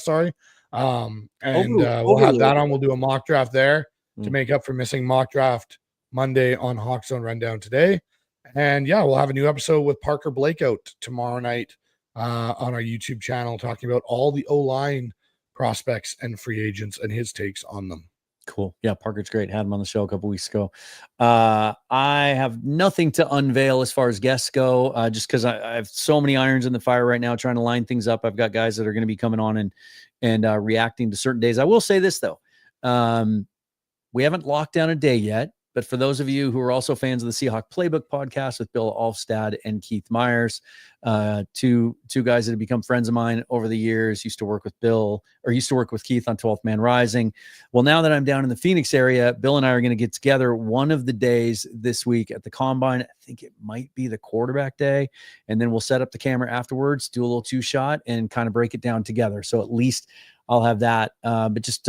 Sorry. We'll have that on. We'll do a mock draft there to make up for missing mock draft Monday on HawksZone Rundown today. And we'll have a new episode with Parker Blakeout tomorrow night on our YouTube channel, talking about all the O-line prospects and free agents and his takes on them. Cool. Yeah, Parker's great. Had him on the show a couple weeks ago. I have nothing to unveil as far as guests go, just because I have so many irons in the fire right now trying to line things up. I've got guys that are going to be coming on and reacting to certain days. I will say this, though. We haven't locked down a day yet, but for those of you who are also fans of the Seahawk Playbook podcast with Bill Alfstad and Keith Myers, two guys that have become friends of mine over the years, used to work with Keith on 12th Man Rising. Well, now that I'm down in the Phoenix area, Bill and I are going to get together one of the days this week at the Combine. I think it might be the quarterback day. And then we'll set up the camera afterwards, do a little 2-shot and kind of break it down together. So at least I'll have that. But just,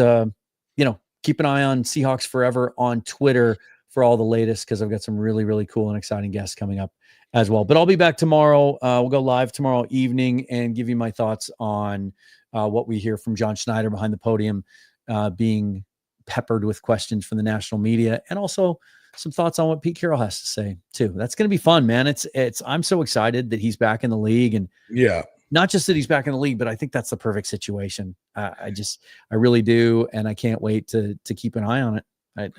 keep an eye on Seahawks Forever on Twitter for all the latest, because I've got some really, really cool and exciting guests coming up as well. But I'll be back tomorrow. We'll go live tomorrow evening and give you my thoughts on what we hear from John Schneider behind the podium, being peppered with questions from the national media, and also some thoughts on what Pete Carroll has to say too. That's going to be fun, man. I'm so excited that he's back in the league, and not just that he's back in the league, but I think that's the perfect situation. I really do. And I can't wait to keep an eye on it. I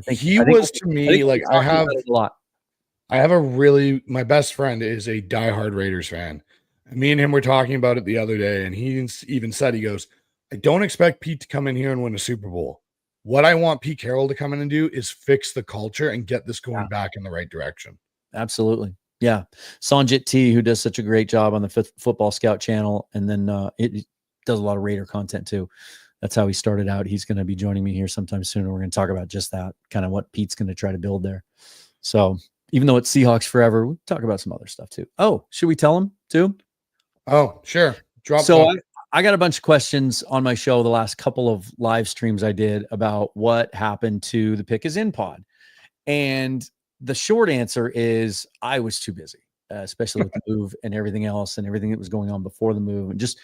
think to me, like I have a lot. I have my best friend is a diehard Raiders fan. And me and him were talking about it the other day, and he even said, he goes, I don't expect Pete to come in here and win a Super Bowl. What I want Pete Carroll to come in and do is fix the culture and get this going back in the right direction. Absolutely. Yeah. Sanjit T, who does such a great job on the Football Scout channel. And then it does a lot of Raider content too. That's how he started out. He's going to be joining me here sometime soon. We're going to talk about just that, kind of what Pete's going to try to build there. So even though it's Seahawks Forever, we'll talk about some other stuff too. Oh, should we tell him too? Oh, sure. I got a bunch of questions on my show the last couple of live streams I did about what happened to the Pick Is In pod. And the short answer is I was too busy, especially with the move and everything else and everything that was going on before the move, and just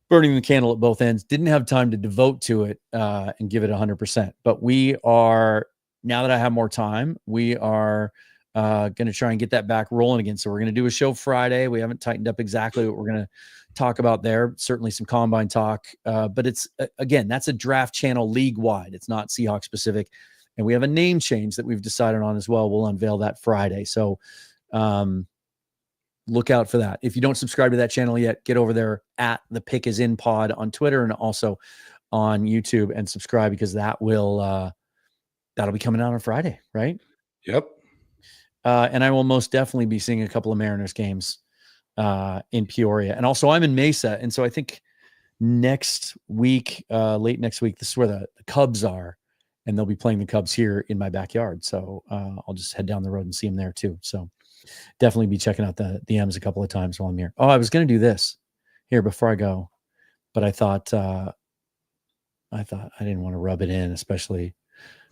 burning the candle at both ends. Didn't have time to devote to it and give it 100%. But we are, now that I have more time, we are going to try and get that back rolling again. So we're going to do a show Friday. We haven't tightened up exactly what we're going to talk about there. Certainly some combine talk, but it's again, that's a draft channel league wide. It's not Seahawks specific. And we have a name change that we've decided on as well. We'll unveil that Friday. So look out for that. If you don't subscribe to that channel yet, get over there at the Pick Is In pod on Twitter and also on YouTube and subscribe, because that will that'll be coming out on Friday, right? Yep. And I will most definitely be seeing a couple of Mariners games in Peoria. And also I'm in Mesa. And so I think next week, late next week, this is where the Cubs are, and they'll be playing the Cubs here in my backyard. So I'll just head down the road and see them there too. So definitely be checking out the M's a couple of times while I'm here. Oh, I was going to do this here before I go, but I thought I didn't want to rub it in, especially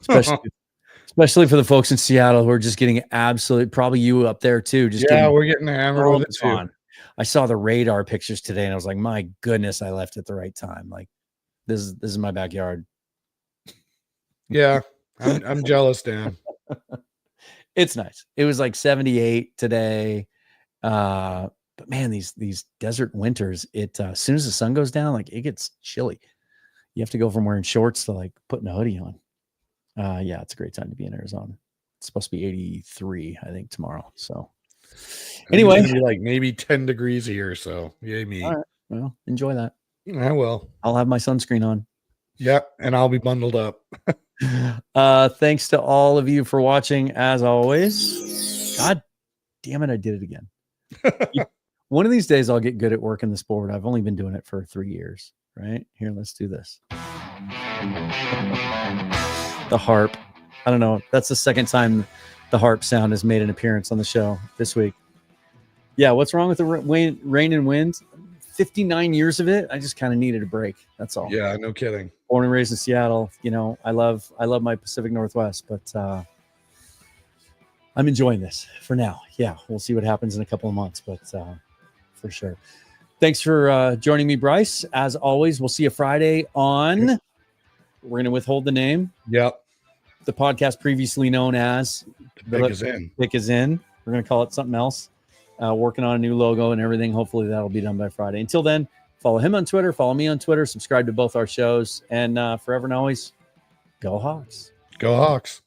for the folks in Seattle who are just getting absolutely, probably you up there too. We're getting hammered with it too. I saw the radar pictures today and I was like, my goodness, I left at the right time. Like this is my backyard. Yeah. I'm jealous, Dan. It's nice. It was like 78 today. But man, these desert winters, as soon as the sun goes down, like it gets chilly. You have to go from wearing shorts to like putting a hoodie on. Yeah, it's a great time to be in Arizona. It's supposed to be 83, I think, tomorrow. So anyway, it's gonna be like maybe 10 degrees here. So yay me. All right. Well, enjoy that. I will. I'll have my sunscreen on. Yep, and I'll be bundled up. Thanks to all of you for watching, as always. God damn it, I did it again. One of these days I'll get good at working the sport. I've only been doing it for 3 years. Right? Here, let's do this. The harp. I don't know. That's the second time the harp sound has made an appearance on the show this week. Yeah, what's wrong with the rain and wind? 59 years of it. I just kind of needed a break. That's all. Yeah, no kidding. Born and raised in Seattle. You know, I love my Pacific Northwest, but I'm enjoying this for now. Yeah, we'll see what happens in a couple of months, but for sure. Thanks for joining me, Bryce. As always, we'll see you Friday on, we're going to withhold the name. Yep. The podcast previously known as Pick Is In. Pick Is In. We're going to call it something else. Working on a new logo and everything. Hopefully that'll be done by Friday. Until then, follow him on Twitter, follow me on Twitter, subscribe to both our shows, and forever and always, go Hawks. Go Hawks.